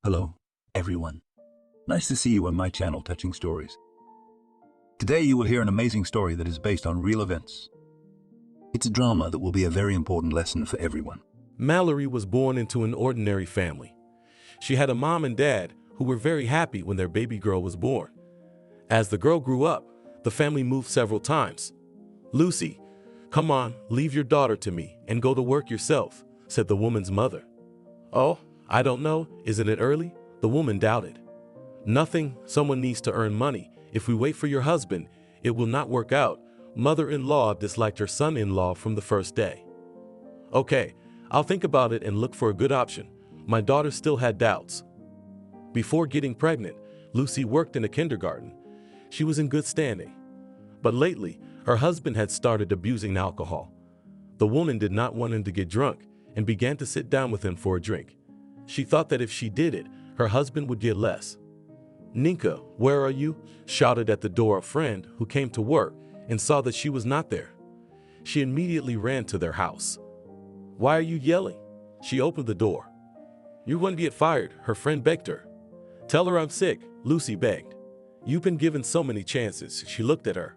Hello, everyone. Nice to see you on my channel, Touching Stories. Today you will hear an amazing story that is based on real events. It's a drama that will be a very important lesson for everyone. Mallerie was born into an ordinary family. She had a mom and dad who were very happy when their baby girl was born. As the girl grew up, the family moved several times. "Lucy, come on, leave your daughter to me and go to work yourself," said the woman's mother. "Oh, I don't know, isn't it early?" the woman doubted. "Nothing, someone needs to earn money. If we wait for your husband, it will not work out." Mother-in-law disliked her son-in-law from the first day. "Okay, I'll think about it and look for a good option." My daughter still had doubts. Before getting pregnant, Lucy worked in a kindergarten. She was in good standing. But lately, her husband had started abusing alcohol. The woman did not want him to get drunk and began to sit down with him for a drink. She thought that if she did it, her husband would get less. "Ninka, where are you?" shouted at the door a friend who came to work and saw that she was not there. She immediately ran to their house. "Why are you yelling?" She opened the door. "You're going to get fired," her friend begged her. "Tell her I'm sick," Lucy begged. "You've been given so many chances." She looked at her.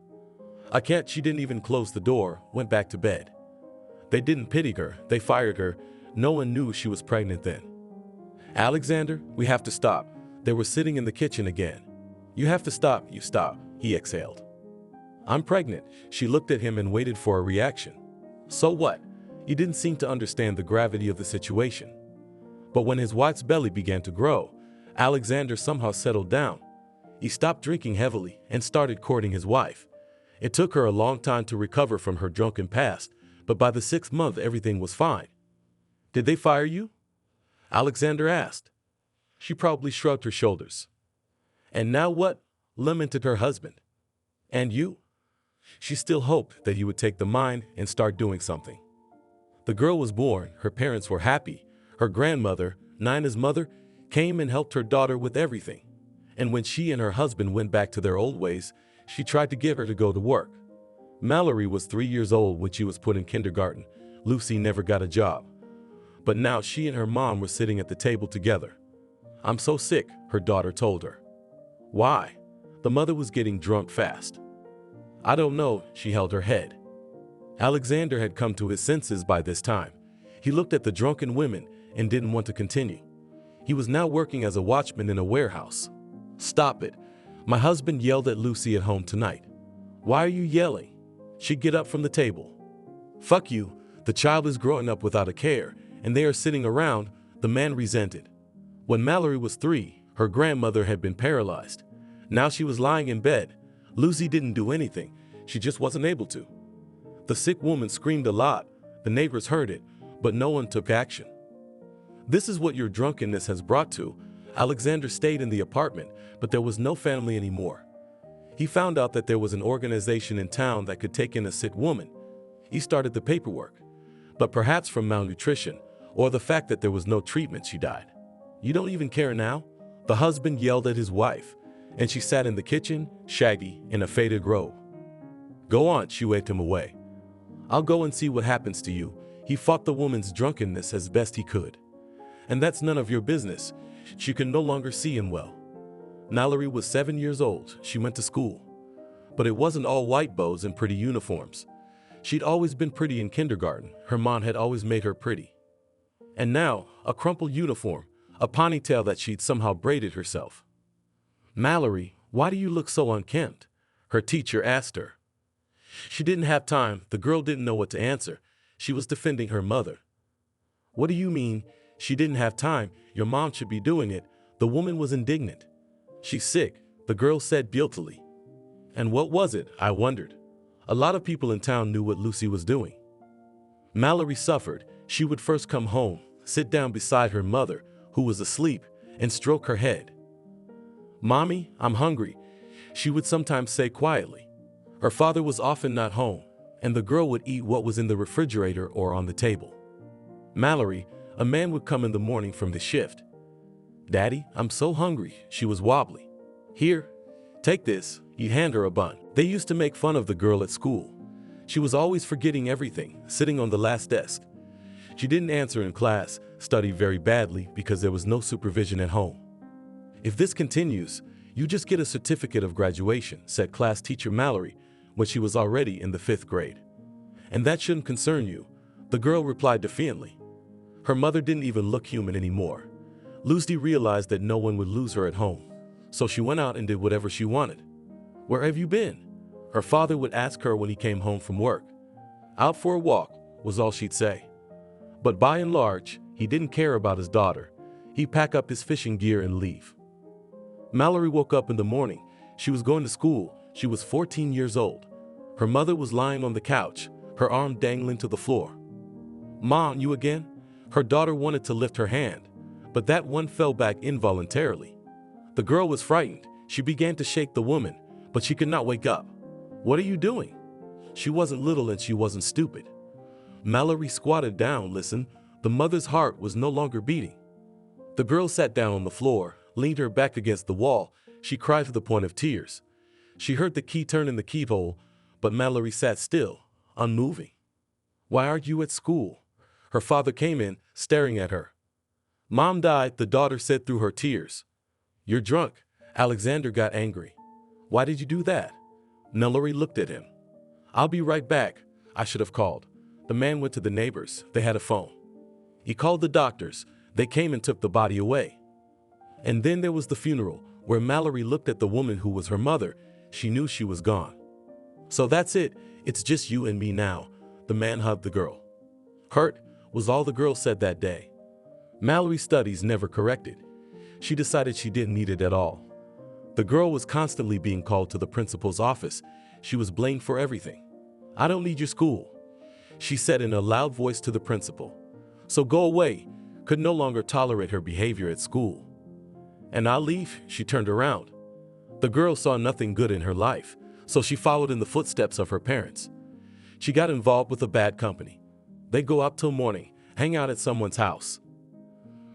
"I can't." She didn't even close the door, went back to bed. They didn't pity her, they fired her. No one knew she was pregnant then. "Alexander, we have to stop." They were sitting in the kitchen again. "You have to stop." "You stop," he exhaled. "I'm pregnant." She looked at him and waited for a reaction. "So what?" He didn't seem to understand the gravity of the situation. But when his wife's belly began to grow, Alexander somehow settled down. He stopped drinking heavily and started courting his wife. It took her a long time to recover from her drunken past, but by the 6th month everything was fine. "Did they fire you?" Alexander asked. She probably shrugged her shoulders. "And now what?" lamented her husband. "And you?" She still hoped that he would take the mine and start doing something. The girl was born, her parents were happy. Her grandmother, Nina's mother, came and helped her daughter with everything. And when she and her husband went back to their old ways, she tried to get her to go to work. Mallerie was 3 years old when she was put in kindergarten. Lucy never got a job. But now she and her mom were sitting at the table together. "I'm so sick," her daughter told her. "Why?" The mother was getting drunk fast. "I don't know." She held her head. Alexander had come to his senses by this time. He looked at the drunken women and didn't want to continue. He was now working as a watchman in a warehouse. "Stop it." My husband yelled at Lucy at home tonight. "Why are you yelling?" She'd get up from the table. "Fuck you. The child is growing up without a care, and they are sitting around," the man resented. When Mallerie was 3, her grandmother had been paralyzed. Now she was lying in bed. Lucy didn't do anything. She just wasn't able to. The sick woman screamed a lot. The neighbors heard it, but no one took action. "This is what your drunkenness has brought to." Alexander stayed in the apartment, but there was no family anymore. He found out that there was an organization in town that could take in a sick woman. He started the paperwork. But perhaps from malnutrition, or the fact that there was no treatment, she died. "You don't even care now?" The husband yelled at his wife, and she sat in the kitchen, shaggy, in a faded robe. "Go on," she waved him away. "I'll go and see what happens to you." He fought the woman's drunkenness as best he could. "And that's none of your business." She could no longer see him well. Mallerie was 7 years old. She went to school. But it wasn't all white bows and pretty uniforms. She'd always been pretty in kindergarten. Her mom had always made her pretty. And now, a crumpled uniform, a ponytail that she'd somehow braided herself. "Mallerie, why do you look so unkempt?" her teacher asked her. She didn't have time. The girl didn't know what to answer. She was defending her mother. "What do you mean? She didn't have time. Your mom should be doing it." The woman was indignant. "She's sick," the girl said guiltily. "And what was it?" I wondered. A lot of people in town knew what Lucy was doing. Mallerie suffered. She would first come home, sit down beside her mother, who was asleep, and stroke her head. "Mommy, I'm hungry," she would sometimes say quietly. Her father was often not home, and the girl would eat what was in the refrigerator or on the table. Mallerie, a man would come in the morning from his shift. "Daddy, I'm so hungry." She was wobbly. "Here, take this." He'd hand her a bun. They used to make fun of the girl at school. She was always forgetting everything, sitting on the last desk. She didn't answer in class, studied very badly because there was no supervision at home. "If this continues, you just get a certificate of graduation," said class teacher Mallerie when she was already in the 5th grade. "And that shouldn't concern you," the girl replied defiantly. Her mother didn't even look human anymore. Lucy realized that no one would lose her at home, so she went out and did whatever she wanted. "Where have you been?" her father would ask her when he came home from work. "Out for a walk," was all she'd say. But by and large, he didn't care about his daughter. He'd pack up his fishing gear and leave. Mallerie woke up in the morning. She was going to school. She was 14 years old. Her mother was lying on the couch, her arm dangling to the floor. "Mom, you again?" Her daughter wanted to lift her hand, but that one fell back involuntarily. The girl was frightened. She began to shake the woman, but she could not wake up. "What are you doing?" She wasn't little and she wasn't stupid. Mallerie squatted down. Listen, the mother's heart was no longer beating. The girl sat down on the floor, leaned her back against the wall. She cried to the point of tears. She heard the key turn in the keyhole, but Mallerie sat still, unmoving. "Why aren't you at school?" Her father came in, staring at her. "Mom died," the daughter said through her tears. "You're drunk." Alexander got angry. "Why did you do that?" Mallerie looked at him. "I'll be right back. I should have called." The man went to the neighbors. They had a phone. He called the doctors. They came and took the body away. And then there was the funeral, where Mallerie looked at the woman who was her mother. She knew she was gone. "So that's it. It's just you and me now." The man hugged the girl. "Hurt," was all the girl said that day. Mallerie's studies never corrected. She decided she didn't need it at all. The girl was constantly being called to the principal's office. She was blamed for everything. "I don't need your school," she said in a loud voice to the principal. "So go away." Could no longer tolerate her behavior at school. "And I'll leave." She turned around. The girl saw nothing good in her life, so she followed in the footsteps of her parents. She got involved with a bad company. They go out till morning, hang out at someone's house.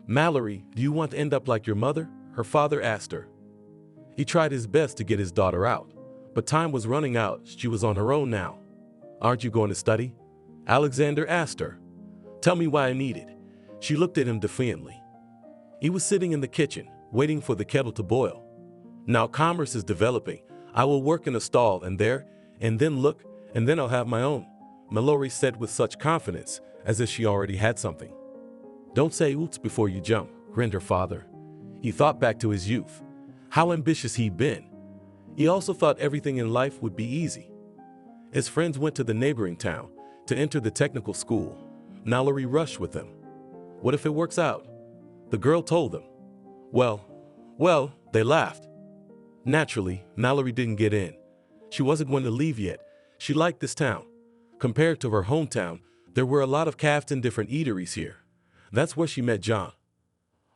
"Mallerie, do you want to end up like your mother?" her father asked her. He tried his best to get his daughter out, but time was running out. She was on her own now. "Aren't you going to study?" Alexander asked her. "Tell me why I need it." She looked at him defiantly. He was sitting in the kitchen, waiting for the kettle to boil. "Now commerce is developing. I will work in a stall and then look, and then I'll have my own," Mallerie said with such confidence, as if she already had something. "Don't say oops before you jump," grinned her father. He thought back to his youth, how ambitious he'd been. He also thought everything in life would be easy. His friends went to the neighboring town to enter the technical school. Mallerie rushed with them. "What if it works out?" The girl told them. Well, they laughed. Naturally, Mallerie didn't get in. She wasn't going to leave yet. She liked this town. Compared to her hometown, there were a lot of cafes and different eateries here. That's where she met John.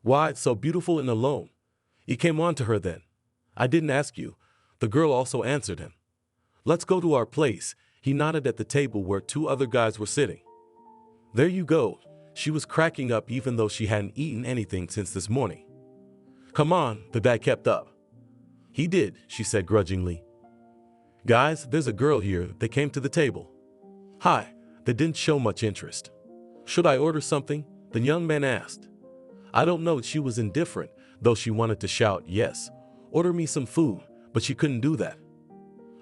"Why, it's so beautiful and alone." He came on to her then. "I didn't ask you." The girl also answered him. "Let's go to our place." He nodded at the table where 2 other guys were sitting. "There you go." She was cracking up even though she hadn't eaten anything since this morning. "Come on," the guy kept up. "He did," she said grudgingly. "Guys, there's a girl here." They came to the table. "Hi." They didn't show much interest. "Should I order something?" the young man asked. I don't know, she was indifferent, though she wanted to shout, "Yes, order me some food," but she couldn't do that.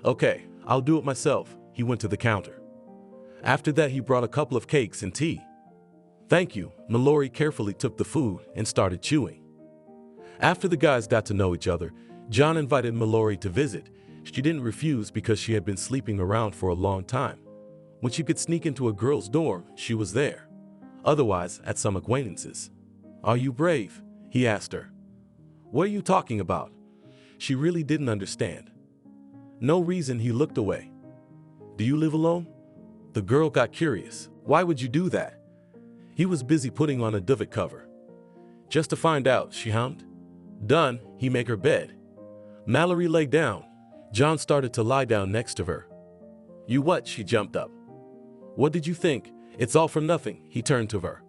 "Okay, I'll do it myself." He went to the counter. After that, he brought a couple of cakes and tea. "Thank you." Mallerie carefully took the food and started chewing. After the guys got to know each other, John invited Mallerie to visit. She didn't refuse because she had been sleeping around for a long time. When she could sneak into a girl's dorm, she was there. Otherwise, at some acquaintances. "Are you brave?" he asked her. "What are you talking about?" She really didn't understand. No reason. He looked away. "Do you live alone?" The girl got curious. "Why would you do that?" He was busy putting on a duvet cover. "Just to find out," she hummed. Done, he made her bed. Mallerie lay down. John started to lie down next to her. "You what?" She jumped up. "What did you think? It's all for nothing." He turned to her.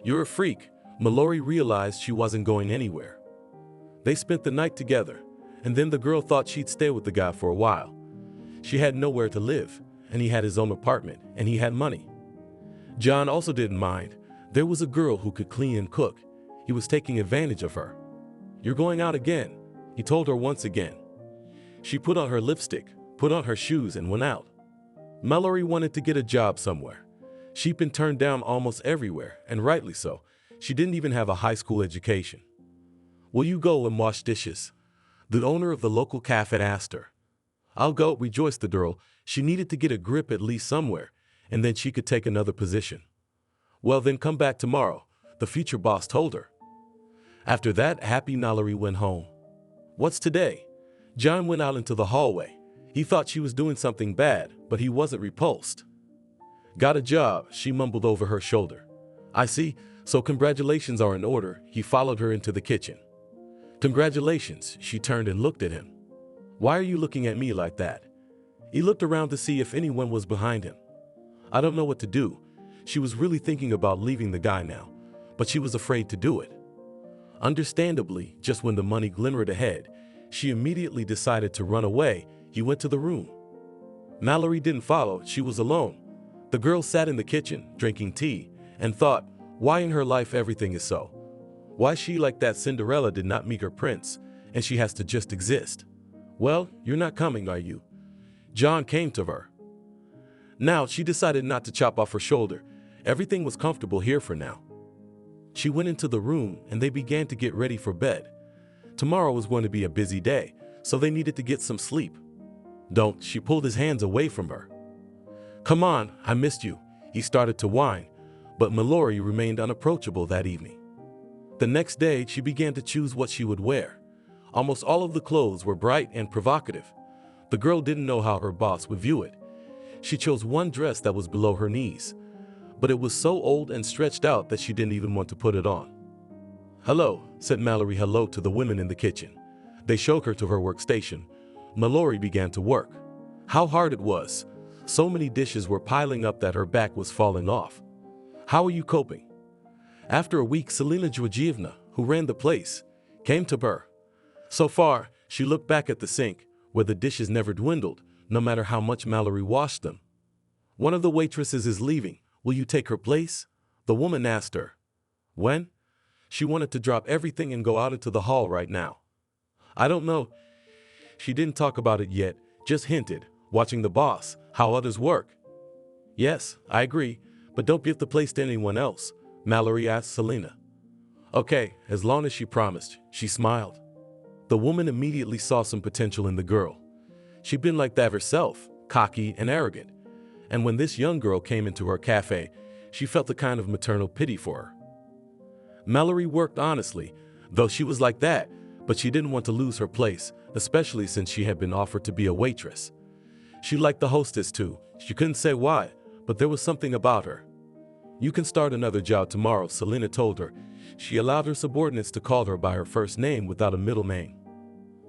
"You're a freak." Mallerie realized she wasn't going anywhere. They spent the night together, and then the girl thought she'd stay with the guy for a while. She had nowhere to live, and he had his own apartment, and he had money. John also didn't mind. There was a girl who could clean and cook. He was taking advantage of her. "You're going out again," he told her once again. She put on her lipstick, put on her shoes, and went out. Mallerie wanted to get a job somewhere. She'd been turned down almost everywhere, and rightly so. She didn't even have a high school education. "Will you go and wash dishes?" the owner of the local cafe asked her. "I'll go," rejoiced the girl. She needed to get a grip at least somewhere, and then she could take another position. "Well, then come back tomorrow," the future boss told her. After that, happy Mallerie went home. "What's today?" John went out into the hallway. He thought she was doing something bad, but he wasn't repulsed. "Got a job," she mumbled over her shoulder. "I see, so congratulations are in order." He followed her into the kitchen. "Congratulations," she turned and looked at him. "Why are you looking at me like that?" He looked around to see if anyone was behind him. "I don't know what to do." She was really thinking about leaving the guy now, but she was afraid to do it. Understandably, just when the money glimmered ahead, she immediately decided to run away. He went to the room. Mallerie didn't follow. She was alone. The girl sat in the kitchen, drinking tea, and thought, why in her life everything is so? Why she, like that Cinderella, did not meet her prince, and she has to just exist? "Well, you're not coming, are you?" John came to her. Now, she decided not to chop off her shoulder. Everything was comfortable here for now. She went into the room, and they began to get ready for bed. Tomorrow was going to be a busy day, so they needed to get some sleep. "Don't," she pulled his hands away from her. "Come on, I missed you." He started to whine, but Mallerie remained unapproachable that evening. The next day, she began to choose what she would wear. Almost all of the clothes were bright and provocative. The girl didn't know how her boss would view it. She chose one dress that was below her knees, but it was so old and stretched out that she didn't even want to put it on. "Hello," said Mallerie hello to the women in the kitchen. They showed her to her workstation. Mallerie began to work. How hard it was. So many dishes were piling up that her back was falling off. "How are you coping?" After a week, Selena Georgievna, who ran the place, came to her. So far, she looked back at the sink, where the dishes never dwindled, no matter how much Mallerie washed them. "One of the waitresses is leaving. Will you take her place?" the woman asked her. "When?" She wanted to drop everything and go out into the hall right now. "I don't know." She didn't talk about it yet, just hinted, watching the boss, how others work. "Yes, I agree, but don't give the place to anyone else," Mallerie asked Selena. "Okay, as long as she promised," she smiled. The woman immediately saw some potential in the girl. She'd been like that herself, cocky and arrogant. And when this young girl came into her cafe, she felt a kind of maternal pity for her. Mallerie worked honestly, though she was like that, but she didn't want to lose her place, especially since she had been offered to be a waitress. She liked the hostess too. She couldn't say why, but there was something about her. "You can start another job tomorrow," Selena told her. She allowed her subordinates to call her by her first name without a middle name.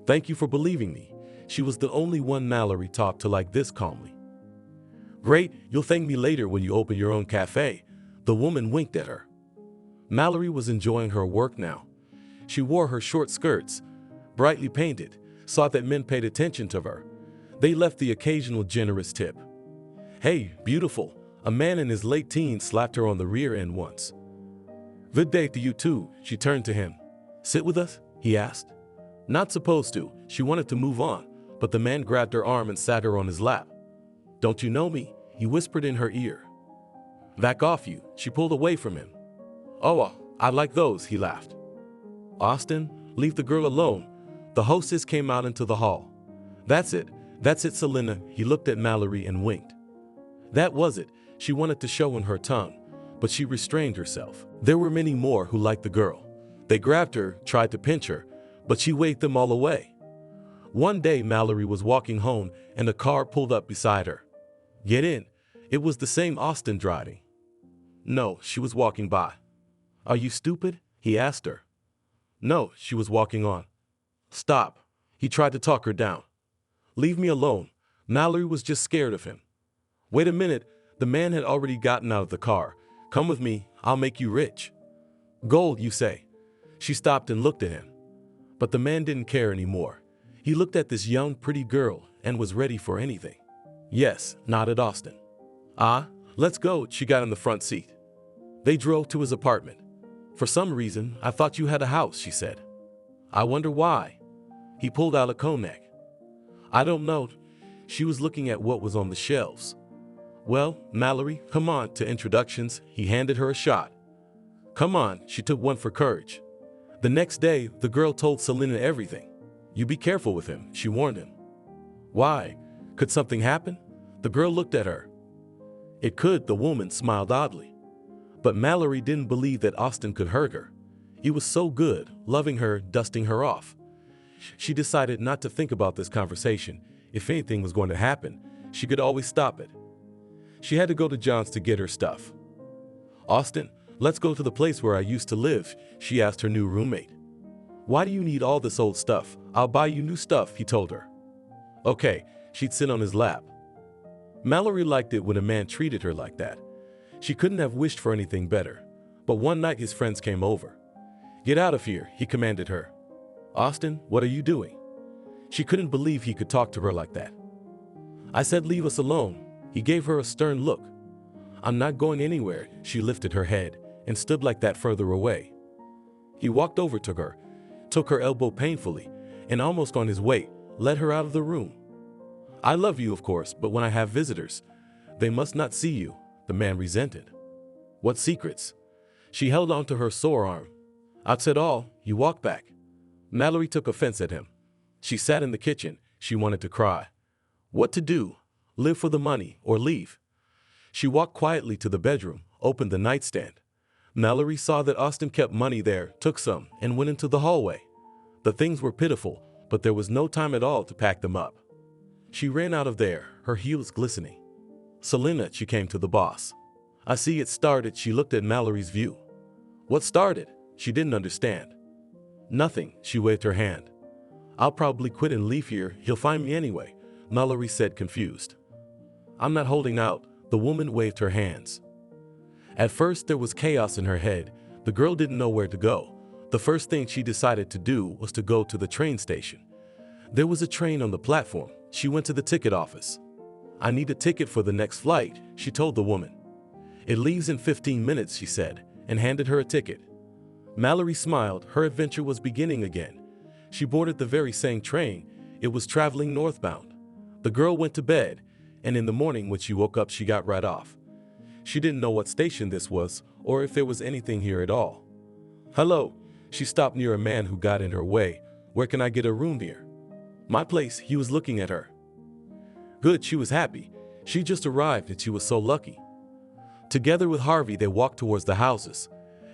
"Thank you for believing me." She was the only one Mallerie talked to like this calmly. "Great, you'll thank me later when you open your own cafe." The woman winked at her. Mallerie was enjoying her work now. She wore her short skirts, brightly painted, saw that men paid attention to her. They left the occasional generous tip. "Hey, beautiful," a man in his late teens slapped her on the rear end once. "Good day to you too," she turned to him. "Sit with us?" he asked. Not supposed to. She wanted to move on, but the man grabbed her arm and sat her on his lap. "Don't you know me?" he whispered in her ear. "Back off you." She pulled away from him. "Oh, I like those," he laughed. "Austin, leave the girl alone." The hostess came out into the hall. That's it, Selena." He looked at Mallerie and winked. That was it. She wanted to show in her tongue, but she restrained herself. There were many more who liked the girl. They grabbed her, tried to pinch her, but she waved them all away. One day, Mallerie was walking home and a car pulled up beside her. "Get in." It was the same Austin driving. No, she was walking by. "Are you stupid?" he asked her. No, she was walking on. "Stop." He tried to talk her down. "Leave me alone." Mallerie was just scared of him. "Wait a minute." The man had already gotten out of the car. "Come with me, I'll make you rich." "Gold, you say?" She stopped and looked at him. But the man didn't care anymore. He looked at this young, pretty girl and was ready for anything. "Yes," nodded Austin. "Ah, Let's go. She got in the front seat. They drove to his apartment. For some reason, I thought you had a house, she said. I wonder why. He pulled out a cognac. I don't know. She was looking at what was on the shelves. Well, Mallerie, come on, to introductions. He handed her a shot. Come on, she took one for courage. The next day, the girl told Selena everything. You be careful with him, she warned him. Why? Could something happen? The girl looked at her. It could, the woman smiled oddly. But Mallerie didn't believe that Austin could hurt her. He was so good, loving her, dusting her off. She decided not to think about this conversation. If anything was going to happen, she could always stop it. She had to go to John's to get her stuff. Austin, let's go to the place where I used to live, she asked her new roommate. Why do you need all this old stuff? I'll buy you new stuff, he told her. Okay, she'd sit on his lap. Mallerie liked it when a man treated her like that. She couldn't have wished for anything better. But one night his friends came over. Get out of here, he commanded her. Austin, what are you doing? She couldn't believe he could talk to her like that. I said leave us alone. He gave her a stern look. I'm not going anywhere, she lifted her head and stood like that further away. He walked over to her, took her elbow painfully, and almost on his way, led her out of the room. I love you, of course, but when I have visitors, they must not see you, the man resented. What secrets? She held on to her sore arm. I've said all, you walk back. Mallerie took offense at him. She sat in the kitchen. She wanted to cry. What to do? Live for the money or leave? She walked quietly to the bedroom, opened the nightstand. Mallerie saw that Austin kept money there, took some, and went into the hallway. The things were pitiful, but there was no time at all to pack them up. She ran out of there, her heels glistening. Selena, she came to the boss. I see it started, she looked at Mallory's view. What started? She didn't understand. Nothing, she waved her hand. I'll probably quit and leave here, he'll find me anyway, Mallerie said, confused. I'm not holding out, the woman waved her hands. At first there was chaos in her head. The girl didn't know where to go. The first thing she decided to do was to go to the train station. There was a train on the platform. She went to the ticket office. I need a ticket for the next flight, she told the woman. It leaves in 15 minutes, she said, and handed her a ticket. Mallerie smiled. Her adventure was beginning again. She boarded the very same train. It was traveling northbound. The girl went to bed, and in the morning when she woke up, she got right off. She didn't know what station this was, or if there was anything here at all. Hello, she stopped near a man who got in her way. Where can I get a room here? My place, he was looking at her. Good, she was happy. She just arrived and she was so lucky. Together with Harvey, they walked towards the houses.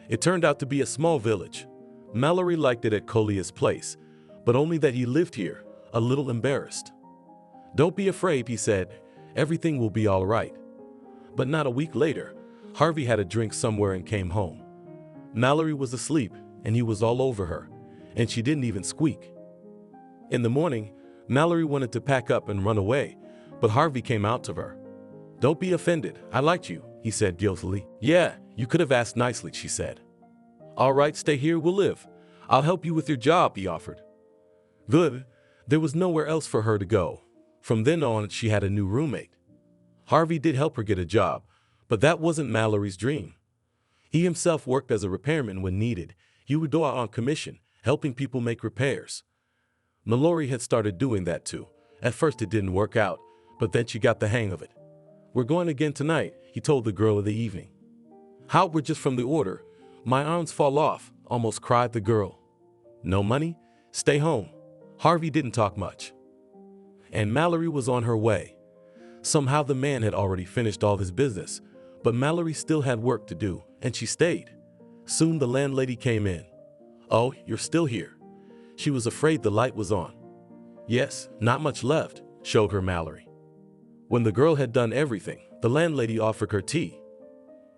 It turned out to be a small village. Mallerie liked it at Collia's place, but only that he lived here, a little embarrassed. Don't be afraid, he said. Everything will be all right. But not a week later, Harvey had a drink somewhere and came home. Mallerie was asleep, and he was all over her, and she didn't even squeak. In the morning, Mallerie wanted to pack up and run away, but Harvey came out to her. Don't be offended, I liked you, he said guiltily. Yeah, you could have asked nicely, she said. All right, stay here, we'll live. I'll help you with your job, he offered. Good. There was nowhere else for her to go. From then on, she had a new roommate. Harvey did help her get a job, but that wasn't Mallory's dream. He himself worked as a repairman when needed. He would go out on commission, helping people make repairs. Mallorie had started doing that too. At first it didn't work out, but then she got the hang of it. We're going again tonight, he told the girl of the evening. How, we're just from the order. My arms fall off, almost cried the girl. No money? Stay home. Harvey didn't talk much. And Mallerie was on her way. Somehow the man had already finished all his business, but Mallerie still had work to do, and she stayed. Soon the landlady came in. Oh, you're still here. She was afraid the light was on. Yes, not much left, showed her Mallerie. When the girl had done everything, the landlady offered her tea.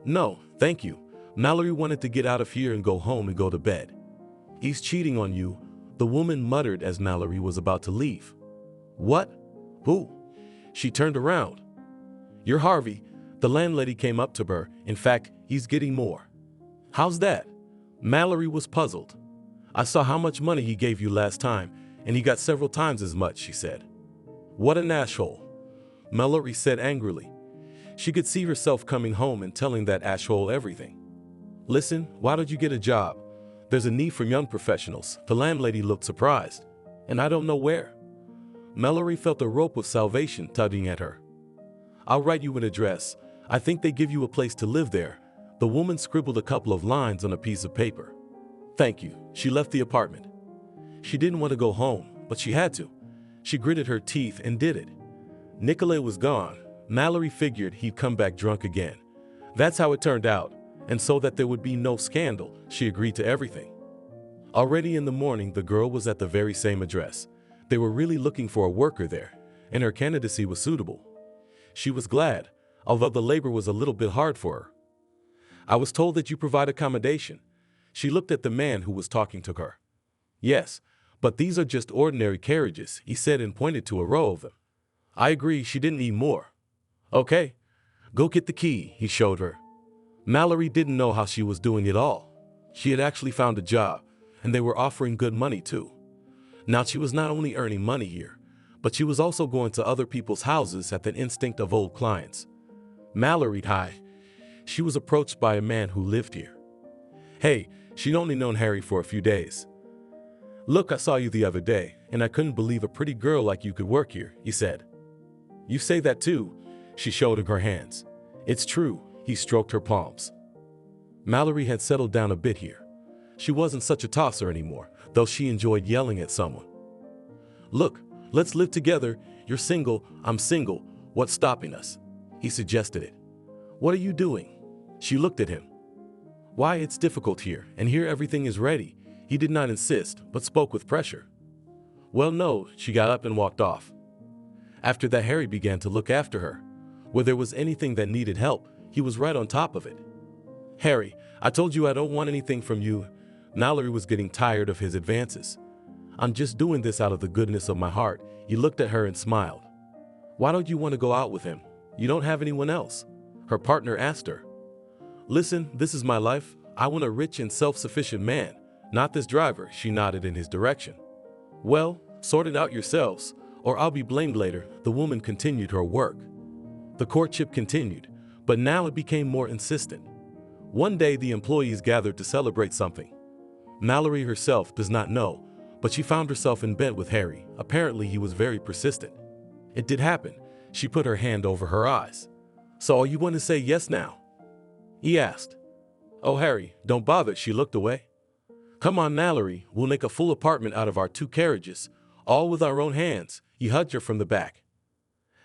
No, thank you. Mallerie wanted to get out of here and go home and go to bed. He's cheating on you, the woman muttered as Mallerie was about to leave. What? Who? She turned around. You're Harvey. The landlady came up to her. In fact, he's getting more. How's that? Mallerie was puzzled. I saw how much money he gave you last time, and he got several times as much, she said. What an asshole, Mallerie said angrily. She could see herself coming home and telling that asshole everything. Listen, why don't you get a job? There's a need for young professionals. The landlady looked surprised. And I don't know where. Mallerie felt a rope of salvation tugging at her. I'll write you an address. I think they give you a place to live there. The woman scribbled a couple of lines on a piece of paper. Thank you. She left the apartment. She didn't want to go home, but she had to. She gritted her teeth and did it. Nicolay was gone. Mallerie figured he'd come back drunk again. That's how it turned out, and so that there would be no scandal, she agreed to everything. Already in the morning, the girl was at the very same address. They were really looking for a worker there, and her candidacy was suitable. She was glad, although the labor was a little bit hard for her. I was told that you provide accommodation. She looked at the man who was talking to her. Yes, but these are just ordinary carriages, he said and pointed to a row of them. I agree, she didn't need more. Okay, go get the key, he showed her. Mallerie didn't know how she was doing it all. She had actually found a job, and they were offering good money too. Now she was not only earning money here, but she was also going to other people's houses at the instinct of old clients. Mallerie, hi. She was approached by a man who lived here. Hey, she'd only known Harry for a few days. Look, I saw you the other day, and I couldn't believe a pretty girl like you could work here, he said. You say that too, she showed him her hands. It's true, he stroked her palms. Mallerie had settled down a bit here. She wasn't such a tosser anymore, though she enjoyed yelling at someone. Look, let's live together. You're single, I'm single. What's stopping us? He suggested it. What are you doing? She looked at him. Why, it's difficult here, and here everything is ready. He did not insist, but spoke with pressure. Well, no, she got up and walked off. After that, Harry began to look after her. Where there was anything that needed help, he was right on top of it. Harry, I told you I don't want anything from you. Mallerie was getting tired of his advances. I'm just doing this out of the goodness of my heart. He looked at her and smiled. Why don't you want to go out with him? You don't have anyone else. Her partner asked her. Listen, this is my life. I want a rich and self-sufficient man, not this driver, she nodded in his direction. Well, sort it out yourselves, or I'll be blamed later, the woman continued her work. The courtship continued, but now it became more insistent. One day the employees gathered to celebrate something. Mallerie herself does not know, but she found herself in bed with Harry. Apparently he was very persistent. It did happen. She put her hand over her eyes. So are you going to say yes now? He asked. Oh, Harry, don't bother, she looked away. Come on, Mallerie, we'll make a full apartment out of our 2 carriages, all with our own hands. He hugged her from the back.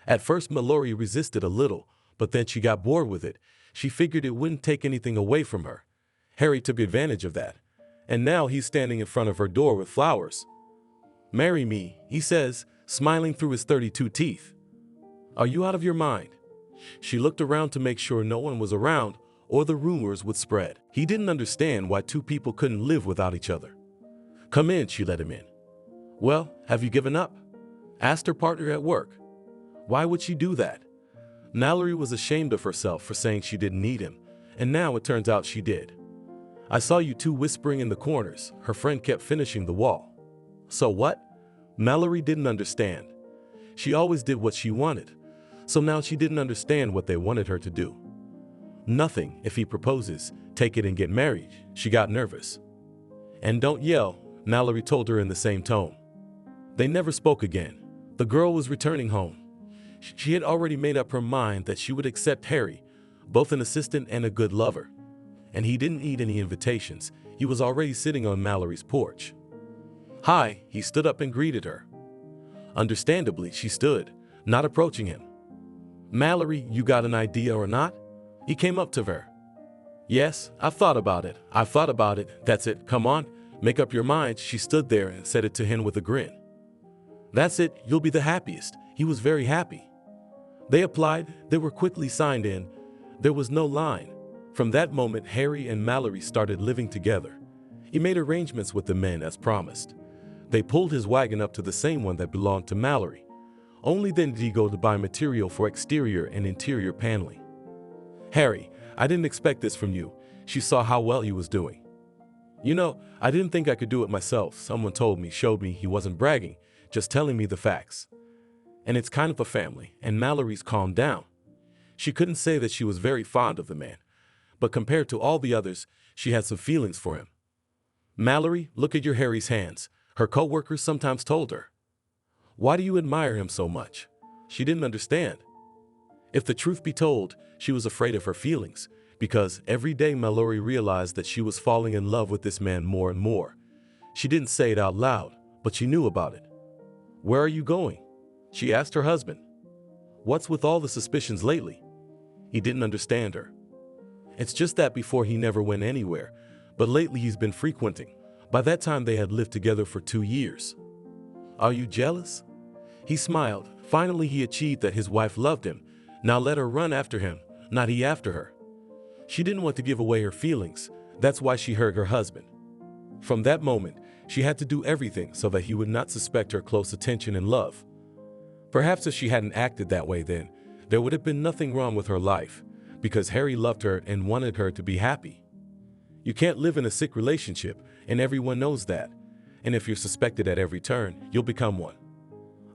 At first Mallerie resisted a little, but then she got bored with it. She figured it wouldn't take anything away from her. Harry took advantage of that, and now he's standing in front of her door with flowers. Marry me, he says, smiling through his 32 teeth. Are you out of your mind? She looked around to make sure no one was around, or the rumors would spread. He didn't understand why 2 people couldn't live without each other. Come in, she let him in. Well, have you given up? Asked her partner at work. Why would she do that? Mallerie was ashamed of herself for saying she didn't need him, and now it turns out she did. I saw you 2 whispering in the corners, her friend kept finishing the wall. So what? Mallerie didn't understand. She always did what she wanted, so now she didn't understand what they wanted her to do. Nothing, if he proposes, take it and get married. She got nervous. And don't yell, Mallerie told her in the same tone. They never spoke again. The girl was returning home. She had already made up her mind that she would accept Harry, both an assistant and a good lover. And he didn't need any invitations. He was already sitting on Mallerie's porch. Hi, he stood up and greeted her. Understandably, she stood, not approaching him. Mallerie, you got an idea or not? He came up to her. Yes, I've thought about it. That's it. Come on, make up your mind. She stood there and said it to him with a grin. That's it. You'll be the happiest. He was very happy. They applied. They were quickly signed in. There was no line. From that moment, Harry and Mallerie started living together. He made arrangements with the men as promised. They pulled his wagon up to the same one that belonged to Mallerie. Only then did he go to buy material for exterior and interior paneling. Harry, I didn't expect this from you. She saw how well he was doing. You know, I didn't think I could do it myself. Someone told me, showed me. He wasn't bragging, just telling me the facts. And it's kind of a family, and Mallerie's calmed down. She couldn't say that she was very fond of the man, but compared to all the others, she had some feelings for him. "Mallerie, look at your Harry's hands," her co-workers sometimes told her. "Why do you admire him so much?" She didn't understand. If the truth be told, she was afraid of her feelings, because every day Mallerie realized that she was falling in love with this man more and more. She didn't say it out loud, but she knew about it. "Where are you going?" she asked her husband. "What's with all the suspicions lately?" He didn't understand her. It's just that before he never went anywhere, but lately he's been frequenting. By that time they had lived together for 2 years. "Are you jealous?" He smiled. Finally he achieved that his wife loved him. Now let her run after him, not he after her. She didn't want to give away her feelings. That's why she hurt her husband. From that moment, she had to do everything so that he would not suspect her close attention and love. Perhaps if she hadn't acted that way then, there would have been nothing wrong with her life, because Harry loved her and wanted her to be happy. You can't live in a sick relationship, and everyone knows that. And if you're suspected at every turn, you'll become one.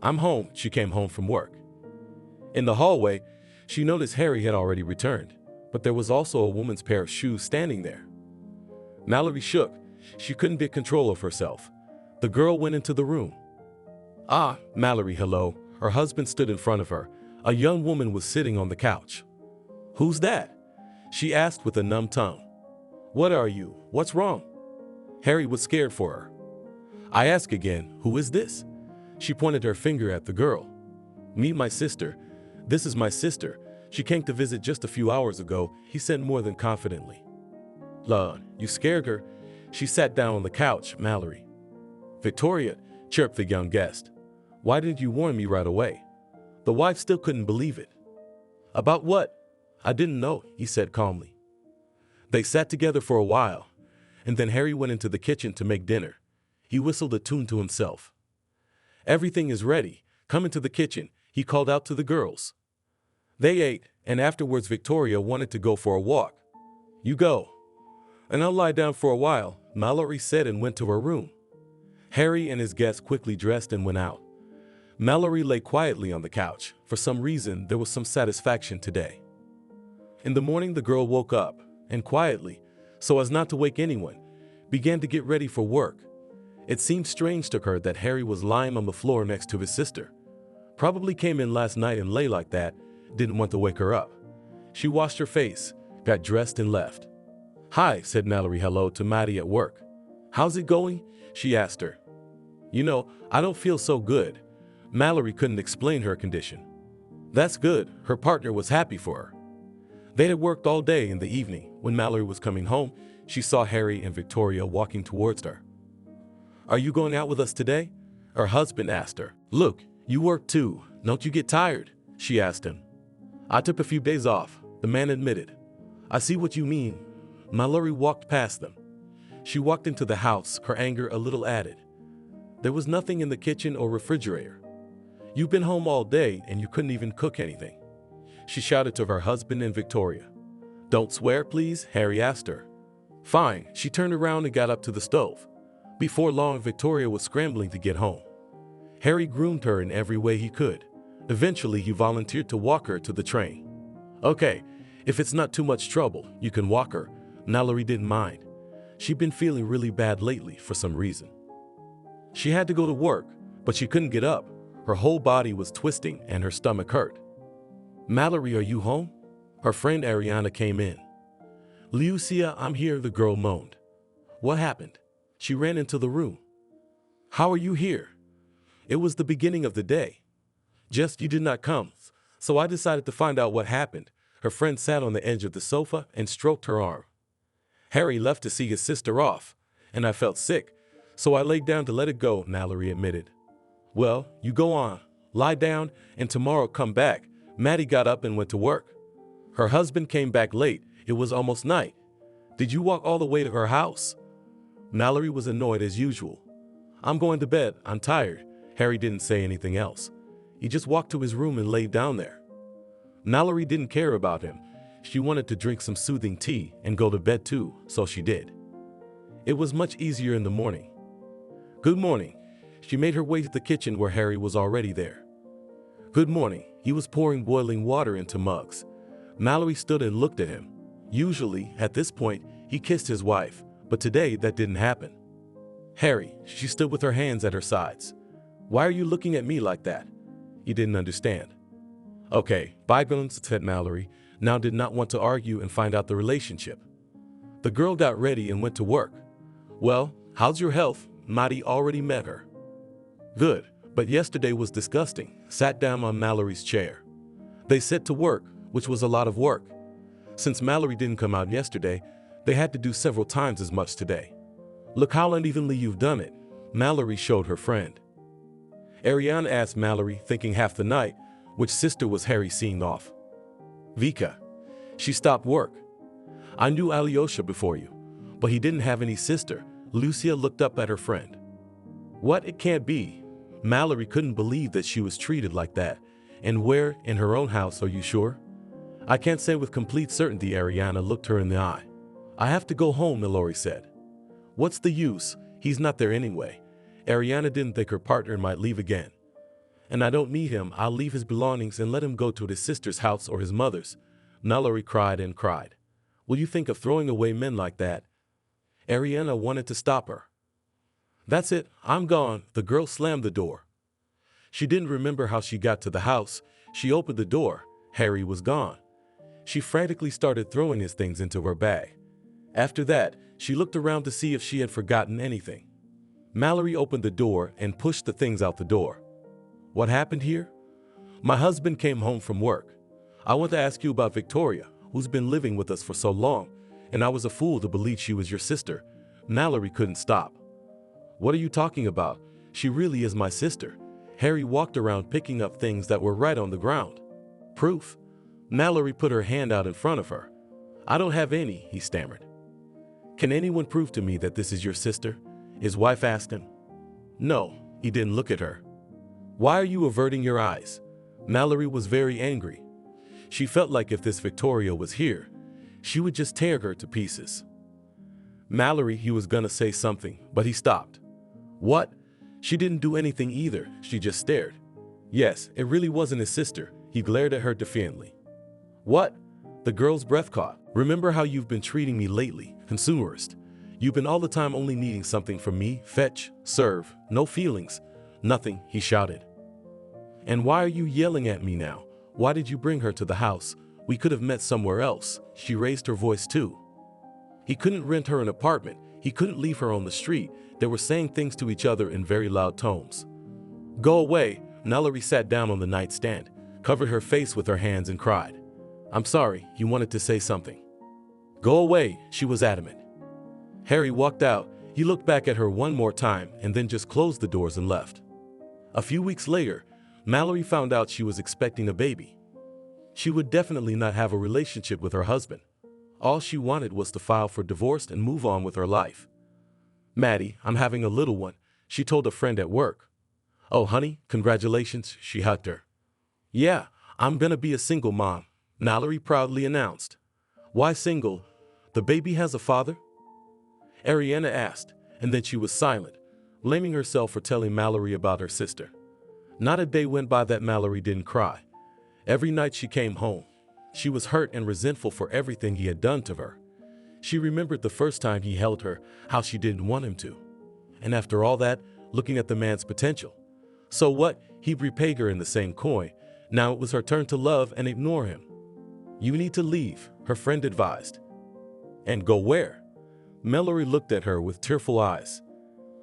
"I'm home." She came home from work. In the hallway, she noticed Harry had already returned, but there was also a woman's pair of shoes standing there. Mallerie shook. She couldn't get control of herself. The girl went into the room. "Ah, Mallerie, hello." Her husband stood in front of her. A young woman was sitting on the couch. "Who's that?" she asked with a numb tongue. "What are you? What's wrong?" Harry was scared for her. "I ask again, who is this?" She pointed her finger at the girl. "Meet my sister. This is my sister. She came to visit just a few hours ago," he said more than confidently. "Lord, you scared her." She sat down on the couch. "Mallerie." "Victoria," chirped the young guest. "Why didn't you warn me right away?" The wife still couldn't believe it. "About what?" "I didn't know," he said calmly. They sat together for a while, and then Harry went into the kitchen to make dinner. He whistled a tune to himself. "Everything is ready. Come into the kitchen," he called out to the girls. They ate, and afterwards Victoria wanted to go for a walk. "You go, and I'll lie down for a while," Mallerie said and went to her room. Harry and his guests quickly dressed and went out. Mallerie lay quietly on the couch. For some reason, there was some satisfaction today. In the morning, the girl woke up, and quietly, so as not to wake anyone, began to get ready for work. It seemed strange to her that Harry was lying on the floor next to his sister. Probably came in last night and lay like that, didn't want to wake her up. She washed her face, got dressed and left. "Hi," said Mallerie hello to Maddie at work. "How's it going?" she asked her. "You know, I don't feel so good." Mallerie couldn't explain her condition. "That's good." Her partner was happy for her. They had worked all day. In the evening, when Mallerie was coming home, she saw Harry and Victoria walking towards her. "Are you going out with us today?" her husband asked her. "Look, you work too. Don't you get tired?" she asked him. "I took a few days off," the man admitted. "I see what you mean." Mallerie walked past them. She walked into the house, her anger a little added. There was nothing in the kitchen or refrigerator. "You've been home all day and you couldn't even cook anything," she shouted to her husband and Victoria. "Don't swear, please," Harry asked her. "Fine." She turned around and got up to the stove. Before long, Victoria was scrambling to get home. Harry groomed her in every way he could. Eventually, he volunteered to walk her to the train. "Okay, if it's not too much trouble, you can walk her." Mallerie didn't mind. She'd been feeling really bad lately for some reason. She had to go to work, but she couldn't get up. Her whole body was twisting and her stomach hurt. "Mallerie, are you home?" Her friend Ariana came in. "Lucia, I'm here," the girl moaned. "What happened?" She ran into the room. "How are you here?" "It was the beginning of the day. Just you did not come, so I decided to find out what happened." Her friend sat on the edge of the sofa and stroked her arm. "Harry left to see his sister off, and I felt sick, so I laid down to let it go," Mallerie admitted. "Well, you go on, lie down, and tomorrow come back." Maddie got up and went to work. Her husband came back late. It was almost night. "Did you walk all the way to her house?" Mallerie was annoyed as usual. "I'm going to bed. I'm tired." Harry didn't say anything else. He just walked to his room and laid down there. Mallerie didn't care about him. She wanted to drink some soothing tea and go to bed too, so she did. It was much easier in the morning. "Good morning." She made her way to the kitchen where Harry was already there. "Good morning." He was pouring boiling water into mugs. Mallerie stood and looked at him. Usually, at this point, he kissed his wife, but today that didn't happen. Harry, she stood with her hands at her sides. Why are you looking at me like that? He didn't understand. Okay, bygones, said Mallerie, now did not want to argue and find out the relationship. The girl got ready and went to work. Well, how's your health? Maddie already met her. Good, but yesterday was disgusting. Sat down on Mallory's chair. They set to work, which was a lot of work. Since Mallerie didn't come out yesterday, they had to do several times as much today. Look how unevenly you've done it. Mallerie showed her friend. Ariana asked Mallerie, thinking half the night, which sister was Harry seeing off. Vika. She stopped work. I knew Alyosha before you, but he didn't have any sister. Lucia looked up at her friend. What? It can't be. Mallerie couldn't believe that she was treated like that. And where? In her own house, are you sure? I can't say with complete certainty. Ariana looked her in the eye. I have to go home, Mallerie said. What's the use? He's not there anyway. Ariana didn't think her partner might leave again. And I don't need him. I'll leave his belongings and let him go to his sister's house or his mother's. Mallerie cried and cried. Will you think of throwing away men like that? Ariana wanted to stop her. That's it, I'm gone. The girl slammed the door. She didn't remember how she got to the house. She opened the door. Harry was gone. She frantically started throwing his things into her bag. After that, she looked around to see if she had forgotten anything. Mallerie opened the door and pushed the things out the door. What happened here? My husband came home from work. I want to ask you about Victoria, who's been living with us for so long, and I was a fool to believe she was your sister. Mallerie couldn't stop. What are you talking about? She really is my sister. Harry walked around picking up things that were right on the ground. Proof? Mallerie put her hand out in front of her. I don't have any, he stammered. Can anyone prove to me that this is your sister? His wife asked him. No, he didn't look at her. Why are you averting your eyes? Mallerie was very angry. She felt like if this Victoria was here, she would just tear her to pieces. Mallerie, he was gonna say something, but he stopped. What? She didn't do anything either, she just stared. Yes, it really wasn't his sister. He glared at her defiantly. What? The girl's breath caught. Remember how you've been treating me lately, consumerist. You've been all the time only needing something from me, fetch, serve, no feelings. Nothing, he shouted. And why are you yelling at me now? Why did you bring her to the house? We could have met somewhere else. She raised her voice too. He couldn't rent her an apartment. He couldn't leave her on the street. They were saying things to each other in very loud tones. Go away. Mallerie sat down on the nightstand, covered her face with her hands and cried. I'm sorry, you wanted to say something. Go away, she was adamant. Harry walked out. He looked back at her one more time and then just closed the doors and left. A few weeks later, Mallerie found out she was expecting a baby. She would definitely not have a relationship with her husband. All she wanted was to file for divorce and move on with her life. Maddie, I'm having a little one, she told a friend at work. Oh, honey, congratulations, she hugged her. Yeah, I'm gonna be a single mom, Mallerie proudly announced. Why single? The baby has a father? Ariana asked, and then she was silent, blaming herself for telling Mallerie about her sister. Not a day went by that Mallerie didn't cry. Every night she came home, she was hurt and resentful for everything he had done to her. She remembered the first time he held her, how she didn't want him to. And after all that, looking at the man's potential. So what? He'd repay her in the same coin. Now it was her turn to love and ignore him. You need to leave, her friend advised. And go where? Mallerie looked at her with tearful eyes.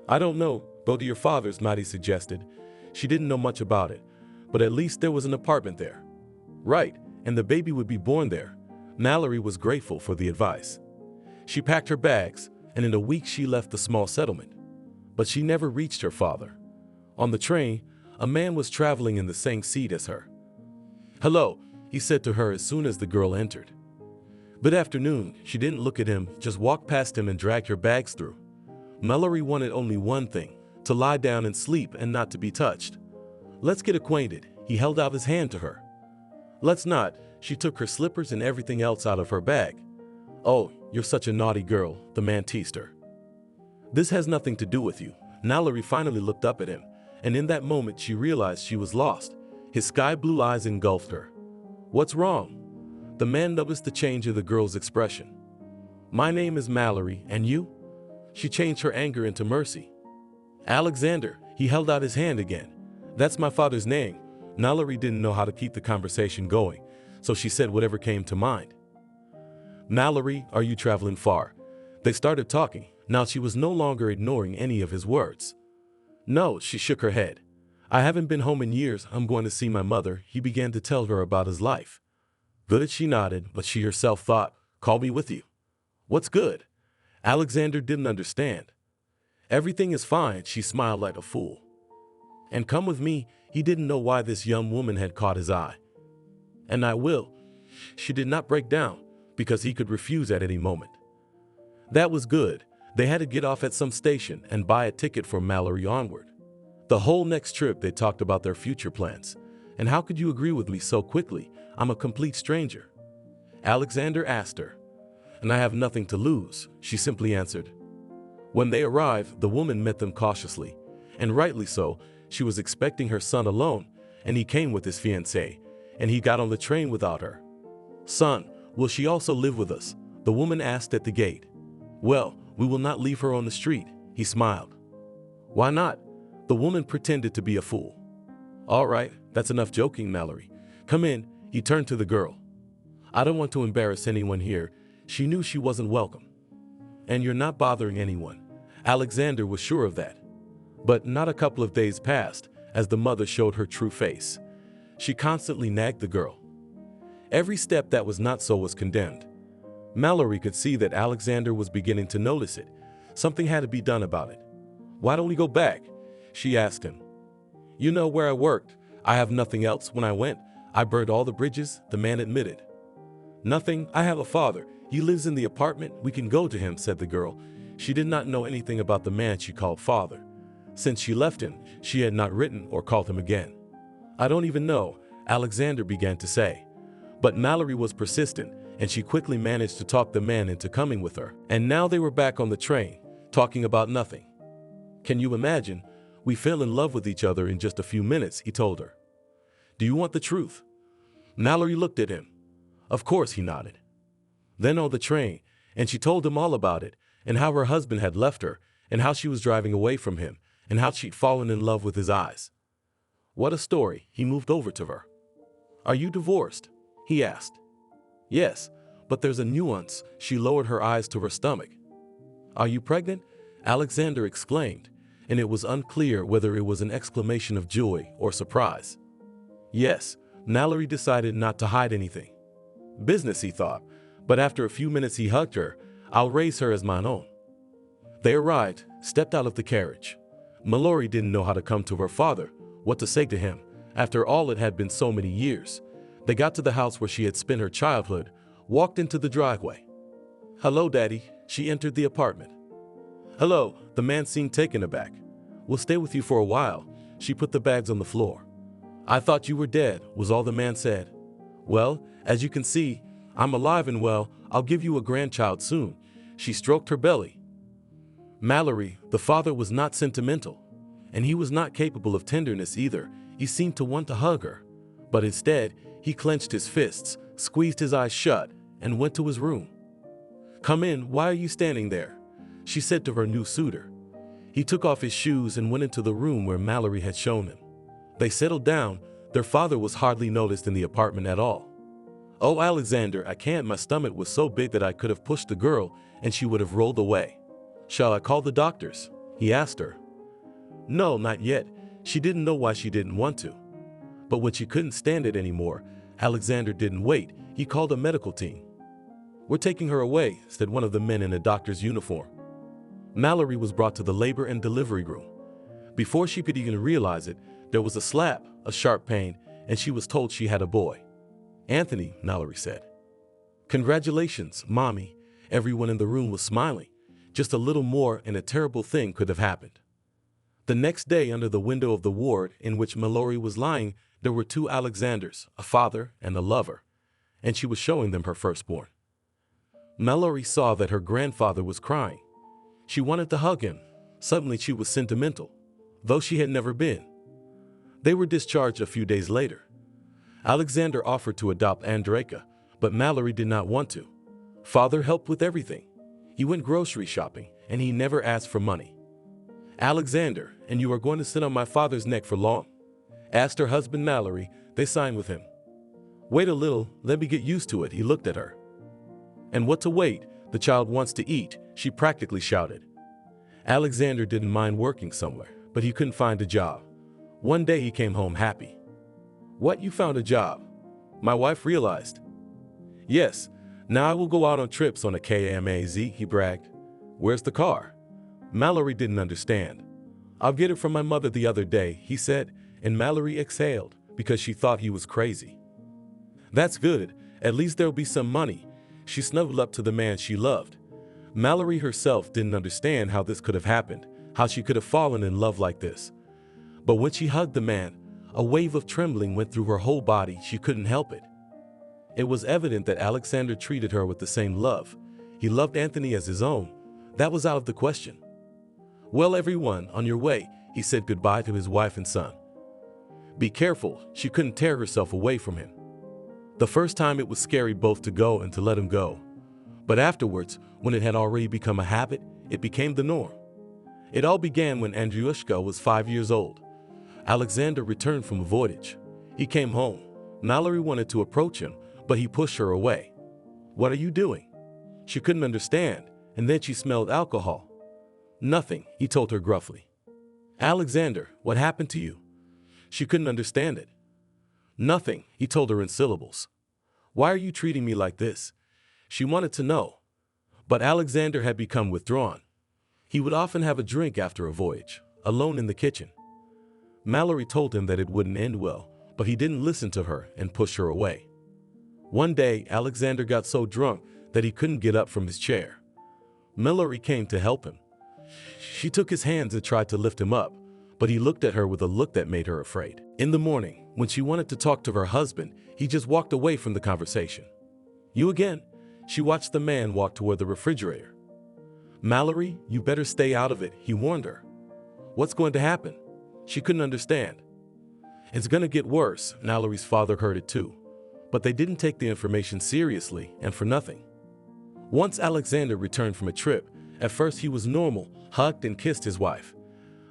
I don't know, go to your father's, Maddie suggested. She didn't know much about it, but at least there was an apartment there. Right, and the baby would be born there. Mallerie was grateful for the advice. She packed her bags, and in a week she left the small settlement. But she never reached her father. On the train, a man was traveling in the same seat as her. Hello, he said to her as soon as the girl entered. Good afternoon, she didn't look at him, just walked past him and dragged her bags through. Mallerie wanted only one thing, to lie down and sleep and not to be touched. Let's get acquainted, he held out his hand to her. Let's not, she took her slippers and everything else out of her bag. Oh, you're such a naughty girl, the man teased her. This has nothing to do with you. Mallerie finally looked up at him, and in that moment she realized she was lost. His sky blue eyes engulfed her. What's wrong? The man noticed the change in the girl's expression. "My name is Mallerie, and you?" She changed her anger into mercy. "Alexander," he held out his hand again. "That's my father's name." Mallerie didn't know how to keep the conversation going, so she said whatever came to mind. "Mallerie, are you traveling far?" They started talking. Now she was no longer ignoring any of his words. "No," she shook her head. "I haven't been home in years. I'm going to see my mother." He began to tell her about his life. "Good," she nodded, but she herself thought, "Call me with you." "What's good?" Alexander didn't understand. "Everything is fine," she smiled like a fool. "And come with me." He didn't know why this young woman had caught his eye. "And I will." She did not break down, because he could refuse at any moment. That was good. They had to get off at some station and buy a ticket for Mallerie onward. The whole next trip they talked about their future plans. "And how could you agree with me so quickly? I'm a complete stranger." Alexander asked her. "And I have nothing to lose," she simply answered. When they arrived, the woman met them cautiously, and rightly so. She was expecting her son alone, and he came with his fiancée, and he got on the train without her. "Son, will she also live with us?" the woman asked at the gate. "Well, we will not leave her on the street," he smiled. "Why not?" The woman pretended to be a fool. "All right, that's enough joking, Mallerie. Come in." He turned to the girl. "I don't want to embarrass anyone here." She knew she wasn't welcome. "And you're not bothering anyone." Alexander was sure of that. But not a couple of days passed as the mother showed her true face. She constantly nagged the girl. Every step that was not so was condemned. Mallerie could see that Alexander was beginning to notice it. Something had to be done about it. "Why don't we go back?" she asked him. "You know where I worked. I have nothing else. When I went, I burned all the bridges," the man admitted. "Nothing. I have a father. He lives in the apartment. We can go to him," said the girl. She did not know anything about the man she called father. Since she left him, she had not written or called him again. "I don't even know," Alexander began to say. But Mallerie was persistent, and she quickly managed to talk the man into coming with her. And now they were back on the train, talking about nothing. "Can you imagine? We fell in love with each other in just a few minutes," he told her. "Do you want the truth?" Mallerie looked at him. Of course, he nodded. Then on the train, and she told him all about it, and how her husband had left her, and how she was driving away from him, and how she'd fallen in love with his eyes. What a story. He moved over to her. "Are you divorced?" he asked. "Yes, but there's a nuance." She lowered her eyes to her stomach. "Are you pregnant?" Alexander exclaimed, and it was unclear whether it was an exclamation of joy or surprise. "Yes." Mallerie decided not to hide anything. Business, he thought, but after a few minutes he hugged her. "I'll raise her as mine own." They arrived, stepped out of the carriage. Mallerie didn't know how to come to her father, what to say to him. After all, it had been so many years. They got to the house where she had spent her childhood, walked into the driveway. "Hello, Daddy." She entered the apartment. "Hello." The man seemed taken aback. "We'll stay with you for a while." She put the bags on the floor. "I thought you were dead," was all the man said. "Well, as you can see, I'm alive and well. I'll give you a grandchild soon." She stroked her belly. Mallerie, the father, was not sentimental, and he was not capable of tenderness either. He seemed to want to hug her, but instead, he clenched his fists, squeezed his eyes shut, and went to his room. "Come in. Why are you standing there?" she said to her new suitor. He took off his shoes and went into the room where Mallerie had shown him. They settled down. Their father was hardly noticed in the apartment at all. "Oh, Alexander, I can't. My stomach was so big that I could have pushed the girl and she would have rolled away." "Shall I call the doctors?" he asked her. No, not yet. She didn't know why she didn't want to. But when she couldn't stand it anymore, Alexander didn't wait. He called a medical team. "We're taking her away," said one of the men in a doctor's uniform. Mallerie was brought to the labor and delivery room. Before she could even realize it, there was a slap, a sharp pain, and she was told she had a boy. "Anthony," Mallerie said. "Congratulations, Mommy." Everyone in the room was smiling. Just a little more and a terrible thing could have happened. The next day, under the window of the ward in which Mallerie was lying, there were two Alexanders, a father and a lover, and she was showing them her firstborn. Mallerie saw that her grandfather was crying. She wanted to hug him. Suddenly she was sentimental, though she had never been. They were discharged a few days later. Alexander offered to adopt Andrejka, but Mallerie did not want to. Father helped with everything. He went grocery shopping, and he never asked for money. Alexander, and you are going to sit on my father's neck for long? Asked her husband Mallerie. They signed with him. Wait a little, let me get used to it, he looked at her. And what to wait? The child wants to eat, she practically shouted. Alexander didn't mind working somewhere, but he couldn't find a job. One day he came home happy. What, you found a job? My wife realized. Yes, now I will go out on trips on a KMAZ, he bragged. Where's the car? Mallerie didn't understand. I'll get it from my mother the other day, he said, and Mallerie exhaled because she thought he was crazy. That's good, at least there'll be some money. She snuggled up to the man she loved. Mallerie herself didn't understand how this could have happened, how she could have fallen in love like this. But when she hugged the man, a wave of trembling went through her whole body. She couldn't help it. It was evident that Alexander treated her with the same love. He loved Anthony as his own. That was out of the question. Well, everyone, on your way, he said goodbye to his wife and son. Be careful, she couldn't tear herself away from him. The first time it was scary both to go and to let him go. But afterwards, when it had already become a habit, it became the norm. It all began when Andriushka was 5 years old. Alexander returned from a voyage. He came home. Mallerie wanted to approach him, but he pushed her away. What are you doing? She couldn't understand, and then she smelled alcohol. Nothing, he told her gruffly. Alexander, what happened to you? She couldn't understand it. Nothing, he told her in syllables. Why are you treating me like this? She wanted to know. But Alexander had become withdrawn. He would often have a drink after a voyage, alone in the kitchen. Mallerie told him that it wouldn't end well, but he didn't listen to her and pushed her away. One day, Alexander got so drunk that he couldn't get up from his chair. Mallerie came to help him. She took his hands and tried to lift him up, but he looked at her with a look that made her afraid. In the morning, when she wanted to talk to her husband, he just walked away from the conversation. You again? She watched the man walk toward the refrigerator. Mallerie, you better stay out of it, he warned her. What's going to happen? She couldn't understand. It's going to get worse, Mallerie's father heard it too. But they didn't take the information seriously, and for nothing. Once Alexander returned from a trip, at first he was normal, hugged and kissed his wife.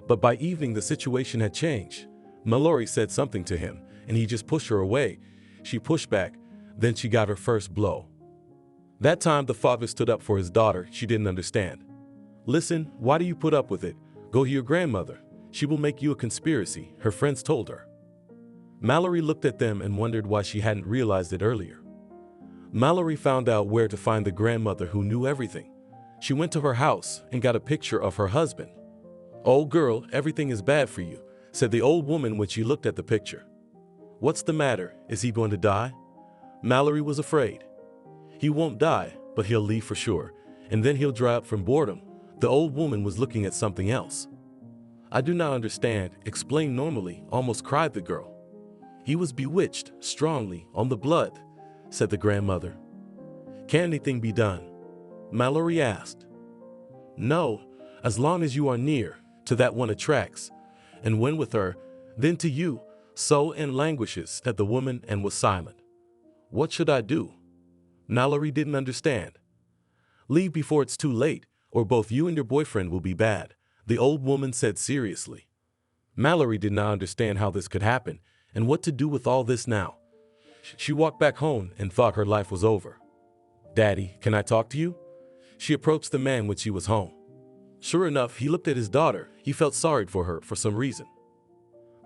But by evening the situation had changed. Mallerie said something to him, and he just pushed her away. She pushed back, then she got her first blow. That time the father stood up for his daughter. She didn't understand. Listen, why do you put up with it? Go to your grandmother. She will make you a conspiracy, her friends told her. Mallerie looked at them and wondered why she hadn't realized it earlier. Mallerie found out where to find the grandmother who knew everything. She went to her house and got a picture of her husband. "Oh girl, everything is bad for you," said the old woman when she looked at the picture. "What's the matter? Is he going to die?" Mallerie was afraid. "He won't die, but he'll leave for sure, and then he'll dry up from boredom." The old woman was looking at something else. "I do not understand. Explain normally," almost cried the girl. "He was bewitched, strongly, on the blood," said the grandmother. "Can anything be done?" Mallerie asked. "No, as long as you are near, to that one attracts, and when with her, then to you, so and languishes," said the woman and was silent. "What should I do?" Mallerie didn't understand. "Leave before it's too late, or both you and your boyfriend will be bad," the old woman said seriously. Mallerie did not understand how this could happen and what to do with all this now. She walked back home and thought her life was over. "Daddy, can I talk to you?" She approached the man when she was home. Sure enough, he looked at his daughter. He felt sorry for her for some reason.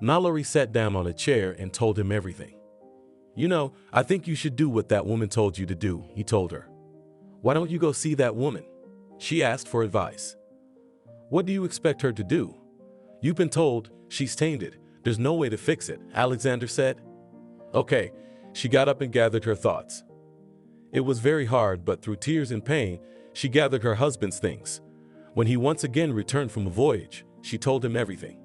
Mallerie sat down on a chair and told him everything. "You know, I think you should do what that woman told you to do," he told her. "Why don't you go see that woman?" She asked for advice. "What do you expect her to do? You've been told she's tainted. There's no way to fix it," Alexander said. Okay, she got up and gathered her thoughts. It was very hard, but through tears and pain, she gathered her husband's things. When he once again returned from a voyage, she told him everything.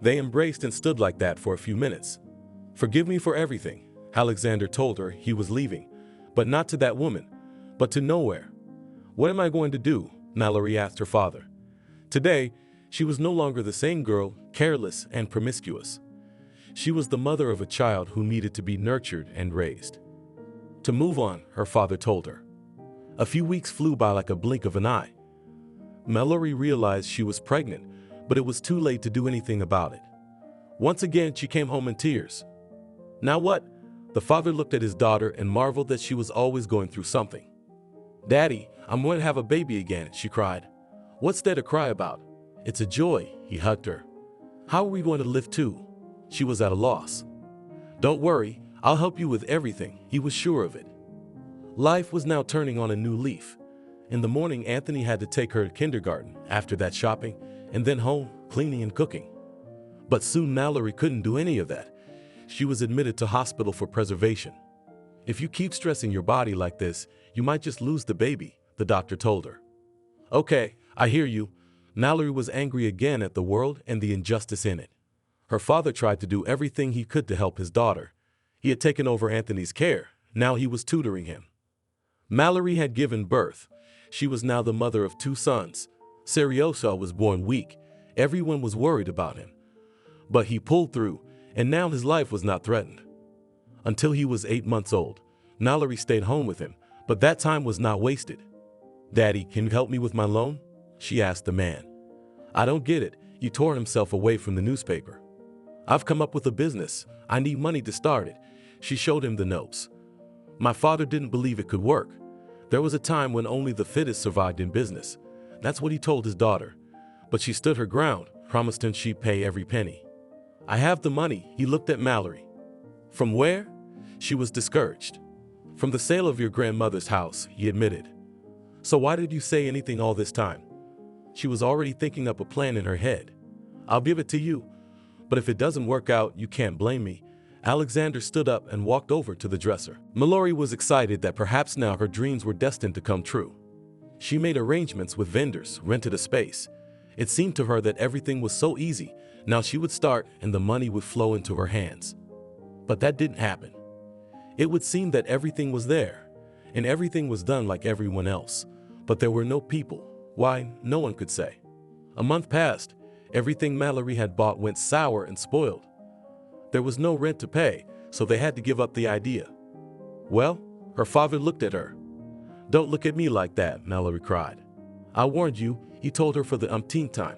They embraced and stood like that for a few minutes. "Forgive me for everything," Alexander told her. He was leaving, but not to that woman, but to nowhere. "What am I going to do?" Mallerie asked her father. Today, she was no longer the same girl, careless and promiscuous. She was the mother of a child who needed to be nurtured and raised. To move on, her father told her. A few weeks flew by like a blink of an eye. Mallerie realized she was pregnant, but it was too late to do anything about it. Once again, she came home in tears. Now what? The father looked at his daughter and marveled that she was always going through something. "Daddy, I'm going to have a baby again," she cried. "What's there to cry about? It's a joy," he hugged her. "How are we going to live too?" She was at a loss. "Don't worry, I'll help you with everything," he was sure of it. Life was now turning on a new leaf. In the morning, Anthony had to take her to kindergarten, after that shopping, and then home, cleaning and cooking. But soon Mallerie couldn't do any of that. She was admitted to hospital for preservation. "If you keep stressing your body like this, you might just lose the baby," the doctor told her. "Okay, I hear you." Mallerie was angry again at the world and the injustice in it. Her father tried to do everything he could to help his daughter. He had taken over Anthony's care. Now he was tutoring him. Mallerie had given birth. She was now the mother of 2 sons. Serioso was born weak. Everyone was worried about him. But he pulled through, and now his life was not threatened. Until he was 8 months old, Mallerie stayed home with him, but that time was not wasted. "Daddy, can you help me with my loan?" she asked the man. "I don't get it." He tore himself away from the newspaper. "I've come up with a business. I need money to start it." She showed him the notes. "My father didn't believe it could work. There was a time when only the fittest survived in business." That's what he told his daughter. But she stood her ground, promised him she'd pay every penny. "I have the money." He looked at Mallerie. "From where?" She was discouraged. "From the sale of your grandmother's house," he admitted. "So why did you say anything all this time?" She was already thinking up a plan in her head. "I'll give it to you. But if it doesn't work out, you can't blame me." Alexander stood up and walked over to the dresser. Mallerie was excited that perhaps now her dreams were destined to come true. She made arrangements with vendors, rented a space. It seemed to her that everything was so easy. Now she would start and the money would flow into her hands. But that didn't happen. It would seem that everything was there, and everything was done like everyone else. But there were no people. Why, no one could say. A month passed. Everything Mallerie had bought went sour and spoiled. There was no rent to pay, so they had to give up the idea. "Well," her father looked at her. "Don't look at me like that," Mallerie cried. "I warned you," he told her for the umpteenth time.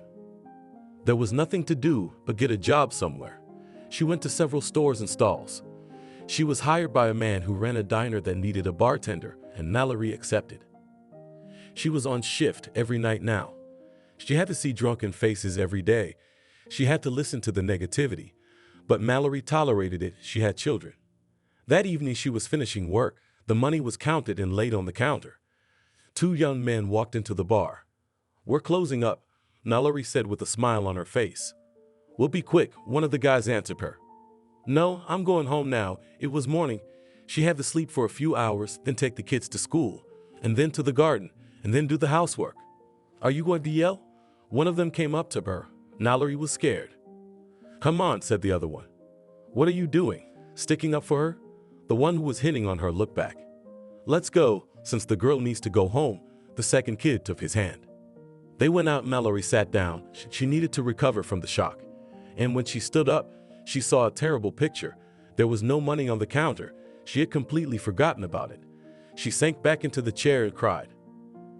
There was nothing to do but get a job somewhere. She went to several stores and stalls. She was hired by a man who ran a diner that needed a bartender, and Mallerie accepted. She was on shift every night now. She had to see drunken faces every day. She had to listen to the negativity. But Mallerie tolerated it. She had children. That evening she was finishing work. The money was counted and laid on the counter. 2 young men walked into the bar. "We're closing up," Mallerie said with a smile on her face. "We'll be quick," one of the guys answered her. "No, I'm going home now." It was morning. She had to sleep for a few hours, then take the kids to school, and then to the garden, and then do the housework. "Are you going to yell?" One of them came up to her. Mallerie was scared. "Come on," said the other one. "What are you doing? Sticking up for her?" The one who was hitting on her looked back. "Let's go, since the girl needs to go home." The second kid took his hand. They went out. Mallerie sat down. She needed to recover from the shock. And when she stood up, she saw a terrible picture. There was no money on the counter. She had completely forgotten about it. She sank back into the chair and cried.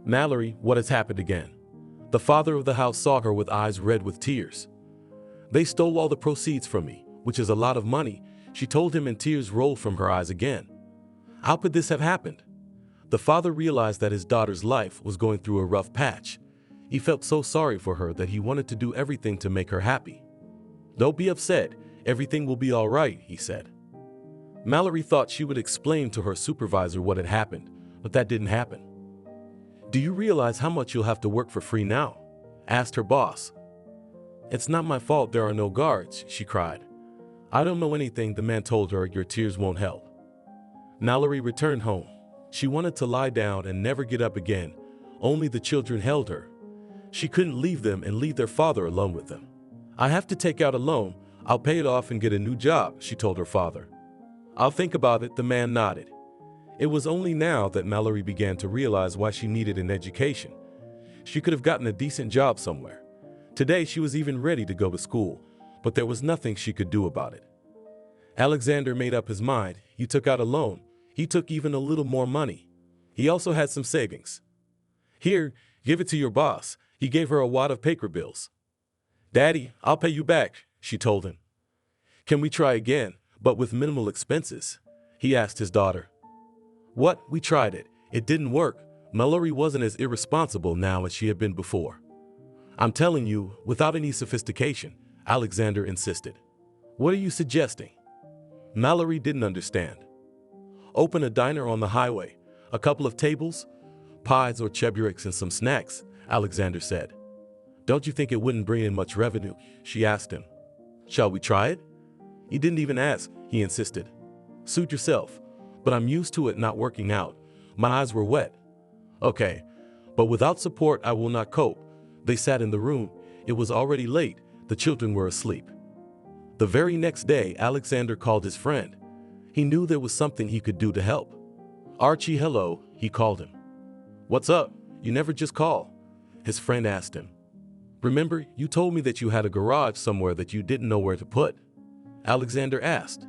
"Mallerie, what has happened again?" The father of the house saw her with eyes red with tears. "They stole all the proceeds from me, which is a lot of money," she told him, and tears rolled from her eyes again. How could this have happened? The father realized that his daughter's life was going through a rough patch. He felt so sorry for her that he wanted to do everything to make her happy. "Don't be upset. Everything will be all right," he said. Mallerie thought she would explain to her supervisor what had happened, but that didn't happen. "Do you realize how much you'll have to work for free now?" asked her boss. "It's not my fault there are no guards," she cried. "I don't know anything," the man told her. "Your tears won't help." Mallerie returned home. She wanted to lie down and never get up again. Only the children held her. She couldn't leave them and leave their father alone with them. "I have to take out a loan. I'll pay it off and get a new job," she told her father. "I'll think about it," the man nodded. It was only now that Mallerie began to realize why she needed an education. She could have gotten a decent job somewhere. Today she was even ready to go to school, but there was nothing she could do about it. Alexander made up his mind. He took out a loan. He took even a little more money. He also had some savings. Here, give it to your boss. He gave her a wad of paper bills. Daddy, I'll pay you back, she told him. Can we try again, but with minimal expenses? He asked his daughter. What? We tried it. It didn't work. Mallerie wasn't as irresponsible now as she had been before. I'm telling you, without any sophistication, Alexander insisted. What are you suggesting? Mallerie didn't understand. Open a diner on the highway, a couple of tables, pies or chebureks and some snacks, Alexander said. Don't you think it wouldn't bring in much revenue? She asked him. Shall we try it? He didn't even ask, he insisted. Suit yourself, but I'm used to it not working out. My eyes were wet. Okay, but without support I will not cope. They sat in the room. It was already late. The children were asleep. The very next day, Alexander called his friend. He knew there was something he could do to help. Archie, hello, he called him. What's up? You never just call. His friend asked him. Remember, you told me that you had a garage somewhere that you didn't know where to put? Alexander asked.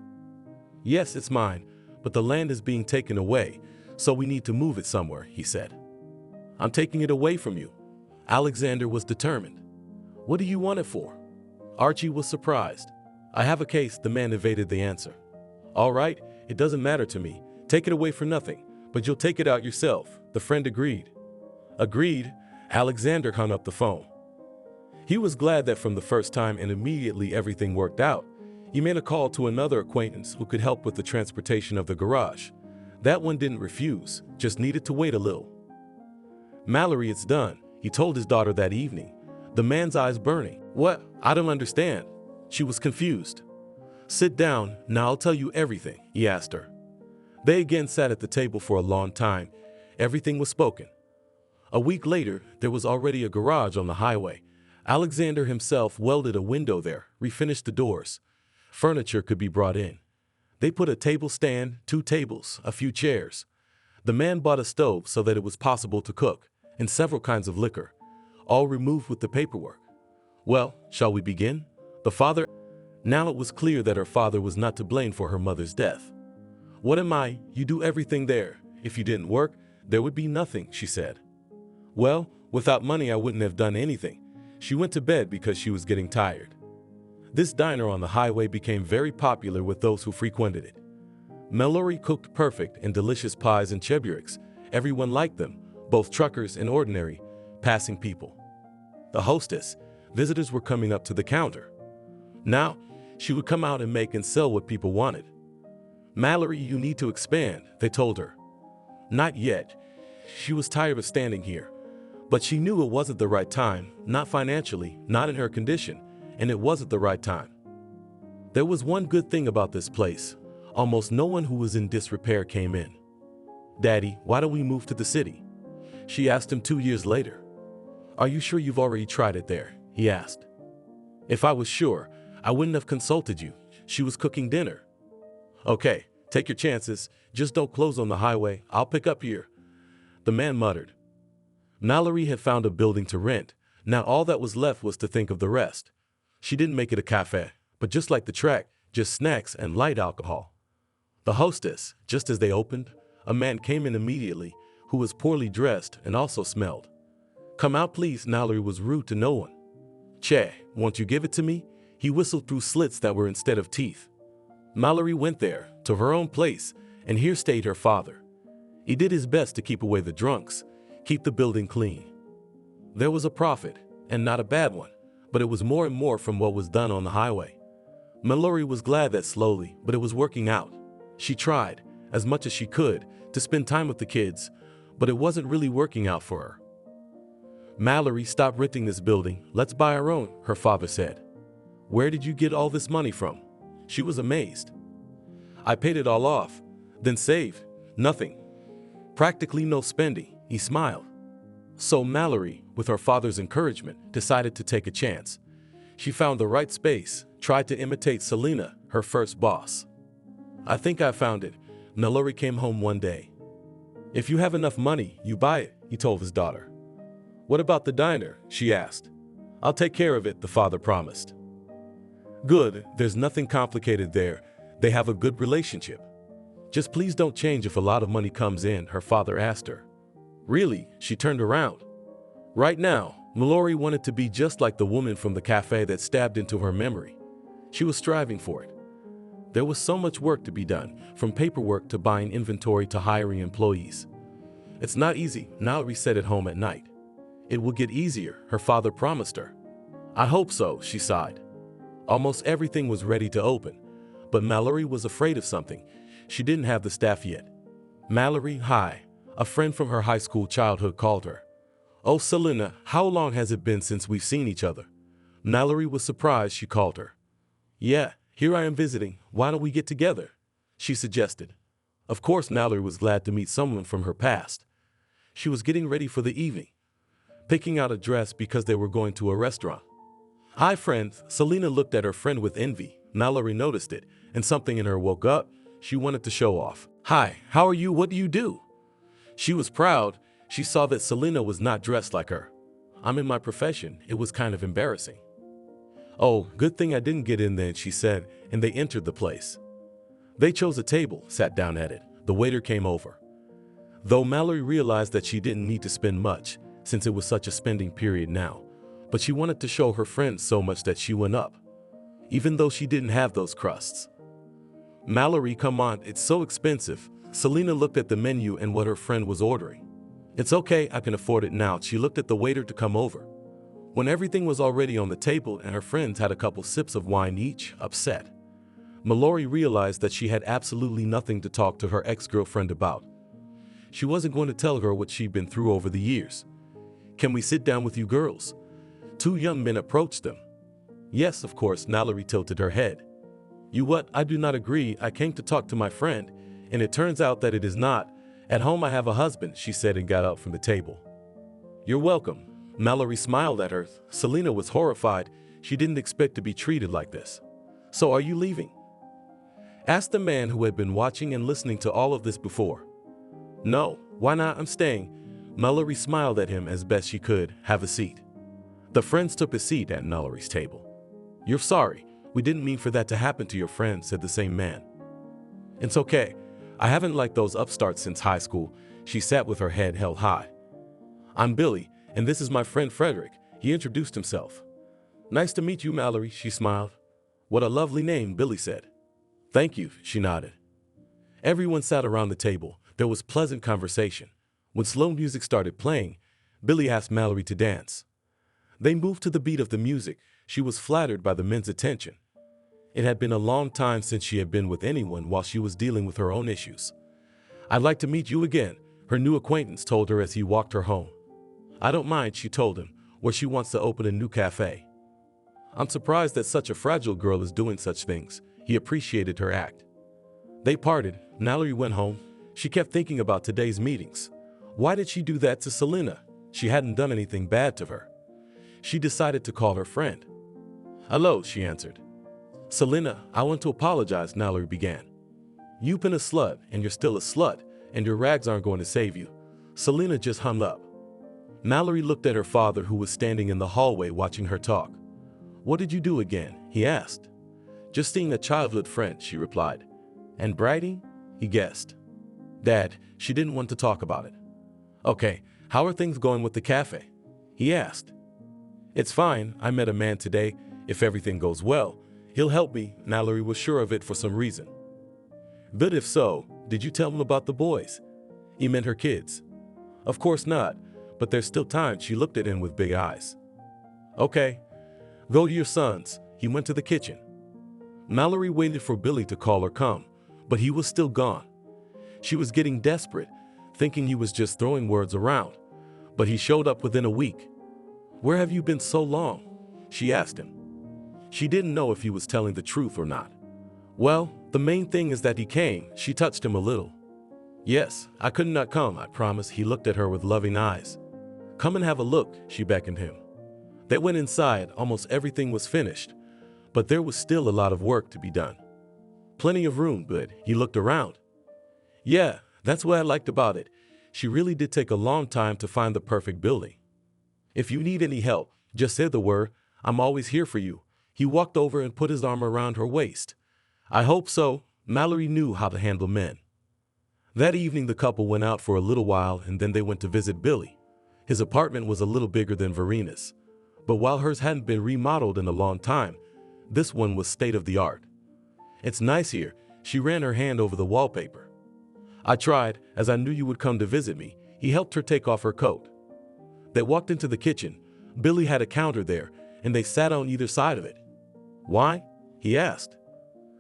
Yes, it's mine, but the land is being taken away, so we need to move it somewhere, he said. I'm taking it away from you. Alexander was determined. What do you want it for? Archie was surprised. I have a case, the man evaded the answer. All right, it doesn't matter to me. Take it away for nothing, but you'll take it out yourself, the friend agreed. Agreed, Alexander hung up the phone. He was glad that from the first time and immediately everything worked out. He made a call to another acquaintance who could help with the transportation of the garage. That one didn't refuse, just needed to wait a little. Mallerie, it's done, he told his daughter that evening, the man's eyes burning. What? I don't understand. She was confused. Sit down, now I'll tell you everything, he asked her. They again sat at the table for a long time. Everything was spoken. A week later, there was already a garage on the highway. Alexander himself welded a window there, refinished the doors. Furniture could be brought in. They put a table stand, 2 tables, a few chairs. The man bought a stove so that it was possible to cook, and several kinds of liquor, all removed with the paperwork. Well, shall we begin? The father. Now it was clear that her father was not to blame for her mother's death. What am I? You do everything there. If you didn't work, there would be nothing, she said. Well, without money I wouldn't have done anything. She went to bed because she was getting tired. This diner on the highway became very popular with those who frequented it. Mallerie cooked perfect and delicious pies and chebureks. Everyone liked them, both truckers and ordinary, passing people. The hostess, visitors were coming up to the counter. Now, she would come out and make and sell what people wanted. Mallerie, you need to expand, they told her. Not yet. She was tired of standing here. But she knew it wasn't the right time, not financially, not in her condition, and it wasn't the right time. There was one good thing about this place. Almost no one who was in disrepair came in. Daddy, why don't we move to the city? She asked him 2 years later. Are you sure you've already tried it there? He asked. If I was sure, I wouldn't have consulted you. She was cooking dinner. Okay, take your chances. Just don't close on the highway. I'll pick up here. The man muttered. Mallerie had found a building to rent. Now all that was left was to think of the rest. She didn't make it a cafe, but just like the track, just snacks and light alcohol. The hostess, just as they opened, a man came in immediately who was poorly dressed and also smelled. Come out, please. Mallerie was rude to no one. Che, won't you give it to me? He whistled through slits that were instead of teeth. Mallerie went there, to her own place, and here stayed her father. He did his best to keep away the drunks, keep the building clean. There was a profit, and not a bad one, but it was more and more from what was done on the highway. Mallerie was glad that slowly, but it was working out. She tried, as much as she could, to spend time with the kids, but it wasn't really working out for her. Mallerie, stop renting this building. Let's buy our own, her father said. Where did you get all this money from? She was amazed. I paid it all off, then saved. Nothing. Practically no spending, he smiled. So Mallerie, with her father's encouragement, decided to take a chance. She found the right space, tried to imitate Selena, her first boss. I think I found it. Mallerie came home one day. If you have enough money, you buy it, he told his daughter. What about the diner? She asked. I'll take care of it, the father promised. Good, there's nothing complicated there. They have a good relationship. Just please don't change if a lot of money comes in, her father asked her. Really? She turned around. Right now, Mallerie wanted to be just like the woman from the cafe that stabbed into her memory. She was striving for it. There was so much work to be done, from paperwork to buying inventory to hiring employees. It's not easy, Mallerie said at home at night. It will get easier, her father promised her. I hope so, she sighed. Almost everything was ready to open, but Mallerie was afraid of something. She didn't have the staff yet. Mallerie, hi, a friend from her high school childhood called her. Oh, Selena, how long has it been since we've seen each other? Mallerie was surprised she called her. Yeah, here I am visiting. Why don't we get together? She suggested. Of course, Mallerie was glad to meet someone from her past. She was getting ready for the evening, picking out a dress because they were going to a restaurant. Hi, friend. Selena looked at her friend with envy. Mallerie noticed it, and something in her woke up. She wanted to show off. Hi, how are you? What do you do? She was proud. She saw that Selena was not dressed like her. I'm in my profession. It was kind of embarrassing. Oh, good thing I didn't get in then, she said, and they entered the place. They chose a table, sat down at it. The waiter came over. Though Mallerie realized that she didn't need to spend much, since it was such a spending period now, but she wanted to show her friends so much that she went up, even though she didn't have those crusts. Mallerie, come on, it's so expensive. Selena looked at the menu and what her friend was ordering. It's okay, I can afford it now. She looked at the waiter to come over. When everything was already on the table and her friends had a couple sips of wine each, upset, Mallerie realized that she had absolutely nothing to talk to her ex-girlfriend about. She wasn't going to tell her what she'd been through over the years. Can we sit down with you girls? Two young men approached them. Yes, of course, Mallerie tilted her head. You what? I do not agree. I came to talk to my friend, and it turns out that it is not. At home I have a husband, she said and got up from the table. You're welcome. Mallerie smiled at her. Selena was horrified. She didn't expect to be treated like this. So are you leaving? Asked the man who had been watching and listening to all of this before. No, why not? I'm staying. Mallerie smiled at him as best she could. Have a seat. The friends took a seat at Mallerie's table. You're sorry. We didn't mean for that to happen to your friend, said the same man. It's okay. I haven't liked those upstarts since high school. She sat with her head held high. I'm Billy, and this is my friend Frederick. He introduced himself. Nice to meet you, Mallerie, she smiled. What a lovely name, Billy said. Thank you, she nodded. Everyone sat around the table. There was pleasant conversation. When slow music started playing, Billy asked Mallerie to dance. They moved to the beat of the music. She was flattered by the men's attention. It had been a long time since she had been with anyone while she was dealing with her own issues. I'd like to meet you again, her new acquaintance told her as he walked her home. I don't mind, she told him, where she wants to open a new cafe. I'm surprised that such a fragile girl is doing such things. He appreciated her act. They parted. Mallerie went home. She kept thinking about today's meetings. Why did she do that to Selena? She hadn't done anything bad to her. She decided to call her friend. Hello, she answered. Selena, I want to apologize, Mallerie began. You've been a slut, and you're still a slut, and your rags aren't going to save you. Selena just hung up. Mallerie looked at her father, who was standing in the hallway watching her talk. What did you do again? He asked. Just seeing a childhood friend, she replied. And Bridie? He guessed. Dad, she didn't want to talk about it. Okay, how are things going with the cafe? He asked. It's fine. I met a man today. If everything goes well, he'll help me. Mallerie was sure of it for some reason. But if so, did you tell him about the boys? He meant her kids. Of course not, but there's still time. She looked at him with big eyes. Okay, go to your sons. He went to the kitchen. Mallerie waited for Billy to call or come, but he was still gone. She was getting desperate, thinking he was just throwing words around, but he showed up within a week. Where have you been so long? She asked him. She didn't know if he was telling the truth or not. Well, the main thing is that he came. She touched him a little. Yes, I could not come, I promise. He looked at her with loving eyes. Come and have a look, she beckoned him. They went inside. Almost everything was finished, but there was still a lot of work to be done. Plenty of room, but he looked around. Yeah, that's what I liked about it. She really did take a long time to find the perfect building. If you need any help, just say the word. I'm always here for you. He walked over and put his arm around her waist. I hope so. Mallerie knew how to handle men. That evening, the couple went out for a little while and then they went to visit Billy. His apartment was a little bigger than Verina's, but while hers hadn't been remodeled in a long time, this one was state-of-the-art. "It's nice here." She ran her hand over the wallpaper. "I tried, as I knew you would come to visit me." He helped her take off her coat. They walked into the kitchen. Billy had a counter there, and they sat on either side of it. "Why?" he asked.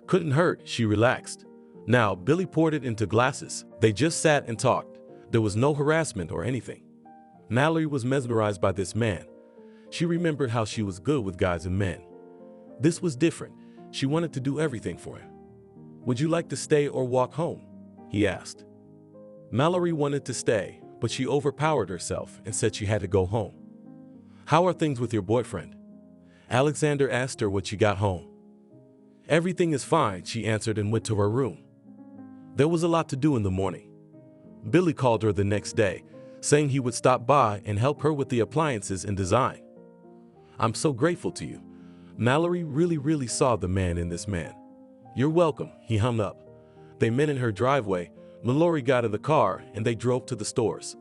"Couldn't hurt," she relaxed. Now, Billy poured it into glasses. They just sat and talked. There was no harassment or anything. Mallerie was mesmerized by this man. She remembered how she was good with guys and men. This was different. She wanted to do everything for him. "Would you like to stay or walk home?" he asked. Mallerie wanted to stay, but she overpowered herself and said she had to go home. "How are things with your boyfriend?" Alexander asked her when she got home. "Everything is fine," she answered and went to her room. There was a lot to do in the morning. Billy called her the next day, saying he would stop by and help her with the appliances and design. "I'm so grateful to you." Mallerie really saw the man in this man. "You're welcome," he hung up. They met in her driveway. Mallerie got in the car and they drove to the stores.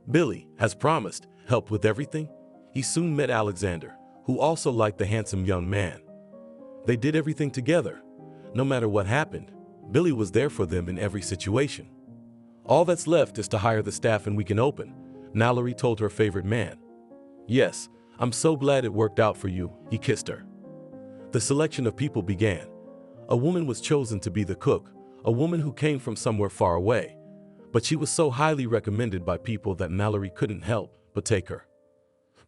Billy, as promised, helped with everything. He soon met Alexander, who also liked the handsome young man. They did everything together. No matter what happened, Billy was there for them in every situation. "All that's left is to hire the staff and we can open," Mallerie told her favorite man. "Yes, I'm so glad it worked out for you," he kissed her. The selection of people began. A woman was chosen to be the cook, a woman who came from somewhere far away, but she was so highly recommended by people that Mallerie couldn't help but take her.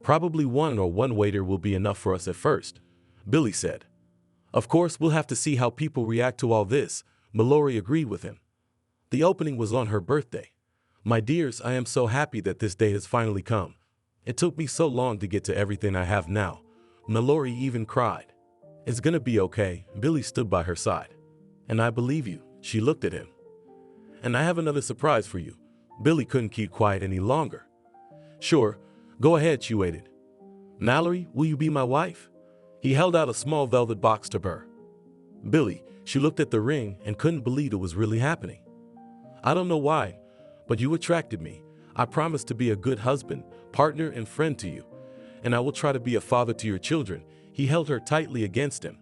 "Probably one waiter will be enough for us at first," Billy said. "Of course, we'll have to see how people react to all this," Mallerie agreed with him. The opening was on her birthday. "My dears, I am so happy that this day has finally come. It took me so long to get to everything I have now." Mallerie even cried. "It's gonna be okay." Billy stood by her side. "And I believe you." She looked at him. "And I have another surprise for you." Billy couldn't keep quiet any longer. "Sure, go ahead," she waited. "Mallerie, will you be my wife?" He held out a small velvet box to her. "Billy," she looked at the ring and couldn't believe it was really happening. "I don't know why, but you attracted me. I promise to be a good husband, partner, and friend to you, and I will try to be a father to your children." He held her tightly against him.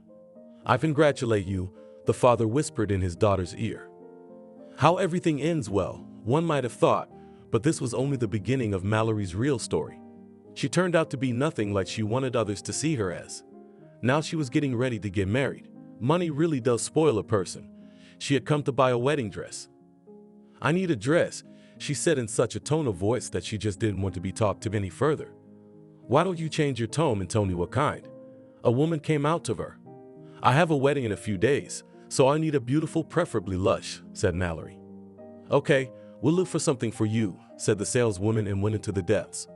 "I congratulate you," the father whispered in his daughter's ear. How everything ends well, one might have thought, but this was only the beginning of Mallerie's real story. She turned out to be nothing like she wanted others to see her as. Now she was getting ready to get married. Money really does spoil a person. She had come to buy a wedding dress. "I need a dress," she said in such a tone of voice that she just didn't want to be talked to any further. "Why don't you change your tone and tell me what kind?" A woman came out to her. "I have a wedding in a few days, so I need a beautiful, preferably lush," said Mallerie. "Okay, we'll look for something for you," said the saleswoman and went into the depths.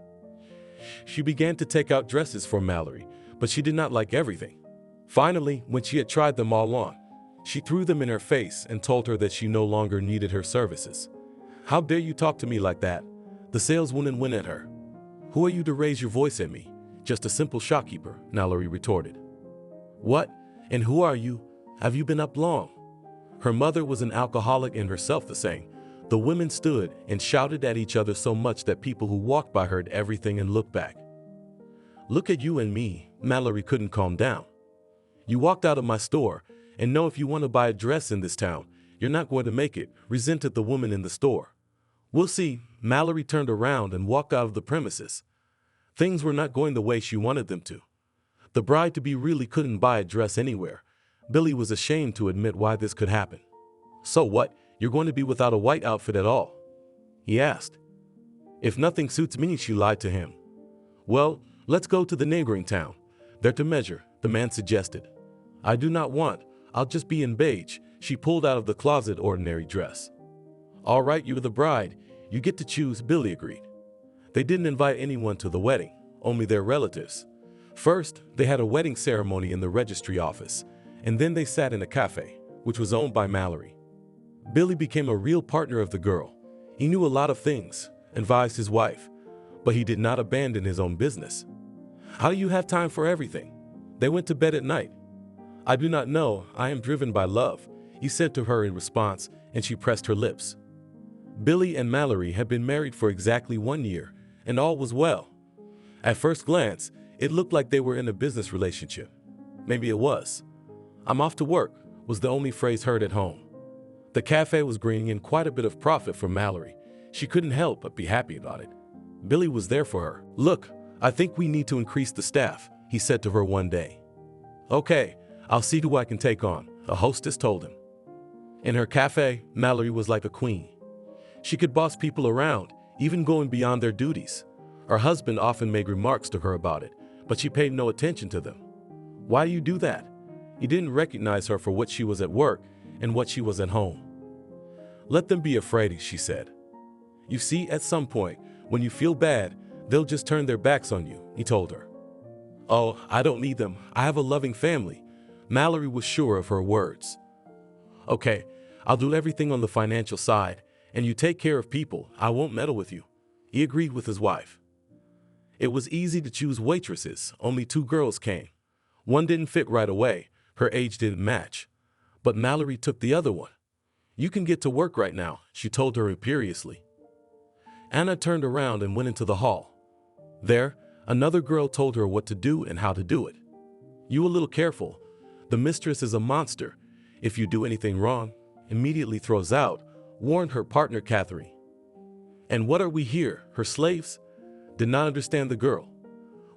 She began to take out dresses for Mallerie, but she did not like everything. Finally, when she had tried them all on, she threw them in her face and told her that she no longer needed her services. "How dare you talk to me like that?" The saleswoman went at her. "Who are you to raise your voice at me? Just a simple shopkeeper," Mallerie retorted. "What? And who are you? Have you been up long?" Her mother was an alcoholic and herself the same. The women stood and shouted at each other so much that people who walked by heard everything and looked back. "Look at you and me," Mallerie couldn't calm down. "You walked out of my store, and know if you want to buy a dress in this town, you're not going to make it," resented the woman in the store. "We'll see." Mallerie turned around and walked out of the premises. Things were not going the way she wanted them to. The bride-to-be really couldn't buy a dress anywhere. Billy was ashamed to admit why this could happen. "So what? You're going to be without a white outfit at all?" he asked. "If nothing suits me," she lied to him. "Well, let's go to the neighboring town. They're to measure," the man suggested. "I do not want. I'll just be in beige." She pulled out of the closet ordinary dress. "All right, you're the bride. You get to choose," Billy agreed. They didn't invite anyone to the wedding, only their relatives. First, they had a wedding ceremony in the registry office, and then they sat in a cafe, which was owned by Mallerie. Billy became a real partner of the girl. He knew a lot of things, advised his wife, but he did not abandon his own business. "How do you have time for everything?" They went to bed at night. "I do not know. I am driven by love," he said to her in response, and she pressed her lips. Billy and Mallerie had been married for exactly 1 year, and all was well. At first glance, it looked like they were in a business relationship. Maybe it was. "I'm off to work," was the only phrase heard at home. The cafe was bringing in quite a bit of profit for Mallerie. She couldn't help but be happy about it. Billy was there for her. "Look, I think we need to increase the staff," he said to her one day. "Okay, I'll see who I can take on," a hostess told him. In her cafe, Mallerie was like a queen. She could boss people around, even going beyond their duties. Her husband often made remarks to her about it, but she paid no attention to them. Why do you do that? He didn't recognize her for what she was at work and what she was at home. "Let them be afraid," she said. "You see, at some point, when you feel bad, they'll just turn their backs on you," he told her. "Oh, I don't need them. I have a loving family." Mallerie was sure of her words. "Okay, I'll do everything on the financial side, and you take care of people. I won't meddle with you," he agreed with his wife. It was easy to choose waitresses. Only 2 girls came. One didn't fit right away. Her age didn't match. But Mallerie took the other one. "You can get to work right now," she told her imperiously. Anna turned around and went into the hall. There, another girl told her what to do and how to do it. "You a little careful. The mistress is a monster. If you do anything wrong, immediately throws out," warned her partner Catherine. "And what are we here, her slaves?" Did not understand the girl.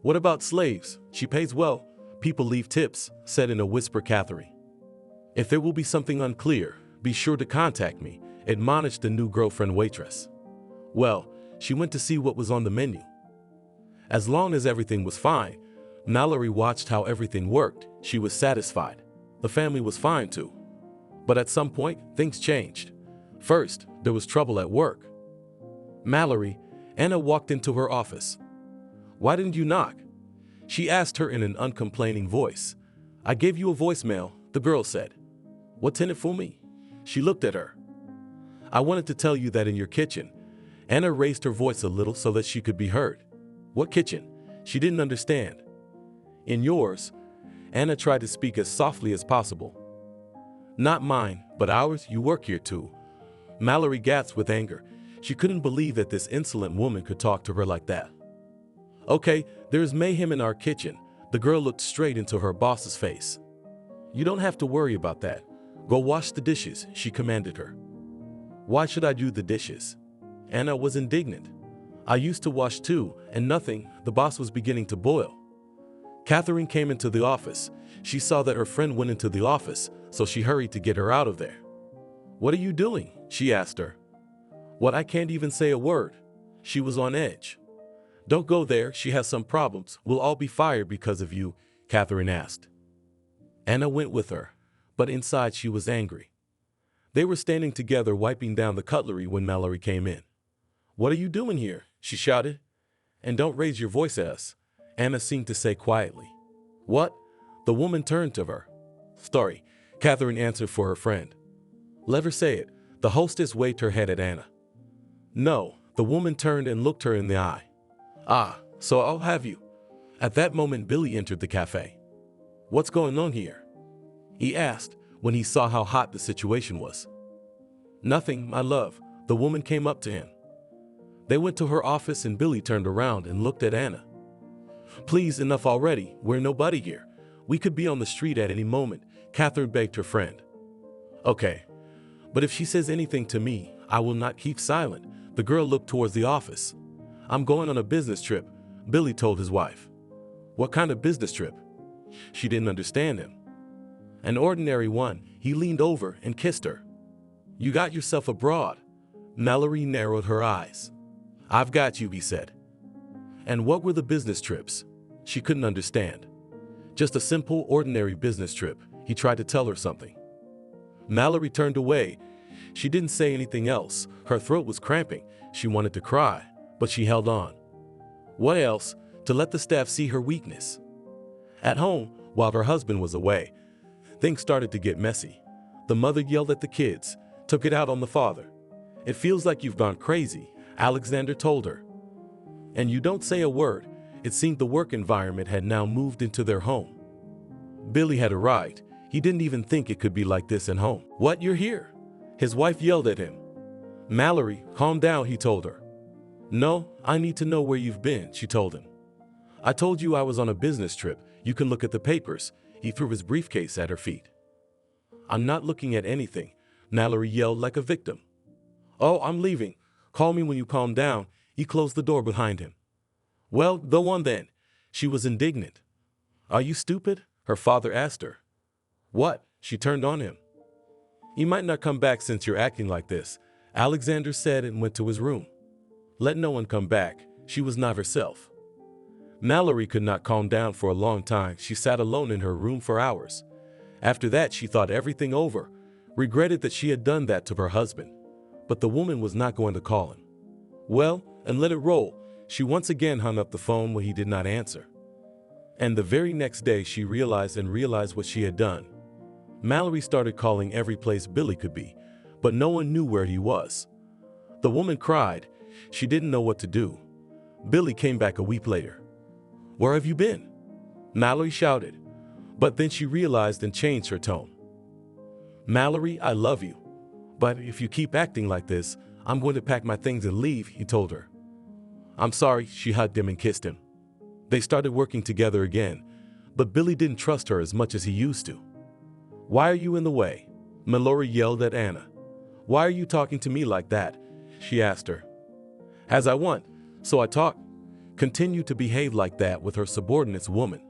"What about slaves? She pays well. People leave tips," said in a whisper Catherine. "If there will be something unclear, be sure to contact me," admonished the new girlfriend waitress. Well, she went to see what was on the menu. As long as everything was fine, Mallerie watched how everything worked. She was satisfied. The family was fine too. But at some point, things changed. First, there was trouble at work. Mallerie, Anna walked into her office. "Why didn't you knock?" she asked her in an uncomplaining voice. "I gave you a voicemail," the girl said. "What's in it for me?" She looked at her. "I wanted to tell you that in your kitchen." Anna raised her voice a little so that she could be heard. "What kitchen?" She didn't understand. "In yours." Anna tried to speak as softly as possible. "Not mine, but ours. You work here too." Mallerie gasped with anger. She couldn't believe that this insolent woman could talk to her like that. "Okay, there's mayhem in our kitchen." The girl looked straight into her boss's face. "You don't have to worry about that. Go wash the dishes," she commanded her. "Why should I do the dishes?" Anna was indignant. "I used to wash too, and nothing." The boss was beginning to boil. Catherine came into the office. She saw that her friend went into the office, so she hurried to get her out of there. "What are you doing?" she asked her. "What? I can't even say a word." She was on edge. "Don't go there. She has some problems. We'll all be fired because of you," Catherine asked. Anna went with her, but inside she was angry. They were standing together wiping down the cutlery when Mallerie came in. "What are you doing here?" she shouted. "And don't raise your voice at us," Anna seemed to say quietly. "What?" The woman turned to her. "Story," Catherine answered for her friend. "Let her say it." The hostess waved her head at Anna. "No." The woman turned and looked her in the eye. "Ah, so I'll have you." At that moment, Billy entered the cafe. "What's going on here?" he asked when he saw how hot the situation was. "Nothing, my love." The woman came up to him. They went to her office and Billy turned around and looked at Anna. "Please, enough already. We're nobody here. We could be on the street at any moment," Catherine begged her friend. "Okay, but if she says anything to me, I will not keep silent." The girl looked towards the office. "I'm going on a business trip," Billy told his wife. "What kind of business trip?" She didn't understand him. "An ordinary one." He leaned over and kissed her. "You got yourself abroad." Mallerie narrowed her eyes. "I've got you," he said. "And what were the business trips?" She couldn't understand. "Just a simple, ordinary business trip." He tried to tell her something. Mallerie turned away. She didn't say anything else. Her throat was cramping. She wanted to cry, but she held on. What else? To let the staff see her weakness. At home, while her husband was away, things started to get messy. The mother yelled at the kids, took it out on the father. "It feels like you've gone crazy," Alexander told her. "And you don't say a word." It seemed the work environment had now moved into their home. Billy had arrived. He didn't even think it could be like this at home. "What, you're here?" His wife yelled at him. Mallerie, calm down, he told her. No, I need to know where you've been, she told him. I told you I was on a business trip. You can look at the papers. He threw his briefcase at her feet. I'm not looking at anything, Mallerie yelled like a victim. Oh, I'm leaving. Call me when you calm down. He closed the door behind him. Well, go on then. She was indignant. Are you stupid? Her father asked her. What? She turned on him. You might not come back since you're acting like this, Alexander said and went to his room. Let no one come back. She was not herself. Mallerie could not calm down for a long time. She sat alone in her room for hours. After that, she thought everything over, regretted that she had done that to her husband. But the woman was not going to call him. Well, and let it roll. She once again hung up the phone when he did not answer. And the very next day, she realized what she had done. Mallerie started calling every place Billy could be, but no one knew where he was. The woman cried. She didn't know what to do. Billy came back a week later. Where have you been? Mallerie shouted, but then she realized and changed her tone. Mallerie, I love you, but if you keep acting like this, I'm going to pack my things and leave, he told her. I'm sorry, she hugged him and kissed him. They started working together again, but Billy didn't trust her as much as he used to. Why are you in the way? Mallerie yelled at Anna. Why are you talking to me like that? She asked her. As I want, so I talk. Continue to behave like that with her subordinates woman.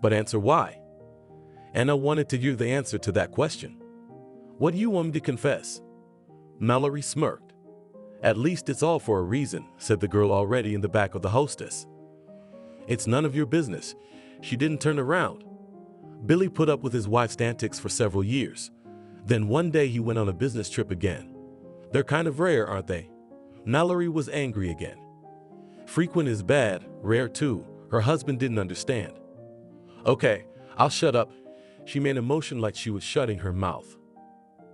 But answer why? Anna wanted to hear the answer to that question. What do you want me to confess? Mallerie smirked. At least it's all for a reason, said the girl already in the back of the hostess. It's none of your business. She didn't turn around. Billy put up with his wife's antics for several years. Then one day he went on a business trip again. They're kind of rare, aren't they? Mallerie was angry again. Frequent is bad, rare too. Her husband didn't understand. Okay, I'll shut up. She made a motion like she was shutting her mouth.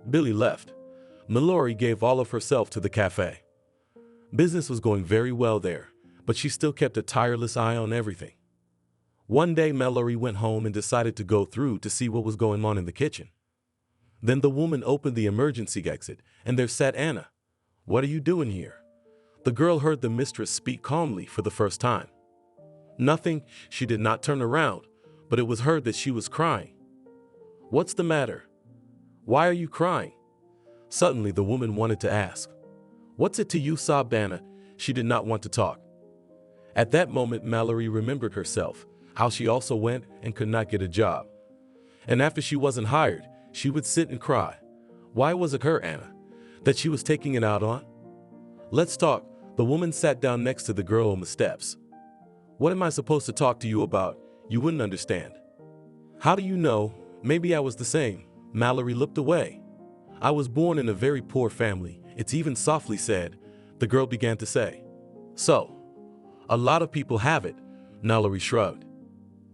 Billy left. Mallerie gave all of herself to the cafe. Business was going very well there, but she still kept a tireless eye on everything. One day Mallerie went home and decided to go through to see what was going on in the kitchen. Then the woman opened the emergency exit, and there sat Anna. What are you doing here? The girl heard the mistress speak calmly for the first time. Nothing, she did not turn around, but it was heard that she was crying. What's the matter? Why are you crying? Suddenly the woman wanted to ask. What's it to you, sobbed Anna. She did not want to talk. At that moment Mallerie remembered herself, how she also went and could not get a job. And after she wasn't hired, she would sit and cry. Why was it her, Anna, that she was taking it out on? Let's talk. The woman sat down next to the girl on the steps. What am I supposed to talk to you about? You wouldn't understand. How do you know? Maybe I was the same. Mallerie looked away. I was born in a very poor family. It's even softly said, the girl began to say. So, a lot of people have it. Mallerie shrugged.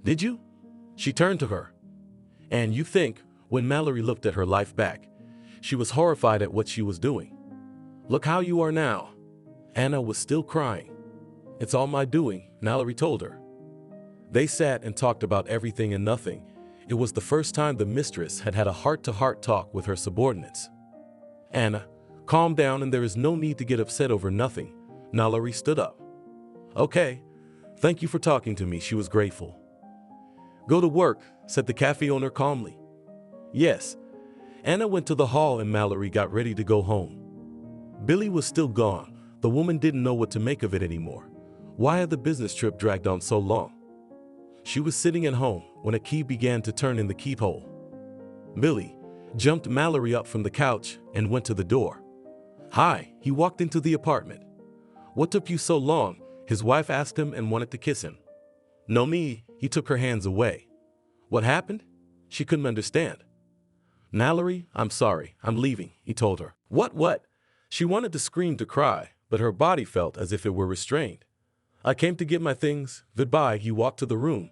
Did you? She turned to her. And you think, when Mallerie looked at her life back, she was horrified at what she was doing. Look how you are now. Anna was still crying. It's all my doing, Mallerie told her. They sat and talked about everything and nothing. It was the first time the mistress had had a heart-to-heart talk with her subordinates. Anna, calm down and there is no need to get upset over nothing. Mallerie stood up. Okay, thank you for talking to me, she was grateful. Go to work, said the cafe owner calmly. Yes. Anna went to the hall and Mallerie got ready to go home. Billy was still gone. The woman didn't know what to make of it anymore. Why had the business trip dragged on so long? She was sitting at home when a key began to turn in the keyhole. Billy jumped Mallerie up from the couch and went to the door. Hi, he walked into the apartment. What took you so long? His wife asked him and wanted to kiss him. No, me, he took her hands away. What happened? She couldn't understand. Mallerie, I'm sorry, I'm leaving, he told her. What? She wanted to scream to cry, but her body felt as if it were restrained. I came to get my things, goodbye. He walked to the room,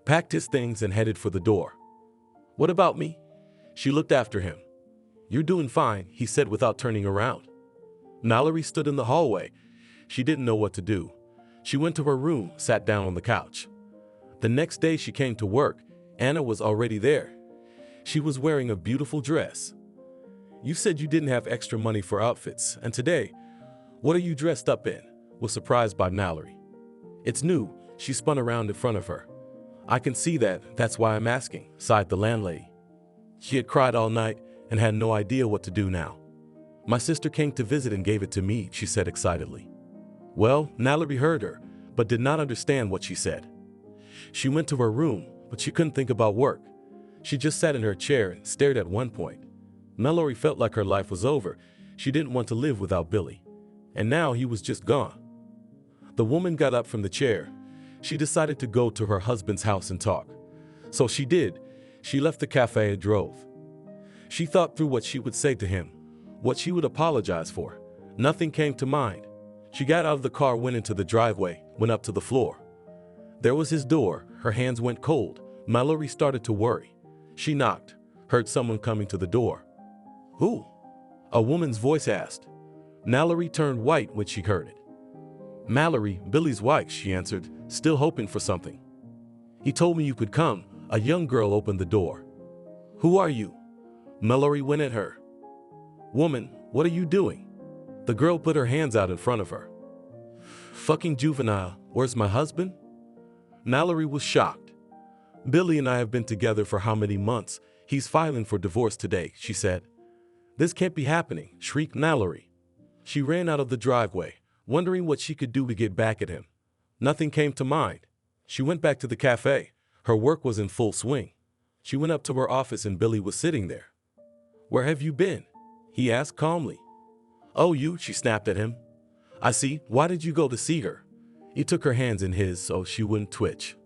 packed his things and headed for the door. What about me? She looked after him. You're doing fine, he said without turning around. Mallerie stood in the hallway. She didn't know what to do. She went to her room, sat down on the couch. The next day she came to work. Anna was already there. She was wearing a beautiful dress. You said you didn't have extra money for outfits, and today, what are you dressed up in? Was surprised by Mallerie. It's new, she spun around in front of her. I can see that, that's why I'm asking, sighed the landlady. She had cried all night and had no idea what to do now. My sister came to visit and gave it to me, she said excitedly. Well, Mallerie heard her, but did not understand what she said. She went to her room, but she couldn't think about work. She just sat in her chair and stared at one point. Mallerie felt like her life was over. She didn't want to live without Billy. And now he was just gone. The woman got up from the chair. She decided to go to her husband's house and talk. So she did. She left the cafe and drove. She thought through what she would say to him, what she would apologize for. Nothing came to mind. She got out of the car, went into the driveway, went up to the floor. There was his door. Her hands went cold. Mallerie started to worry. She knocked, heard someone coming to the door. Who? A woman's voice asked. Mallerie turned white when she heard it. Mallerie, Billy's wife, she answered, still hoping for something. He told me you could come. A young girl opened the door. Who are you? Mallerie went at her. Woman, what are you doing? The girl put her hands out in front of her. Fucking juvenile, where's my husband? Mallerie was shocked. Billy and I have been together for how many months? He's filing for divorce today, she said. This can't be happening, shrieked Mallerie. She ran out of the driveway, wondering what she could do to get back at him. Nothing came to mind. She went back to the cafe. Her work was in full swing. She went up to her office and Billy was sitting there. Where have you been? He asked calmly. Oh, you, she snapped at him. I see. Why did you go to see her? He took her hands in his so she wouldn't twitch.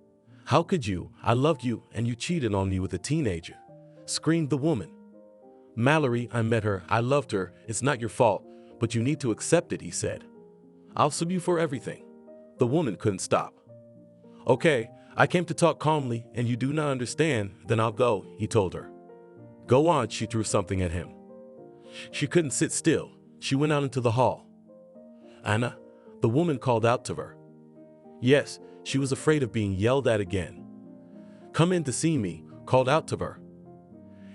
How could you? I loved you and you cheated on me with a teenager, screamed the woman. Mallerie, I met her. I loved her. It's not your fault, but you need to accept it, he said. I'll sue you for everything. The woman couldn't stop. Okay, I came to talk calmly and you do not understand, then I'll go, he told her. Go on, she threw something at him. She couldn't sit still. She went out into the hall. Anna, the woman called out to her. Yes, she was afraid of being yelled at again. Come in to see me, called out to her.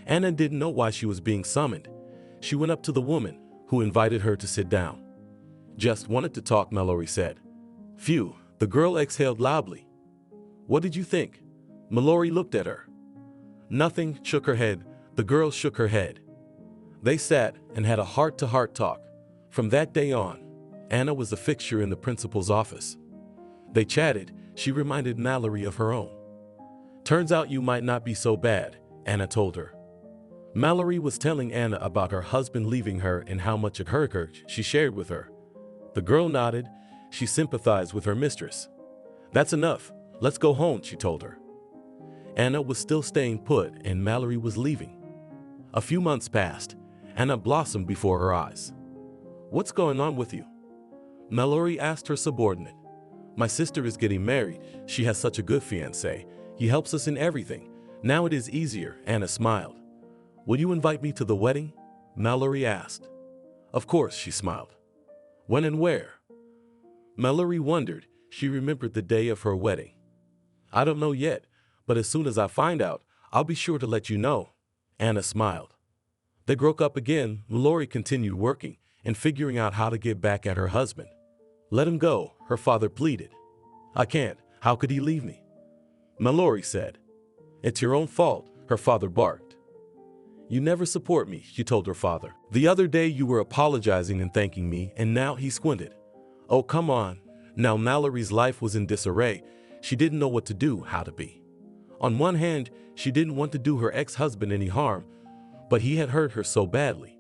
Anna didn't know why she was being summoned. She went up to the woman, who invited her to sit down. Just wanted to talk, Mallerie said. Phew, the girl exhaled loudly. What did you think? Mallerie looked at her. Nothing, shook her head. The girl shook her head. They sat and had a heart-to-heart talk. From that day on, Anna was a fixture in the principal's office. They chatted. She reminded Mallerie of her own. Turns out you might not be so bad, Anna told her. Mallerie was telling Anna about her husband leaving her and how much it hurt her. She shared with her. The girl nodded. She sympathized with her mistress. That's enough. Let's go home, she told her. Anna was still staying put and Mallerie was leaving. A few months passed. Anna blossomed before her eyes. What's going on with you? Mallerie asked her subordinate. My sister is getting married. She has such a good fiancé. He helps us in everything. Now it is easier, Anna smiled. Will you invite me to the wedding? Mallerie asked. Of course, she smiled. When and where? Mallerie wondered. She remembered the day of her wedding. I don't know yet, but as soon as I find out, I'll be sure to let you know. Anna smiled. They broke up again. Mallerie continued working and figuring out how to get back at her husband. Let him go, her father pleaded. I can't. How could he leave me? Mallerie said. It's your own fault, her father barked. You never support me, she told her father. The other day you were apologizing and thanking me, and now he squinted. Oh, come on. Now Mallerie's life was in disarray. She didn't know what to do, how to be. On one hand, she didn't want to do her ex-husband any harm, but he had hurt her so badly.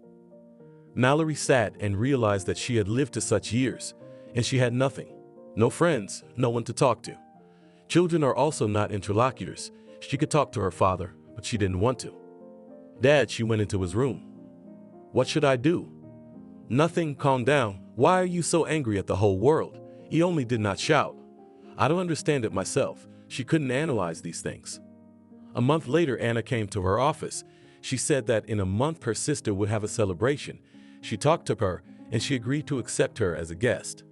Mallerie sat and realized that she had lived to such years, and she had nothing. No friends, no one to talk to. Children are also not interlocutors. She could talk to her father, but she didn't want to. Dad, she went into his room. What should I do? Nothing, calm down. Why are you so angry at the whole world? He only did not shout. I don't understand it myself. She couldn't analyze these things. A month later, Anna came to her office. She said that in a month her sister would have a celebration. She talked to her, and she agreed to accept her as a guest.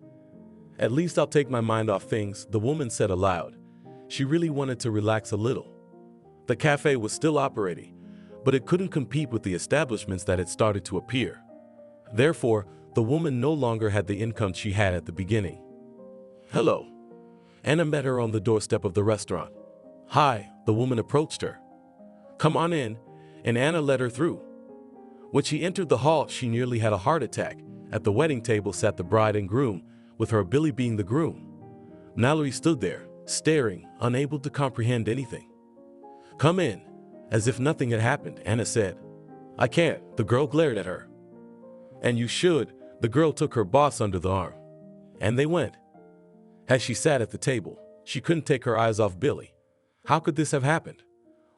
At least I'll take my mind off things, the woman said aloud. She really wanted to relax a little. The cafe was still operating, but it couldn't compete with the establishments that had started to appear. Therefore, the woman no longer had the income she had at the beginning. "Hello." Anna met her on the doorstep of the restaurant. "Hi," the woman approached her. "Come on in," and Anna led her through. When she entered the hall, she nearly had a heart attack. At the wedding table sat the bride and groom, with her Billy being the groom. Mallerie stood there, staring, unable to comprehend anything. "Come in," as if nothing had happened, Anna said. "I can't," the girl glared at her. "And you should," the girl took her boss under the arm. And they went. As she sat at the table, she couldn't take her eyes off Billy. How could this have happened?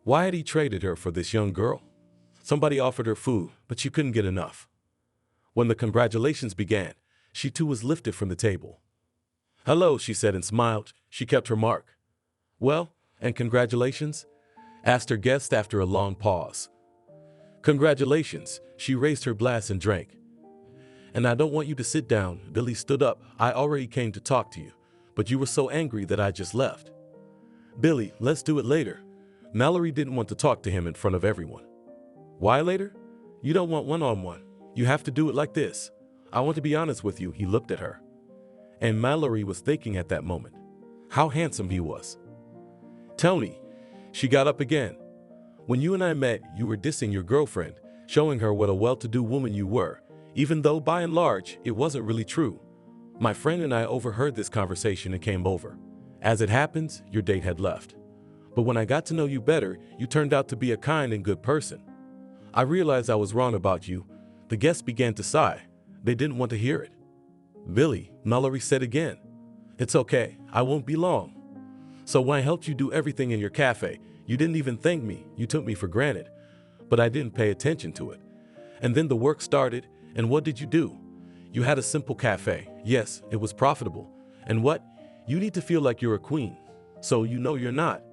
Why had he traded her for this young girl? Somebody offered her food, but she couldn't get enough. When the congratulations began, she too was lifted from the table. "Hello," she said and smiled. She kept her mark. "Well, and congratulations?" asked her guest after a long pause. "Congratulations." She raised her glass and drank. "And I don't want you to sit down." Billy stood up. "I already came to talk to you, but you were so angry that I just left." "Billy, let's do it later." Mallerie didn't want to talk to him in front of everyone. "Why later? You don't want one-on-one. You have to do it like this. I want to be honest with you." He looked at her. And Mallerie was thinking at that moment how handsome he was. "Tony," she got up again. "When you and I met, you were dissing your girlfriend, showing her what a well-to-do woman you were, even though by and large it wasn't really true. My friend and I overheard this conversation and came over. As it happens, your date had left. But when I got to know you better, you turned out to be a kind and good person. I realized I was wrong about you." The guests began to sigh. They didn't want to hear it. "Billy," Mallerie said again. "It's okay. I won't be long. So when I helped you do everything in your cafe, you didn't even thank me. You took me for granted. But I didn't pay attention to it. And then the work started, and what did you do? You had a simple cafe. Yes, it was profitable. And what? You need to feel like you're a queen. So you know you're not.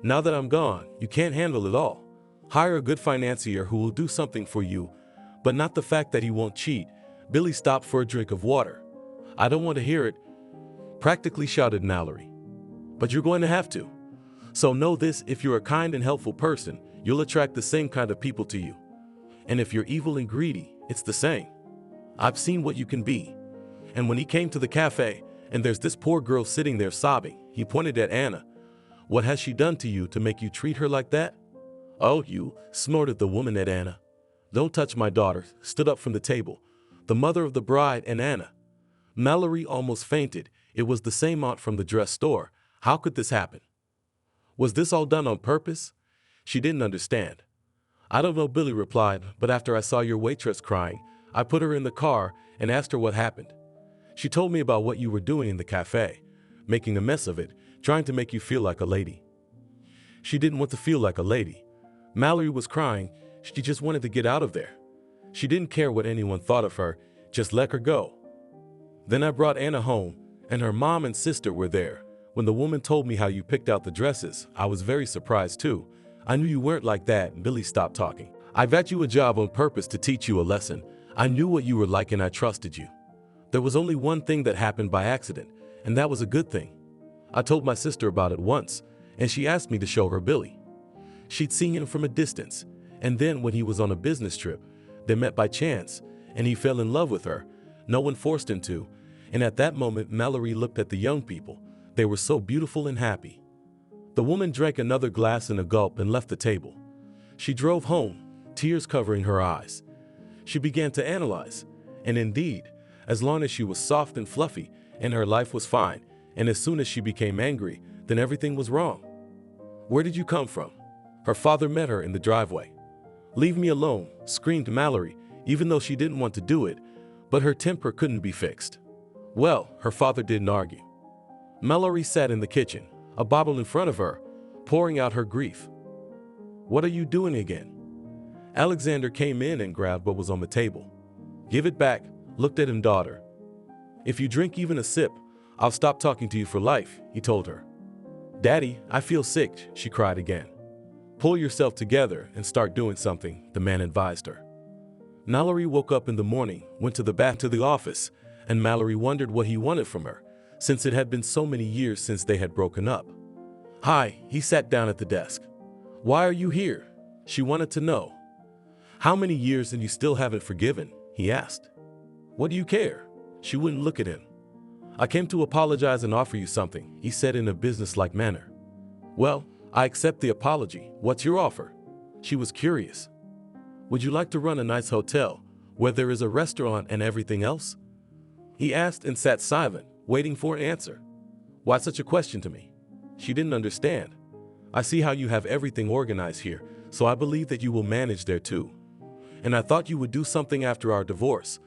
Now that I'm gone, you can't handle it all. Hire a good financier who will do something for you, but not the fact that he won't cheat." Billy stopped for a drink of water. "I don't want to hear it," practically shouted Mallerie. "But you're going to have to. So know this, if you're a kind and helpful person, you'll attract the same kind of people to you. And if you're evil and greedy, it's the same. I've seen what you can be." And when he came to the cafe, and there's this poor girl sitting there sobbing, he pointed at Anna. "What has she done to you to make you treat her like that?" "Oh, you," snorted the woman at Anna. "Don't touch my daughter," stood up from the table, the mother of the bride and Anna. Mallerie almost fainted. It was the same aunt from the dress store. How could this happen? Was this all done on purpose? She didn't understand. "I don't know," Billy replied, "but after I saw your waitress crying, I put her in the car and asked her what happened. She told me about what you were doing in the cafe, making a mess of it, trying to make you feel like a lady." She didn't want to feel like a lady. Mallerie was crying. She just wanted to get out of there. She didn't care what anyone thought of her. Just let her go. "Then I brought Anna home, and her mom and sister were there. When the woman told me how you picked out the dresses, I was very surprised too. I knew you weren't like that." Billy stopped talking. "I got you a job on purpose to teach you a lesson. I knew what you were like and I trusted you. There was only one thing that happened by accident, and that was a good thing. I told my sister about it once, and she asked me to show her Billy. She'd seen him from a distance, and then when he was on a business trip, they met by chance, and he fell in love with her. No one forced him to, and at that moment Mallerie looked at the young people. They were so beautiful and happy." The woman drank another glass in a gulp and left the table. She drove home, tears covering her eyes. She began to analyze, and indeed, as long as she was soft and fluffy, and her life was fine, and as soon as she became angry, then everything was wrong. "Where did you come from?" Her father met her in the driveway. "Leave me alone," screamed Mallerie, even though she didn't want to do it, but her temper couldn't be fixed. Well, her father didn't argue. Mallerie sat in the kitchen, a bottle in front of her, pouring out her grief. "What are you doing again?" Alexander came in and grabbed what was on the table. "Give it back," looked at him, "daughter. If you drink even a sip, I'll stop talking to you for life," he told her. "Daddy, I feel sick," she cried again. "Pull yourself together and start doing something," the man advised her. Mallerie woke up in the morning, went to the back to the office, and Mallerie wondered what he wanted from her, since it had been so many years since they had broken up. "Hi," he sat down at the desk. "Why are you here?" She wanted to know. How many years and you still haven't forgiven? He asked. What do you care? She wouldn't look at him. I came to apologize and offer you something, he said in a businesslike manner. Well, I accept the apology. What's your offer? She was curious. Would you like to run a nice hotel where there is a restaurant and everything else? He asked and sat silent, waiting for an answer. Why such a question to me? She didn't understand. I see how you have everything organized here, so I believe that you will manage there too. And I thought you would do something after our divorce,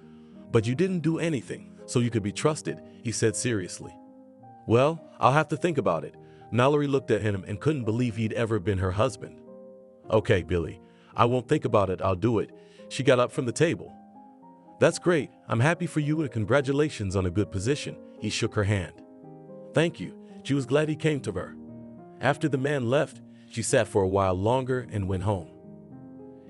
but you didn't do anything, so you could be trusted, he said seriously. Well, I'll have to think about it. Mallerie looked at him and couldn't believe he'd ever been her husband. Okay, Billy, I won't think about it, I'll do it. She got up from the table. That's great, I'm happy for you and congratulations on a good position. He shook her hand. Thank you, she was glad he came to her. After the man left, she sat for a while longer and went home.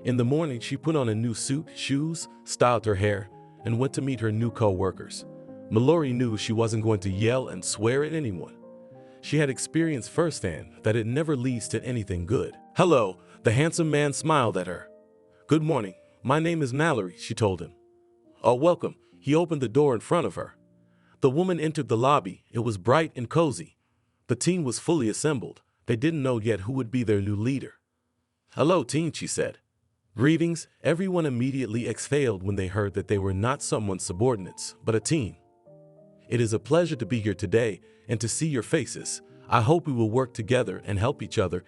In the morning, she put on a new suit, shoes, styled her hair, and went to meet her new co-workers. Mallerie knew she wasn't going to yell and swear at anyone. She had experienced firsthand that it never leads to anything good. Hello, the handsome man smiled at her. Good morning, my name is Mallerie, she told him. Oh, welcome. He opened the door in front of her. The woman entered the lobby. It was bright and cozy. The team was fully assembled. They didn't know yet who would be their new leader. Hello, team, she said. Greetings. Everyone immediately exhaled when they heard that they were not someone's subordinates, but a team. It is a pleasure to be here today and to see your faces. I hope we will work together and help each other.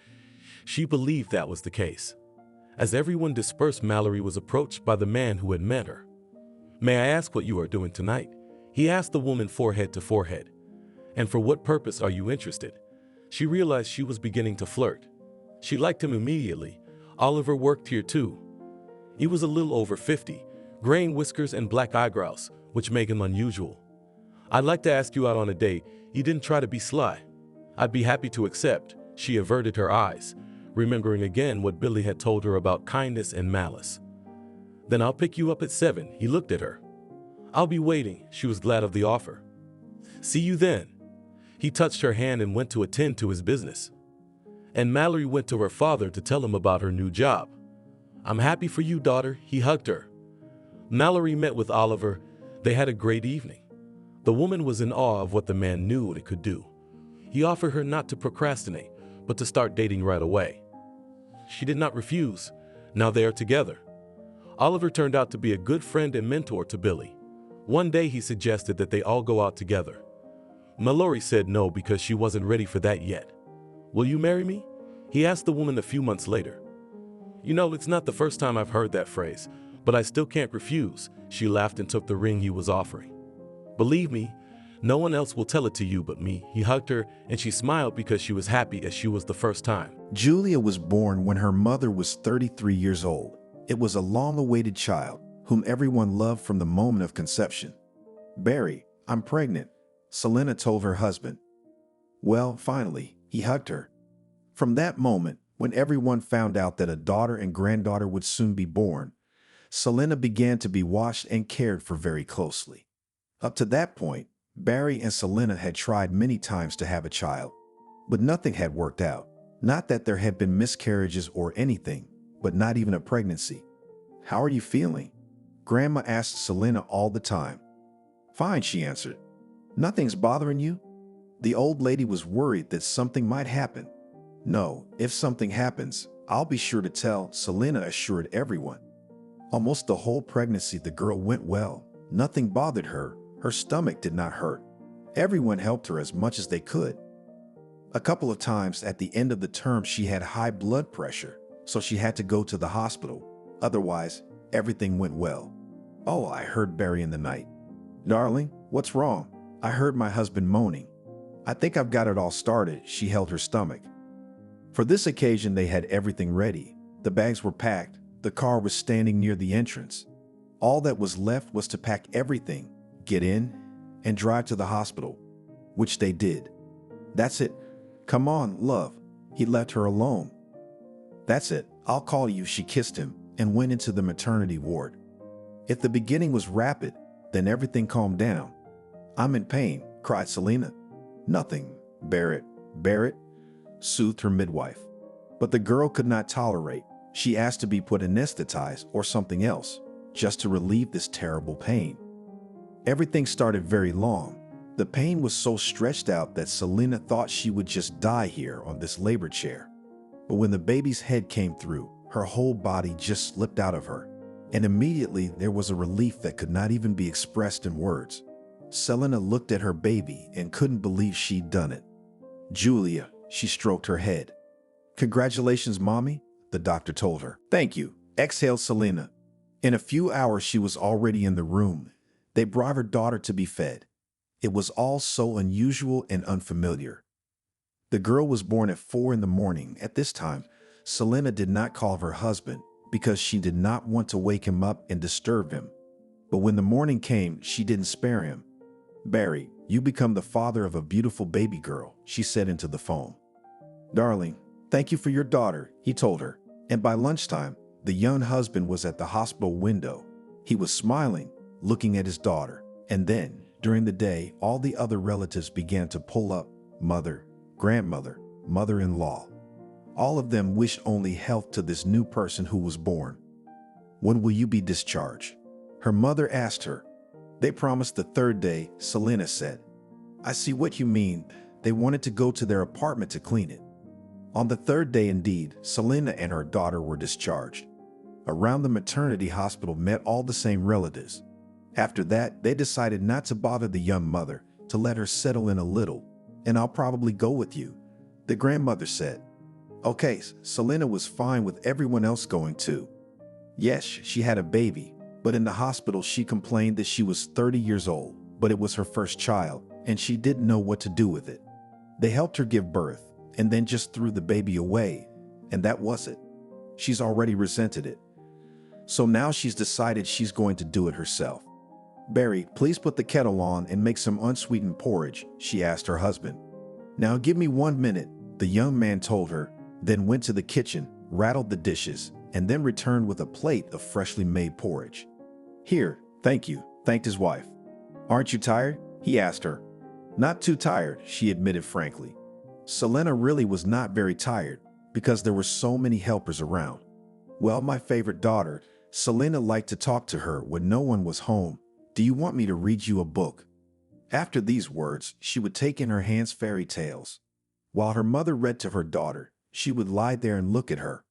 She believed that was the case. As everyone dispersed, Mallerie was approached by the man who had met her. May I ask what you are doing tonight? He asked the woman forehead to forehead. And for what purpose are you interested? She realized she was beginning to flirt. She liked him immediately. Oliver worked here too. He was a little over 50, graying whiskers and black eyebrows, which made him unusual. I'd like to ask you out on a date. You didn't try to be sly. I'd be happy to accept. She averted her eyes, remembering again what Billy had told her about kindness and malice. Then I'll pick you up at 7. He looked at her. I'll be waiting. She was glad of the offer. See you then. He touched her hand and went to attend to his business. And Mallerie went to her father to tell him about her new job. I'm happy for you, daughter. He hugged her. Mallerie met with Oliver. They had a great evening. The woman was in awe of what the man knew what it could do. He offered her not to procrastinate, but to start dating right away. She did not refuse. Now they are together. Oliver turned out to be a good friend and mentor to Billy. One day he suggested that they all go out together. Mallerie said no because she wasn't ready for that yet. Will you marry me? He asked the woman a few months later. You know, it's not the first time I've heard that phrase, but I still can't refuse. She laughed and took the ring he was offering. Believe me, no one else will tell it to you but me. He hugged her and she smiled because she was happy as she was the first time. Julia was born when her mother was 33 years old. It was a long-awaited child, whom everyone loved from the moment of conception. Barry, I'm pregnant, Selena told her husband. Well, finally, he hugged her. From that moment, when everyone found out that a daughter and granddaughter would soon be born, Selena began to be watched and cared for very closely. Up to that point, Barry and Selena had tried many times to have a child, but nothing had worked out. Not that there had been miscarriages or anything, but not even a pregnancy. How are you feeling? Grandma asked Selena all the time. Fine, she answered. Nothing's bothering you? The old lady was worried that something might happen. No, if something happens, I'll be sure to tell, Selena assured everyone. Almost the whole pregnancy, the girl went well. Nothing bothered her. Her stomach did not hurt. Everyone helped her as much as they could. A couple of times at the end of the term, she had high blood pressure, so she had to go to the hospital. Otherwise, everything went well. Oh, I heard Barry in the night. Darling, what's wrong? I heard my husband moaning. I think I've got it all started. She held her stomach. For this occasion, they had everything ready. The bags were packed. The car was standing near the entrance. All that was left was to pack everything, get in, and drive to the hospital, which they did. That's it. Come on, love. He left her alone. That's it. I'll call you. She kissed him and went into the maternity ward. If the beginning was rapid, then everything calmed down. I'm in pain, cried Selena. Nothing, Barrett, soothed her midwife. But the girl could not tolerate She asked to be put anesthetized or something else, just to relieve this terrible pain. Everything started very long. The pain was so stretched out that Selena thought she would just die here on this labor chair. But when the baby's head came through, her whole body just slipped out of her. And immediately there was a relief that could not even be expressed in words. Selena looked at her baby and couldn't believe she'd done it. "Julia," she stroked her head. "Congratulations, Mommy," the doctor told her. "Thank you," exhaled Selena. In a few hours she was already in the room. They brought her daughter to be fed. It was all so unusual and unfamiliar. The girl was born at 4 in the morning. At this time, Selena did not call her husband because she did not want to wake him up and disturb him. But when the morning came, she didn't spare him. "Barry, you become the father of a beautiful baby girl," she said into the phone. "Darling, thank you for your daughter," he told her. And by lunchtime, the young husband was at the hospital window. He was smiling, looking at his daughter. And then, during the day, all the other relatives began to pull up: mother, grandmother, mother-in-law. All of them wished only health to this new person who was born. "When will you be discharged?" her mother asked her. "They promised the 3rd day," Selena said. "I see what you mean. They wanted to go to their apartment to clean it." On the 3rd day indeed, Selena and her daughter were discharged. Around the maternity hospital met all the same relatives. After that, they decided not to bother the young mother, to let her settle in a little. "And I'll probably go with you," the grandmother said. Okay, Selena was fine with everyone else going too. Yes, she had a baby, but in the hospital she complained that she was 30 years old, but it was her first child, and she didn't know what to do with it. They helped her give birth, and then just threw the baby away, and that was it. She's already resented it. So now she's decided she's going to do it herself. "Barry, please put the kettle on and make some unsweetened porridge," she asked her husband. "Now give me 1 minute," the young man told her, then went to the kitchen, rattled the dishes, and then returned with a plate of freshly made porridge. "Here, thank you," thanked his wife. "Aren't you tired?" he asked her. "Not too tired," she admitted frankly. Selena really was not very tired because there were so many helpers around. "Well, my favorite daughter," Selena liked to talk to her when no one was home. "Do you want me to read you a book?" After these words, she would take in her hands fairy tales. While her mother read to her daughter, she would lie there and look at her.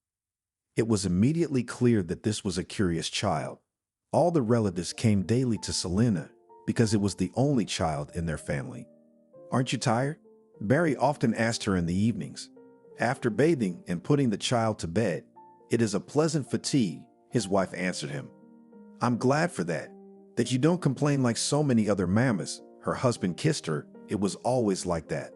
It was immediately clear that this was a curious child. All the relatives came daily to Selena because it was the only child in their family. "Aren't you tired?" Barry often asked her in the evenings. After bathing and putting the child to bed, "It is a pleasant fatigue," his wife answered him. "I'm glad for that you don't complain like so many other mamas." Her husband kissed her. It was always like that.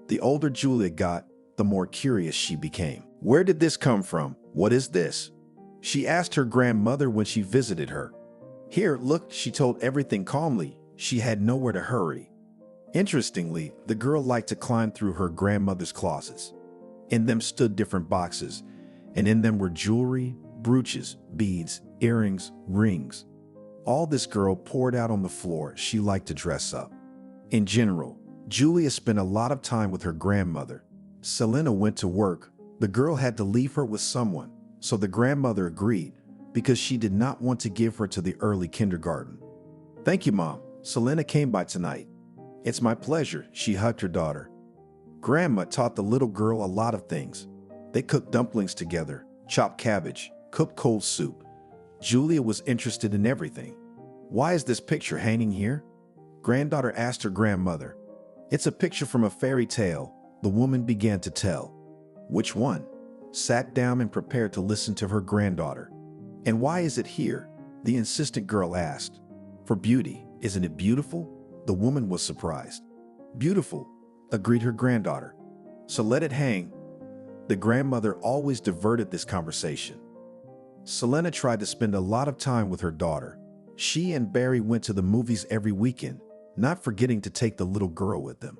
The older Julia got, the more curious she became. "Where did this come from? What is this?" she asked her grandmother when she visited her. "Here, look," she told everything calmly. She had nowhere to hurry. Interestingly, the girl liked to climb through her grandmother's closets. In them stood different boxes, and in them were jewelry, brooches, beads, earrings, rings. All this girl poured out on the floor. She liked to dress up. In general, Julia spent a lot of time with her grandmother. Selena went to work. The girl had to leave her with someone, so the grandmother agreed because she did not want to give her to the early kindergarten. "Thank you, Mom. Selena came by tonight." "It's my pleasure," she hugged her daughter. Grandma taught the little girl a lot of things. They cooked dumplings together, chopped cabbage, cooked cold soup. Julia was interested in everything. "Why is this picture hanging here?" Granddaughter asked her grandmother. "It's a picture from a fairy tale," the woman began to tell. "Which one?" Sat down and prepared to listen to her granddaughter. "And why is it here?" the insistent girl asked. "For beauty. Isn't it beautiful?" The woman was surprised. "Beautiful," agreed her granddaughter. "So let it hang." The grandmother always diverted this conversation. Selena tried to spend a lot of time with her daughter. She and Barry went to the movies every weekend, not forgetting to take the little girl with them.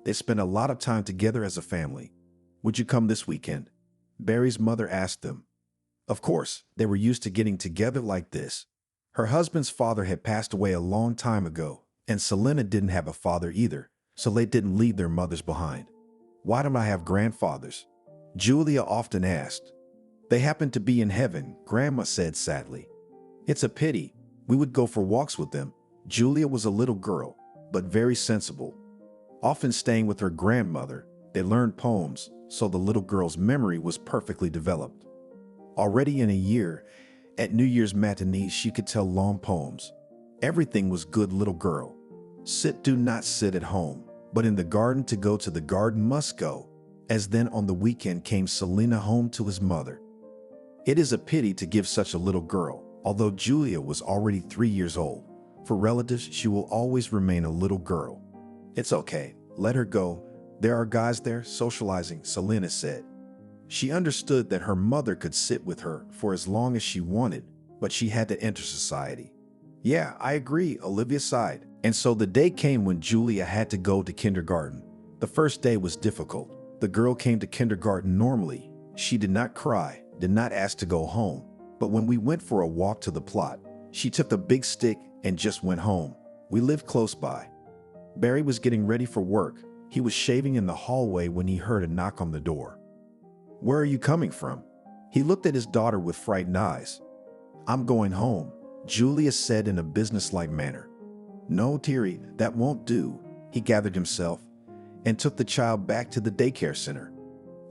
They spent a lot of time together as a family. "Would you come this weekend?" Barry's mother asked them. Of course, they were used to getting together like this. Her husband's father had passed away a long time ago, and Selena didn't have a father either, so they didn't leave their mothers behind. "Why don't I have grandfathers?" Julia often asked. They happen to be in heaven, Grandma said sadly. It's a pity. We would go for walks with them. Julia was a little girl, but very sensible. Often staying with her grandmother, they learned poems, so the little girl's memory was perfectly developed. Already in a year, at New Year's matinee, she could tell long poems. Everything was good, little girl. Sit, do not sit at home, but in the garden. To go to the garden must go. As then on the weekend came Selena home to his mother. It is a pity to give such a little girl, although Julia was already 3 years old. For relatives, she will always remain a little girl. It's okay, let her go. There are guys there socializing, Selena said. She understood that her mother could sit with her for as long as she wanted, but she had to enter society. Yeah, I agree, Olivia sighed. And so the day came when Julia had to go to kindergarten. The first day was difficult. The girl came to kindergarten normally. She did not cry, did not ask to go home. But when we went for a walk to the plot, she took the big stick and just went home. We lived close by. Barry was getting ready for work. He was shaving in the hallway when he heard a knock on the door. Where are you coming from? He looked at his daughter with frightened eyes. I'm going home, Julia said in a businesslike manner. No, Terry, that won't do. He gathered himself and took the child back to the daycare center.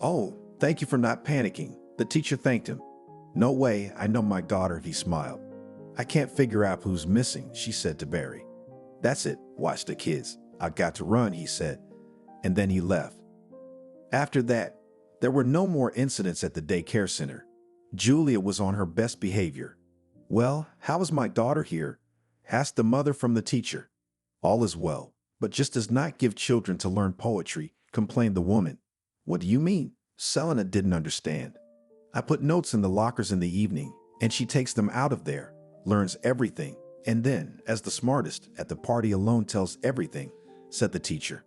Oh, thank you for not panicking. The teacher thanked him. No way, I know my daughter, he smiled. I can't figure out who's missing, she said to Barry. That's it, watch the kids. I got to run, he said, and then he left. After that, there were no more incidents at the daycare center. Julia was on her best behavior. Well, how is my daughter here? Asked the mother from the teacher. All is well, but just does not give children to learn poetry, complained the woman. What do you mean? Selena didn't understand. I put notes in the lockers in the evening, and she takes them out of there, learns everything, and then, as the smartest at the party alone, tells everything, said the teacher.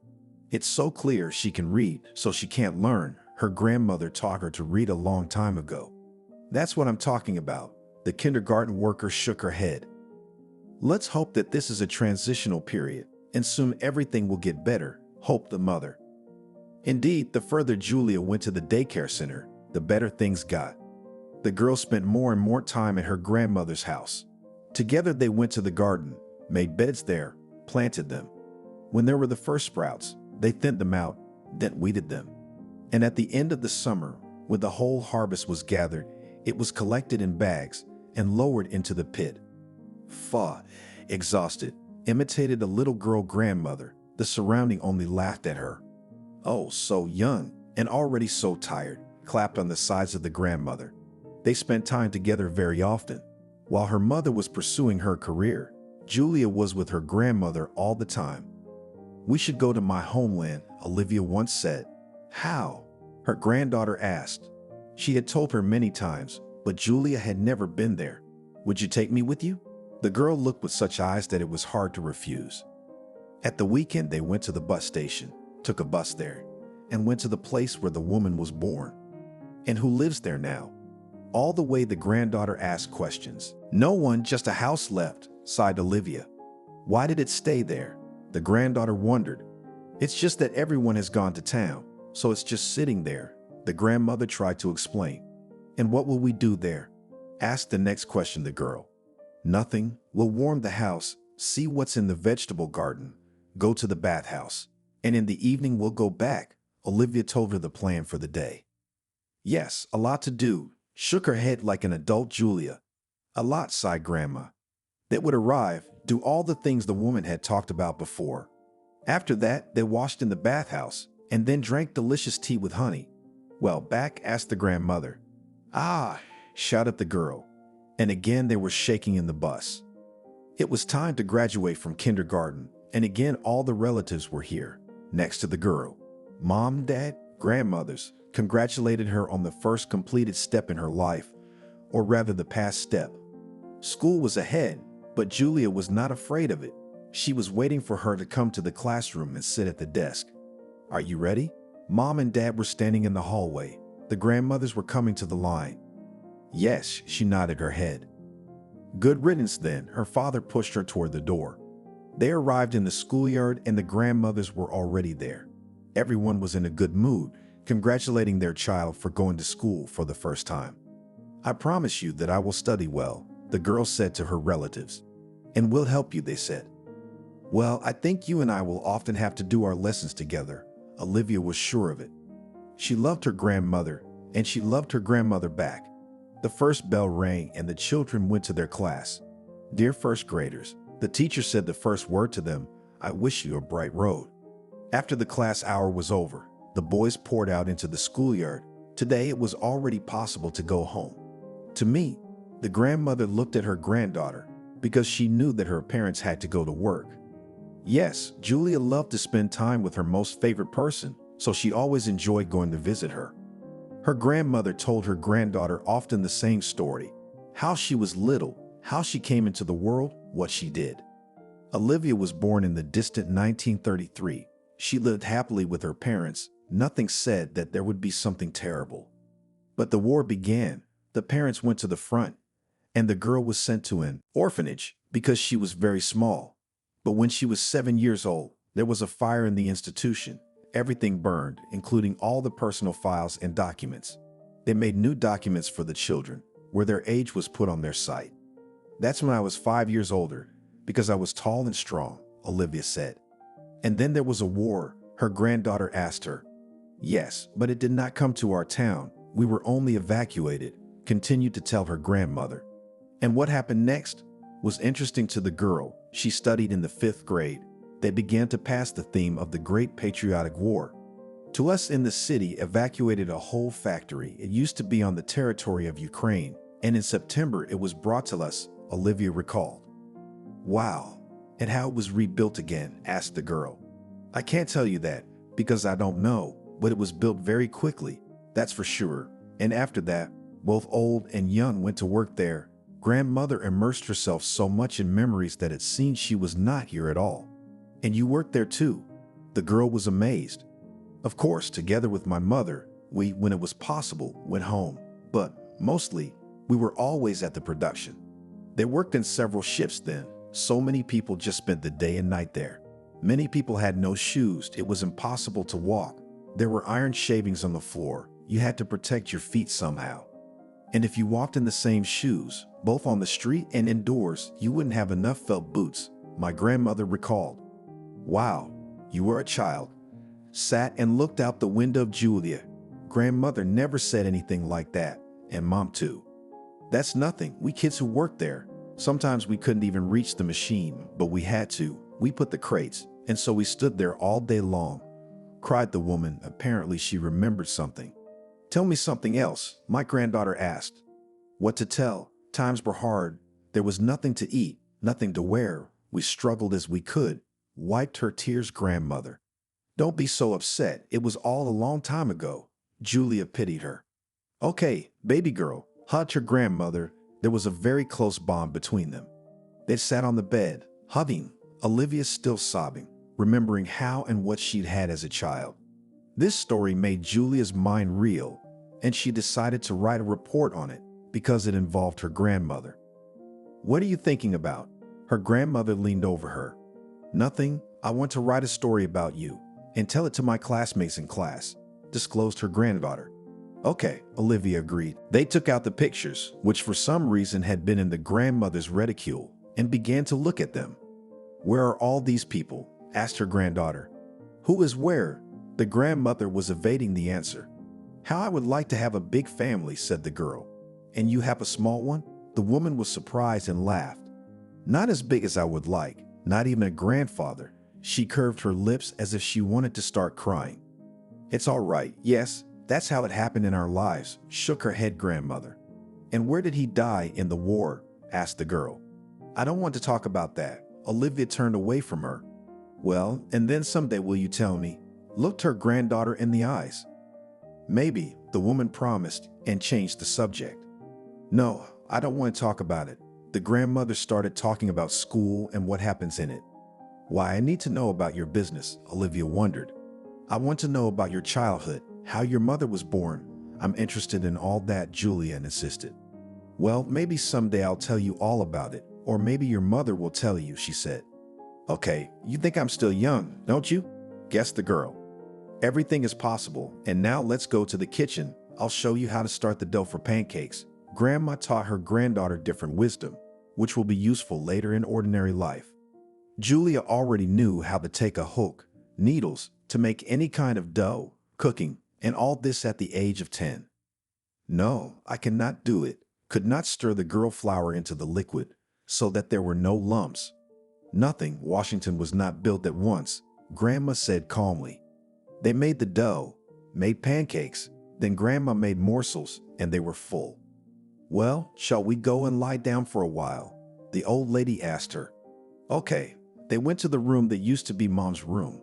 It's so clear she can read, so she can't learn. Her grandmother taught her to read a long time ago. That's what I'm talking about. The kindergarten worker shook her head. Let's hope that this is a transitional period, and soon everything will get better, hoped the mother. Indeed, the further Julia went to the daycare center, the better things got. The girl spent more and more time at her grandmother's house. Together they went to the garden, made beds there, planted them. When there were the first sprouts, they thinned them out, then weeded them. And at the end of the summer, when the whole harvest was gathered, it was collected in bags and lowered into the pit. Fa, exhausted, imitated a little girl grandmother. The surrounding only laughed at her. Oh, so young and already so tired, clapped on the sides of the grandmother. They spent time together very often. While her mother was pursuing her career, Julia was with her grandmother all the time. We should go to my homeland, Olivia once said. How? Her granddaughter asked. She had told her many times, but Julia had never been there. Would you take me with you? The girl looked with such eyes that it was hard to refuse. At the weekend, they went to the bus station, took a bus there, and went to the place where the woman was born. And who lives there now? All the way the granddaughter asked questions. No one, just a house left, sighed Olivia. Why did it stay there? The granddaughter wondered. It's just that everyone has gone to town, so it's just sitting there, the grandmother tried to explain. And what will we do there? Asked the next question the girl. Nothing. We'll warm the house, see what's in the vegetable garden, go to the bathhouse, and in the evening we'll go back, Olivia told her the plan for the day. Yes, a lot to do, shook her head like an adult Julia. A lot, sighed Grandma. They would arrive, do all the things the woman had talked about before. After that, they washed in the bathhouse, and then drank delicious tea with honey. Well, back? Asked the grandmother. Ah, shouted the girl. And again they were shaking in the bus. It was time to graduate from kindergarten, and again all the relatives were here, next to the girl. Mom, Dad, grandmothers congratulated her on the first completed step in her life, or rather the past step. School was ahead, but Julia was not afraid of it. She was waiting for her to come to the classroom and sit at the desk. Are you ready? Mom and Dad were standing in the hallway. The grandmothers were coming to the line. Yes, she nodded her head. Good riddance then, her father pushed her toward the door. They arrived in the schoolyard and the grandmothers were already there. Everyone was in a good mood, congratulating their child for going to school for the first time. I promise you that I will study well, the girl said to her relatives. And we'll help you, they said. Well, I think you and I will often have to do our lessons together. Olivia was sure of it. She loved her grandmother, and she loved her grandmother back. The first bell rang and the children went to their class. Dear first graders, the teacher said the first word to them, I wish you a bright road. After the class hour was over, the boys poured out into the schoolyard. Today it was already possible to go home. To me, the grandmother looked at her granddaughter because she knew that her parents had to go to work. Yes, Julia loved to spend time with her most favorite person, so she always enjoyed going to visit her. Her grandmother told her granddaughter often the same story, how she was little, how she came into the world, what she did. Olivia was born in the distant 1933. She lived happily with her parents. Nothing said that there would be something terrible. But the war began. The parents went to the front, and the girl was sent to an orphanage because she was very small. But when she was 7 years old, there was a fire in the institution. Everything burned, including all the personal files and documents. They made new documents for the children, where their age was put on their site. That's when I was 5 years older, because I was tall and strong, Olivia said. And then there was a war, her granddaughter asked her. Yes, but it did not come to our town. We were only evacuated, continued to tell her grandmother. And what happened next was interesting to the girl. She studied in the 5th grade. They began to pass the theme of the Great Patriotic War. To us in the city, evacuated a whole factory. It used to be on the territory of Ukraine, and in September it was brought to us, Olivia recalled. Wow, and how it was rebuilt again, asked the girl. I can't tell you that, because I don't know, but it was built very quickly, that's for sure. And after that, both old and young went to work there. Grandmother immersed herself so much in memories that it seemed she was not here at all. And you worked there too? The girl was amazed. Of course, together with my mother, we, when it was possible, went home. But mostly, we were always at the production. They worked in several shifts then. So many people just spent the day and night there. Many people had no shoes. It was impossible to walk. There were iron shavings on the floor. You had to protect your feet somehow. And if you walked in the same shoes, both on the street and indoors, you wouldn't have enough felt boots, my grandmother recalled. Wow, you were a child. Sat and looked out the window of Julia. Grandmother never said anything like that, and Mom too. That's nothing. We kids who worked there, sometimes we couldn't even reach the machine, but we had to. We put the crates, and so we stood there all day long, cried the woman. Apparently she remembered something. Tell me something else, my granddaughter asked. What to tell? Times were hard. There was nothing to eat, nothing to wear. We struggled as we could, wiped her tears grandmother. Don't be so upset. It was all a long time ago. Julia pitied her. Okay, baby girl, hugged her grandmother. There was a very close bond between them. They sat on the bed, hugging, Olivia still sobbing, remembering how and what she'd had as a child. This story made Julia's mind reel, and she decided to write a report on it because it involved her grandmother. What are you thinking about? Her grandmother leaned over her. Nothing. I want to write a story about you and tell it to my classmates in class, disclosed her granddaughter. Okay, Olivia agreed. They took out the pictures, which for some reason had been in the grandmother's reticule, and began to look at them. Where are all these people? Asked her granddaughter. Who is where? The grandmother was evading the answer. How I would like to have a big family, said the girl. And you have a small one? The woman was surprised and laughed. Not as big as I would like, not even a grandfather. She curved her lips as if she wanted to start crying. It's all right, yes, that's how it happened in our lives, shook her head grandmother. And where did he die in the war? Asked the girl. I don't want to talk about that. Olivia turned away from her. Well, and then someday will you tell me? Looked her granddaughter in the eyes. Maybe, the woman promised and changed the subject. No, I don't want to talk about it. The grandmother started talking about school and what happens in it. Why, I need to know about your business, Olivia wondered. I want to know about your childhood, how your mother was born. I'm interested in all that, Julia insisted. Well, maybe someday I'll tell you all about it, or maybe your mother will tell you, she said. Okay, you think I'm still young, don't you? Guessed the girl. Everything is possible, and now let's go to the kitchen. I'll show you how to start the dough for pancakes. Grandma taught her granddaughter different wisdom, which will be useful later in ordinary life. Julia already knew how to take a hook, needles, to make any kind of dough, cooking, and all this at the age of 10. No, I cannot do it. Could not stir the girl flour into the liquid so that there were no lumps. Nothing. Washington was not built at once, Grandma said calmly. They made the dough, made pancakes, then Grandma made morsels, and they were full. Well, shall we go and lie down for a while? The old lady asked her. Okay. They went to the room that used to be Mom's room.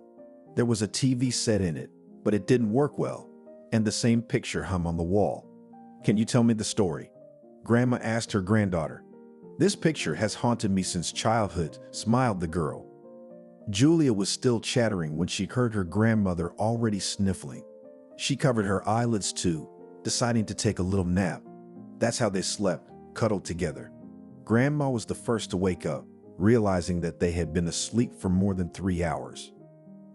There was a TV set in it, but it didn't work well, and the same picture hung on the wall. Can you tell me the story? Grandma asked her granddaughter. This picture has haunted me since childhood, smiled the girl. Julia was still chattering when she heard her grandmother already sniffling. She covered her eyelids too, deciding to take a little nap. That's how they slept, cuddled together. Grandma was the first to wake up, realizing that they had been asleep for more than 3 hours.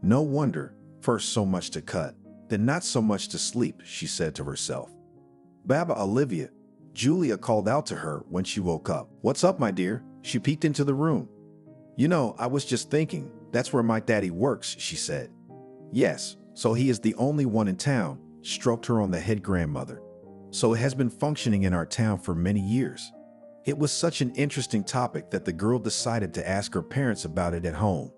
No wonder, first so much to cut, then not so much to sleep, she said to herself. Baba Olivia, Julia called out to her when she woke up. What's up, my dear? She peeked into the room. You know, I was just thinking, that's where my daddy works, she said. Yes, so he is the only one in town, stroked her on the head grandmother. So it has been functioning in our town for many years. It was such an interesting topic that the girl decided to ask her parents about it at home.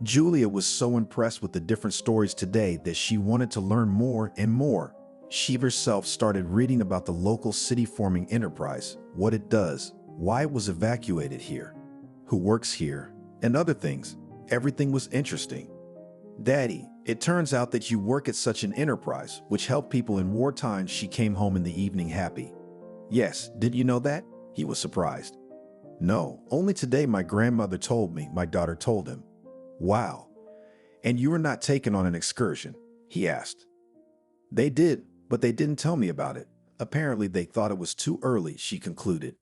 Julia was so impressed with the different stories today that she wanted to learn more and more. She herself started reading about the local city-forming enterprise, what it does, why it was evacuated here, who works here, and other things. Everything was interesting. Daddy, it turns out that you work at such an enterprise, which helped people in wartime. She came home in the evening happy. Yes, did you know that? He was surprised. No, only today my grandmother told me, my daughter told him. Wow. And you were not taken on an excursion? He asked. They did, but they didn't tell me about it. Apparently they thought it was too early, she concluded.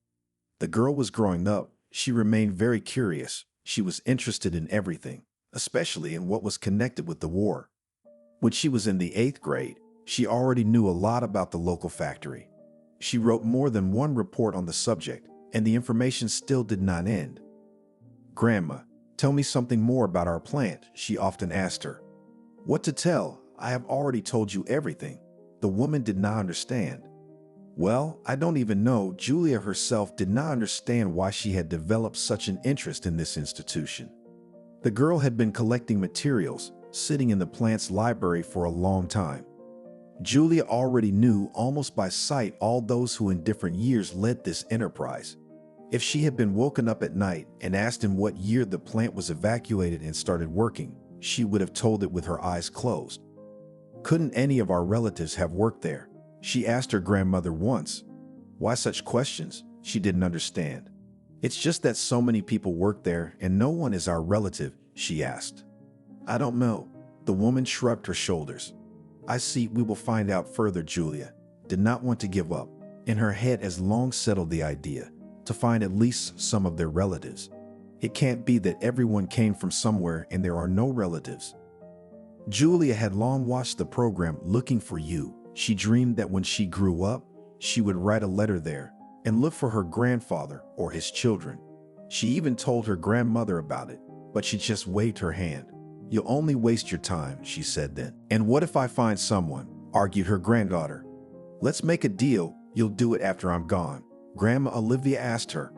The girl was growing up. She remained very curious. She was interested in everything, especially in what was connected with the war. When she was in the 8th grade, she already knew a lot about the local factory. She wrote more than one report on the subject, and the information still did not end. Grandma, tell me something more about our plant, she often asked her. What to tell? I have already told you everything. The woman did not understand. Well, I don't even know. Julia herself did not understand why she had developed such an interest in this institution. The girl had been collecting materials, sitting in the plant's library for a long time. Julia already knew almost by sight all those who in different years led this enterprise. If she had been woken up at night and asked in what year the plant was evacuated and started working, she would have told it with her eyes closed. Couldn't any of our relatives have worked there? She asked her grandmother once. Why such questions? She didn't understand. It's just that so many people work there and no one is our relative, she asked. I don't know. The woman shrugged her shoulders. I see, we will find out further. Julia did not want to give up. In her head has long settled the idea to find at least some of their relatives. It can't be that everyone came from somewhere and there are no relatives. Julia had long watched the program Looking for You. She dreamed that when she grew up, she would write a letter there and look for her grandfather or his children. She even told her grandmother about it, but she just waved her hand. You'll only waste your time, she said then. And what if I find someone? Argued her granddaughter. Let's make a deal. You'll do it after I'm gone. Grandma Olivia asked her.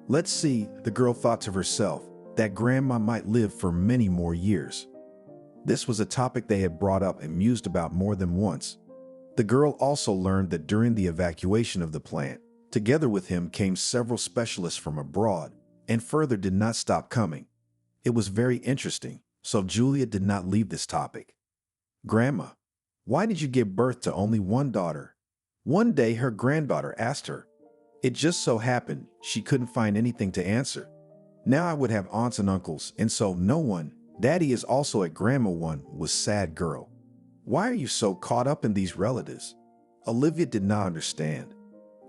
Let's see, the girl thought to herself, that grandma might live for many more years. This was a topic they had brought up and mused about more than once. The girl also learned that during the evacuation of the plant, together with him came several specialists from abroad, and further did not stop coming. It was very interesting, so Julia did not leave this topic. Grandma, why did you give birth to only one daughter? One day her granddaughter asked her. It just so happened she couldn't find anything to answer. Now I would have aunts and uncles, and so no one. Daddy is also at grandma. One was sad girl. Why are you so caught up in these relatives? Olivia did not understand.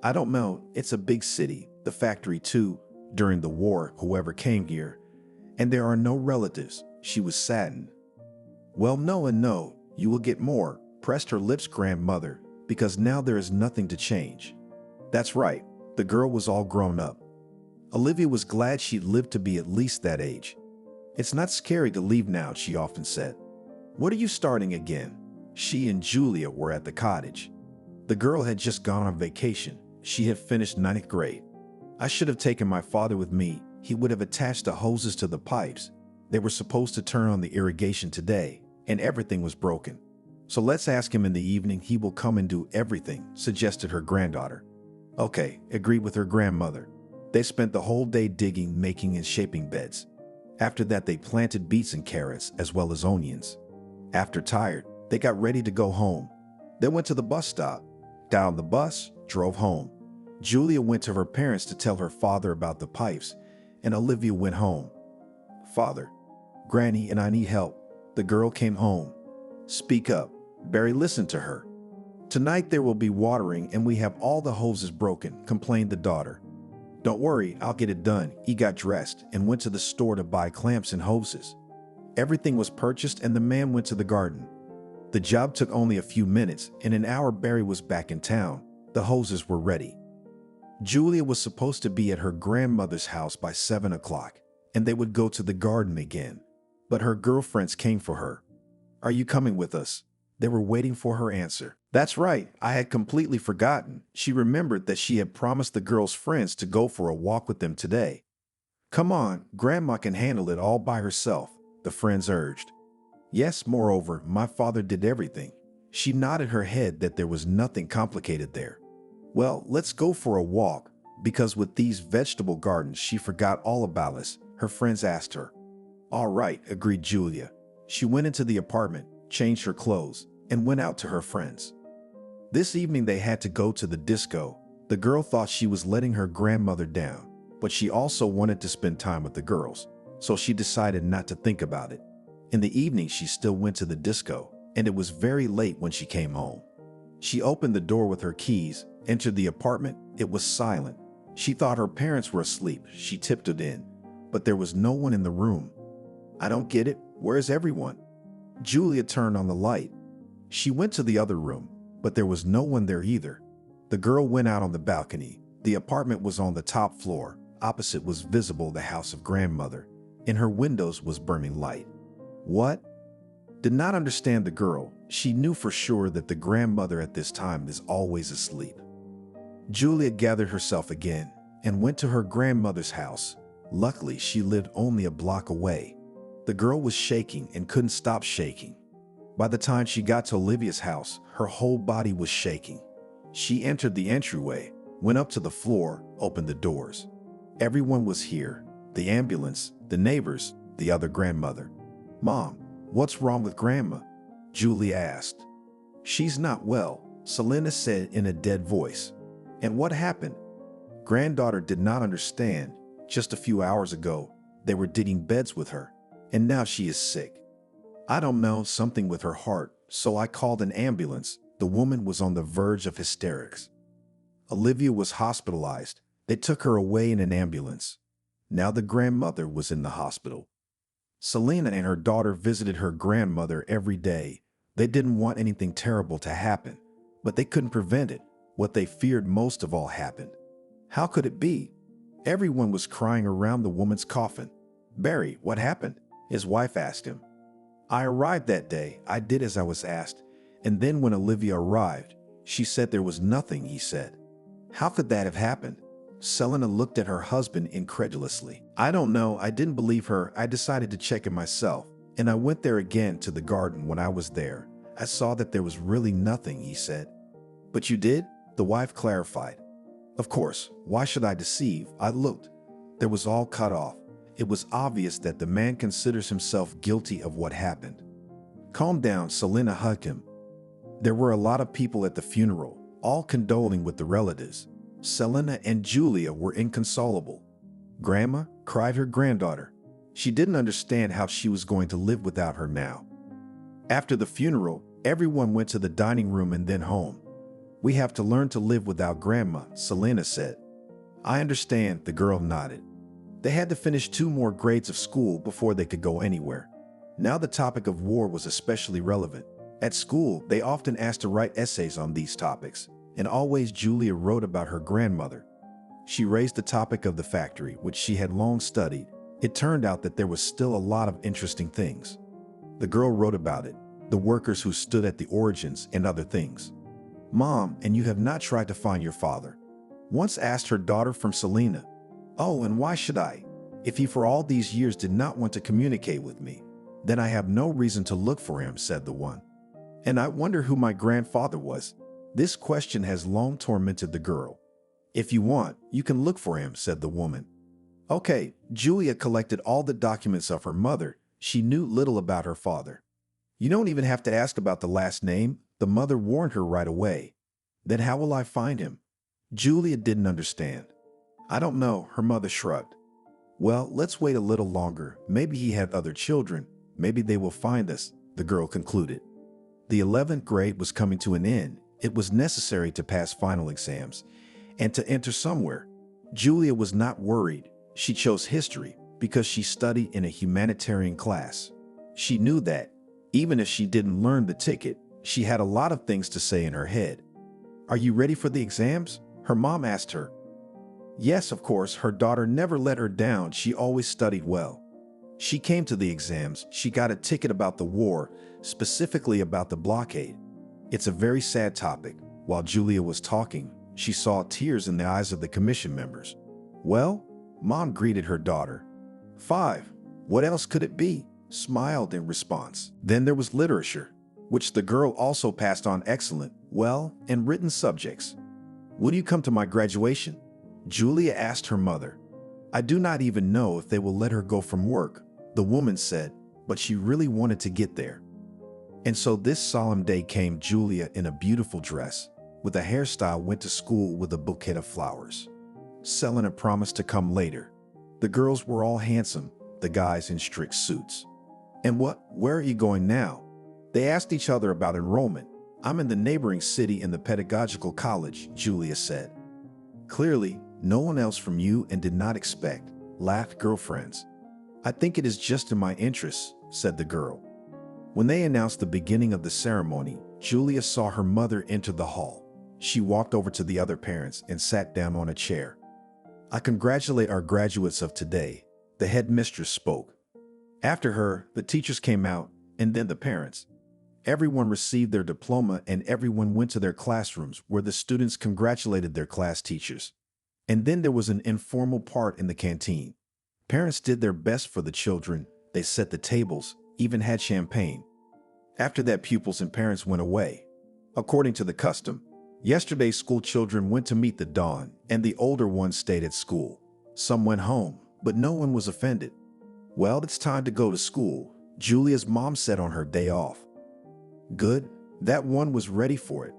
I don't know, it's a big city, the factory too. During the war, whoever came here, and there are no relatives. She was saddened. Well, no and no, you will get more, pressed her lips grandmother, because now there is nothing to change. That's right, the girl was all grown up. Olivia was glad she'd lived to be at least that age. It's not scary to leave now, she often said. What are you starting again? She and Julia were at the cottage. The girl had just gone on vacation. She had finished ninth grade. I should have taken my father with me. He would have attached the hoses to the pipes. They were supposed to turn on the irrigation today, and everything was broken. So let's ask him in the evening. He will come and do everything, suggested her granddaughter. Okay, agreed with her grandmother. They spent the whole day digging, making, and shaping beds. After that, they planted beets and carrots, as well as onions. After tired, they got ready to go home. They went to the bus stop, got on the bus, drove home. Julia went to her parents to tell her father about the pipes, and Olivia went home. Father, Granny, and I need help. The girl came home. Speak up. Barry listened to her. Tonight there will be watering and we have all the hoses broken, complained the daughter. Don't worry, I'll get it done. He got dressed and went to the store to buy clamps and hoses. Everything was purchased and the man went to the garden. The job took only a few minutes. In an hour, Barry was back in town. The hoses were ready. Julia was supposed to be at her grandmother's house by 7 o'clock, and they would go to the garden again. But her girlfriends came for her. Are you coming with us? They were waiting for her answer. That's right, I had completely forgotten. She remembered that she had promised the girl's friends to go for a walk with them today. Come on, Grandma can handle it all by herself, the friends urged. Yes, moreover, my father did everything. She nodded her head that there was nothing complicated there. Well, let's go for a walk, because with these vegetable gardens she forgot all about us, her friends asked her. All right, agreed Julia. She went into the apartment, changed her clothes, and went out to her friends. This evening they had to go to the disco. The girl thought she was letting her grandmother down, but she also wanted to spend time with the girls, so she decided not to think about it. In the evening she still went to the disco, and it was very late when she came home. She opened the door with her keys, entered the apartment. It was silent. She thought her parents were asleep. She tiptoed in, but there was no one in the room. I don't get it. Where's everyone? Julia turned on the light. She went to the other room, but there was no one there either. The girl went out on the balcony. The apartment was on the top floor. Opposite was visible the house of grandmother. In her windows was burning light. What? Did not understand the girl. She knew for sure that the grandmother at this time is always asleep. Julia gathered herself again and went to her grandmother's house. Luckily, she lived only a block away. The girl was shaking and couldn't stop shaking. By the time she got to Olivia's house, her whole body was shaking. She entered the entryway, went up to the floor, opened the doors. Everyone was here. The ambulance, the neighbors, the other grandmother. Mom, what's wrong with Grandma? Julia asked. She's not well, Selena said in a dead voice. And what happened? Granddaughter did not understand. Just a few hours ago, they were digging beds with her, and now she is sick. I don't know, something with her heart, so I called an ambulance. The woman was on the verge of hysterics. Olivia was hospitalized. They took her away in an ambulance. Now the grandmother was in the hospital. Selena and her daughter visited her grandmother every day. They didn't want anything terrible to happen, but they couldn't prevent it. What they feared most of all happened. How could it be? Everyone was crying around the woman's coffin. Barry, what happened? His wife asked him. I arrived that day. I did as I was asked. And then when Olivia arrived, she said there was nothing, he said. How could that have happened? Selena looked at her husband incredulously. I don't know. I didn't believe her. I decided to check it myself. And I went there again to the garden. When I was there, I saw that there was really nothing, he said. But you did? The wife clarified. Of course. Why should I deceive? I looked. There was all cut off. It was obvious that the man considers himself guilty of what happened. Calm down, Selena hugged him. There were a lot of people at the funeral, all condoling with the relatives. Selena and Julia were inconsolable. Grandma, cried her granddaughter. She didn't understand how she was going to live without her now. After the funeral, everyone went to the dining room and then home. We have to learn to live without Grandma, Selena said. I understand, the girl nodded. They had to finish 2 more grades of school before they could go anywhere. Now the topic of war was especially relevant. At school, they often asked to write essays on these topics. And always Julia wrote about her grandmother. She raised the topic of the factory, which she had long studied. It turned out that there was still a lot of interesting things. The girl wrote about it, the workers who stood at the origins and other things. Mom, and you have not tried to find your father? Once asked her daughter from Selena. Oh, and why should I? If he for all these years did not want to communicate with me, then I have no reason to look for him, said the one. And I wonder who my grandfather was. This question has long tormented the girl. If you want, you can look for him, said the woman. Okay, Julia collected all the documents of her mother. She knew little about her father. You don't even have to ask about the last name. The mother warned her right away. Then how will I find him? Julia didn't understand. I don't know, her mother shrugged. Well, let's wait a little longer. Maybe he had other children. Maybe they will find us, the girl concluded. The 11th grade was coming to an end. It was necessary to pass final exams and to enter somewhere. Julia was not worried. She chose history because she studied in a humanitarian class. She knew that, even if she didn't learn the ticket, she had a lot of things to say in her head. Are you ready for the exams? Her mom asked her. Yes, of course. Her daughter never let her down. She always studied well. She came to the exams. She got a ticket about the war, specifically about the blockade. It's a very sad topic. While Julia was talking, she saw tears in the eyes of the commission members. Well, Mom greeted her daughter. 5. What else could it be? Smiled in response. Then there was literature, which the girl also passed on excellent, well, and written subjects. Will you come to my graduation? Julia asked her mother. I do not even know if they will let her go from work, the woman said, but she really wanted to get there. And so this solemn day came. Julia, in a beautiful dress, with a hairstyle, went to school with a bouquet of flowers. Selena promised to come later. The girls were all handsome, the guys in strict suits. And where are you going now? They asked each other about enrollment. I'm in the neighboring city in the pedagogical college, Julia said. Clearly, no one else from you and did not expect, laughed girlfriends. I think it is just in my interests, said the girl. When they announced the beginning of the ceremony, Julia saw her mother enter the hall. She walked over to the other parents and sat down on a chair. I congratulate our graduates of today, the headmistress spoke. After her, the teachers came out, and then the parents. Everyone received their diploma and everyone went to their classrooms where the students congratulated their class teachers. And then there was an informal part in the canteen. Parents did their best for the children. They set the tables, even had champagne. After that, pupils and parents went away. According to the custom, yesterday school children went to meet the dawn, and the older ones stayed at school. Some went home, but no one was offended. Well, it's time to go to school, Julia's mom said on her day off. Good, that one was ready for it.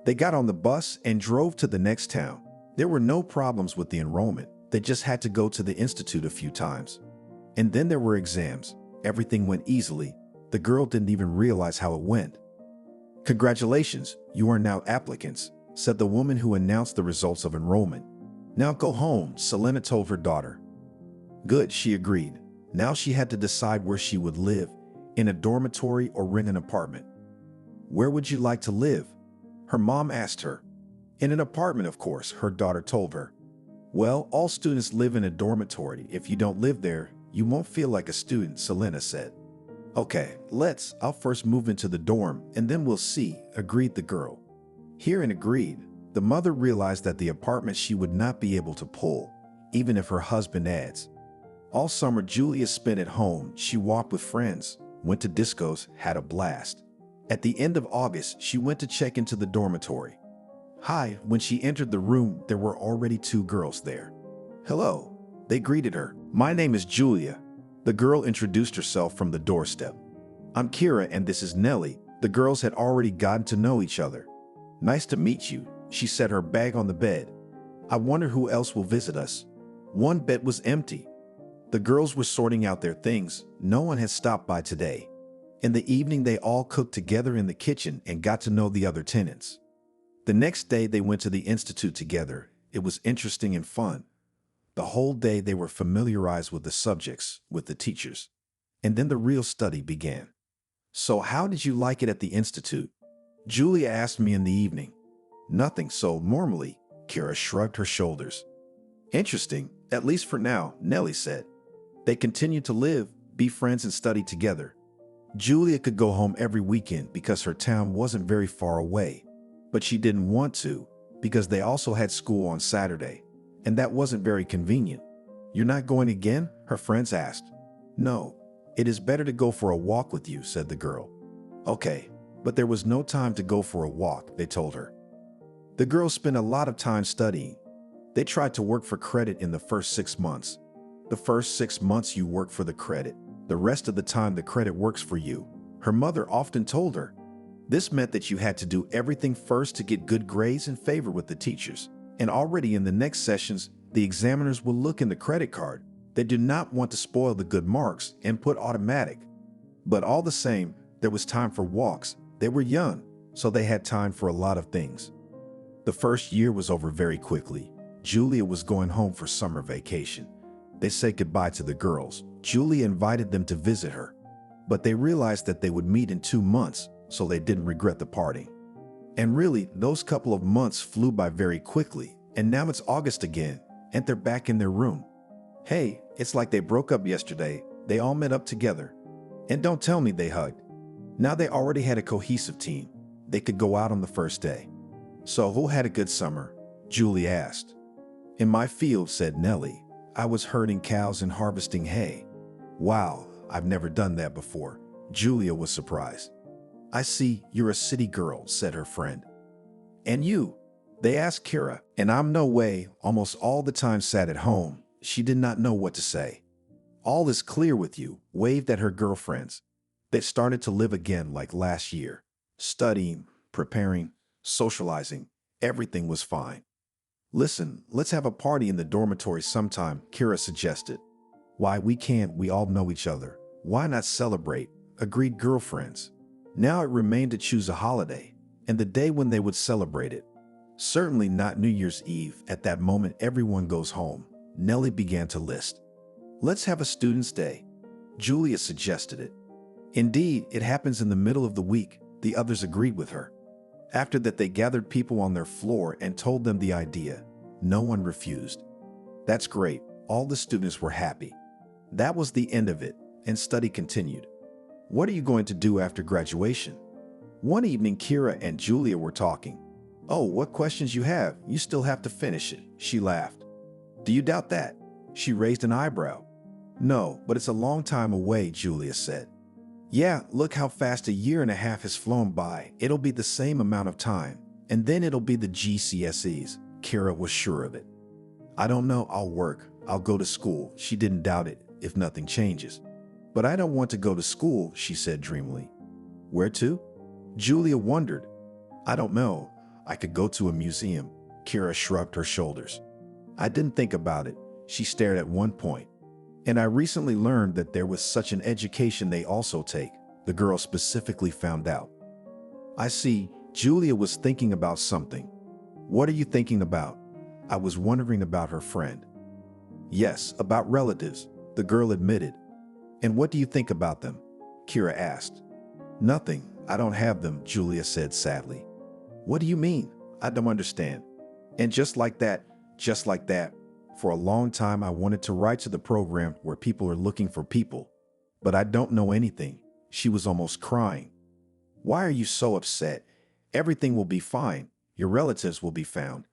They got on the bus and drove to the next town. There were no problems with the enrollment. They just had to go to the institute a few times. And then there were exams. Everything went easily. The girl didn't even realize how it went. Congratulations, you are now applicants, said the woman who announced the results of enrollment. Now go home, Selena told her daughter. Good, she agreed. Now she had to decide where she would live, in a dormitory or rent an apartment. Where would you like to live? Her mom asked her. In an apartment, of course, her daughter told her. Well, all students live in a dormitory. If you don't live there, you won't feel like a student, Selena said. Okay, I'll first move into the dorm and then we'll see, agreed the girl. Hearing agreed, the mother realized that the apartment she would not be able to pull, even if her husband adds. All summer, Julia spent at home. She walked with friends, went to discos, had a blast. At the end of August, she went to check into the dormitory. Hi, when she entered the room, there were already 2 girls there. Hello, they greeted her. My name is Julia. The girl introduced herself from the doorstep. I'm Kira and this is Nellie. The girls had already gotten to know each other. Nice to meet you, she set her bag on the bed. I wonder who else will visit us. One bed was empty. The girls were sorting out their things. No one had stopped by today. In the evening, they all cooked together in the kitchen and got to know the other tenants. The next day, they went to the institute together. It was interesting and fun. The whole day, they were familiarized with the subjects, with the teachers. And then the real study began. So how did you like it at the institute? Julia asked me in the evening. Nothing, so normally, Kira shrugged her shoulders. Interesting, at least for now, Nellie said. They continued to live, be friends, and study together. Julia could go home every weekend because her town wasn't very far away, but she didn't want to because they also had school on Saturday, and that wasn't very convenient. You're not going again? Her friends asked. No, it is better to go for a walk with you, said the girl. Okay, but there was no time to go for a walk, they told her. The girls spent a lot of time studying. They tried to work for credit in the first 6 months. The first 6 months you work for the credit. The rest of the time the credit works for you, her mother often told her. This meant that you had to do everything first to get good grades and favor with the teachers. And already in the next sessions, the examiners will look in the credit card. They do not want to spoil the good marks and put automatic. But all the same, there was time for walks. They were young, so they had time for a lot of things. The first year was over very quickly. Julia was going home for summer vacation. They said goodbye to the girls. Julia invited them to visit her, but they realized that they would meet in 2 months, so they didn't regret the parting. And really, those couple of months flew by very quickly, and now it's August again, and they're back in their room. Hey, it's like they broke up yesterday. They all met up together. And don't tell me they hugged. Now they already had a cohesive team. They could go out on the first day. So who had a good summer? Julie asked. In my field, said Nellie. I was herding cows and harvesting hay. Wow, I've never done that before. Julia was surprised. I see you're a city girl, said her friend. And you? They asked Kira, and I'm no way, almost all the time sat at home. She did not know what to say. All is clear with you, waved at her girlfriends. They started to live again like last year. Studying, preparing, socializing, everything was fine. Listen, let's have a party in the dormitory sometime, Kira suggested. Why, we can't, we all know each other. Why not celebrate? Agreed girlfriends. Now it remained to choose a holiday, and the day when they would celebrate it. Certainly not New Year's Eve. At that moment, everyone goes home. Nellie began to list. Let's have a student's day. Julia suggested it. Indeed, it happens in the middle of the week. The others agreed with her. After that, they gathered people on their floor and told them the idea. No one refused. That's great. All the students were happy. That was the end of it, and study continued. What are you going to do after graduation? One evening, Kira and Julia were talking. Oh, what questions you have? You still have to finish it, she laughed. Do you doubt that? She raised an eyebrow. No, but it's a long time away, Julia said. Yeah, look how fast a year and a half has flown by. It'll be the same amount of time, and then it'll be the GCSEs. Kira was sure of it. I don't know, I'll work. I'll go to school. She didn't doubt it, if nothing changes. But I don't want to go to school, she said dreamily. Where to? Julia wondered. I don't know. I could go to a museum. Kira shrugged her shoulders. I didn't think about it. She stared at one point. And I recently learned that there was such an education they also take. The girl specifically found out. I see. Julia was thinking about something. What are you thinking about? I was wondering about her friend. Yes, about relatives, the girl admitted. And what do you think about them? Kira asked. Nothing. I don't have them, Julia said sadly. What do you mean? I don't understand. And just like that, for a long time I wanted to write to the program where people are looking for people. But I don't know anything. She was almost crying. Why are you so upset? Everything will be fine. Your relatives will be found.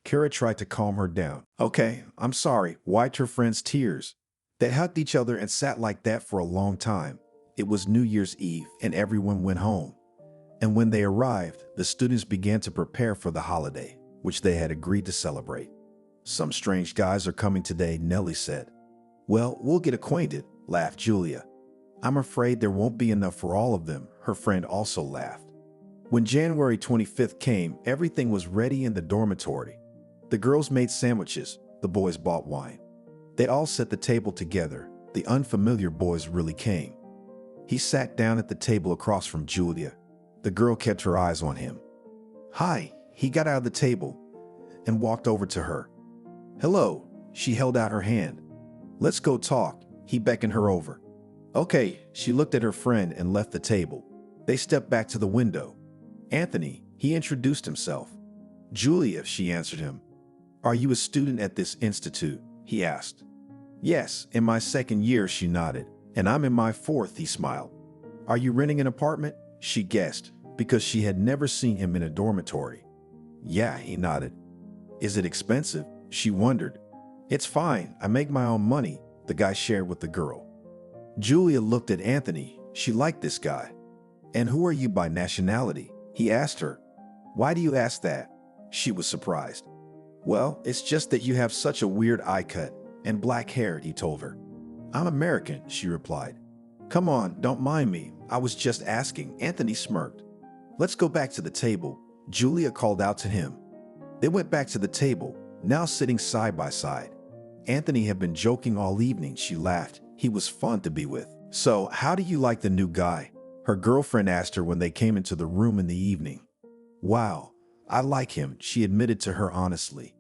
Kira tried to calm her down. Okay, I'm sorry, wiped her friend's tears. They hugged each other and sat like that for a long time. It was New Year's Eve and everyone went home. And when they arrived, the students began to prepare for the holiday, which they had agreed to celebrate. Some strange guys are coming today, Nellie said. Well, we'll get acquainted, laughed Julia. I'm afraid there won't be enough for all of them, her friend also laughed. When January 25th came, everything was ready in the dormitory. The girls made sandwiches, the boys bought wine. They all set the table together. The unfamiliar boys really came. He sat down at the table across from Julia. The girl kept her eyes on him. Hi, he got out of the table and walked over to her. Hello, she held out her hand. Let's go talk, he beckoned her over. Okay, she looked at her friend and left the table. They stepped back to the window. Anthony, he introduced himself. Julia, she answered him. Are you a student at this institute? He asked. Yes, in my second year, she nodded. And I'm in my fourth, he smiled. Are you renting an apartment? She guessed, because she had never seen him in a dormitory. Yeah, he nodded. Is it expensive? She wondered. It's fine, I make my own money, the guy shared with the girl. Julia looked at Anthony. She liked this guy. And who are you by nationality? He asked her. Why do you ask that? She was surprised. Well, it's just that you have such a weird eye cut and black hair, he told her. I'm American, she replied. Come on, don't mind me. I was just asking. Anthony smirked. Let's go back to the table, Julia called out to him. They went back to the table, now sitting side by side. Anthony had been joking all evening, she laughed. He was fun to be with. So, how do you like the new guy? Her girlfriend asked her when they came into the room in the evening. Wow, I like him, she admitted to her honestly.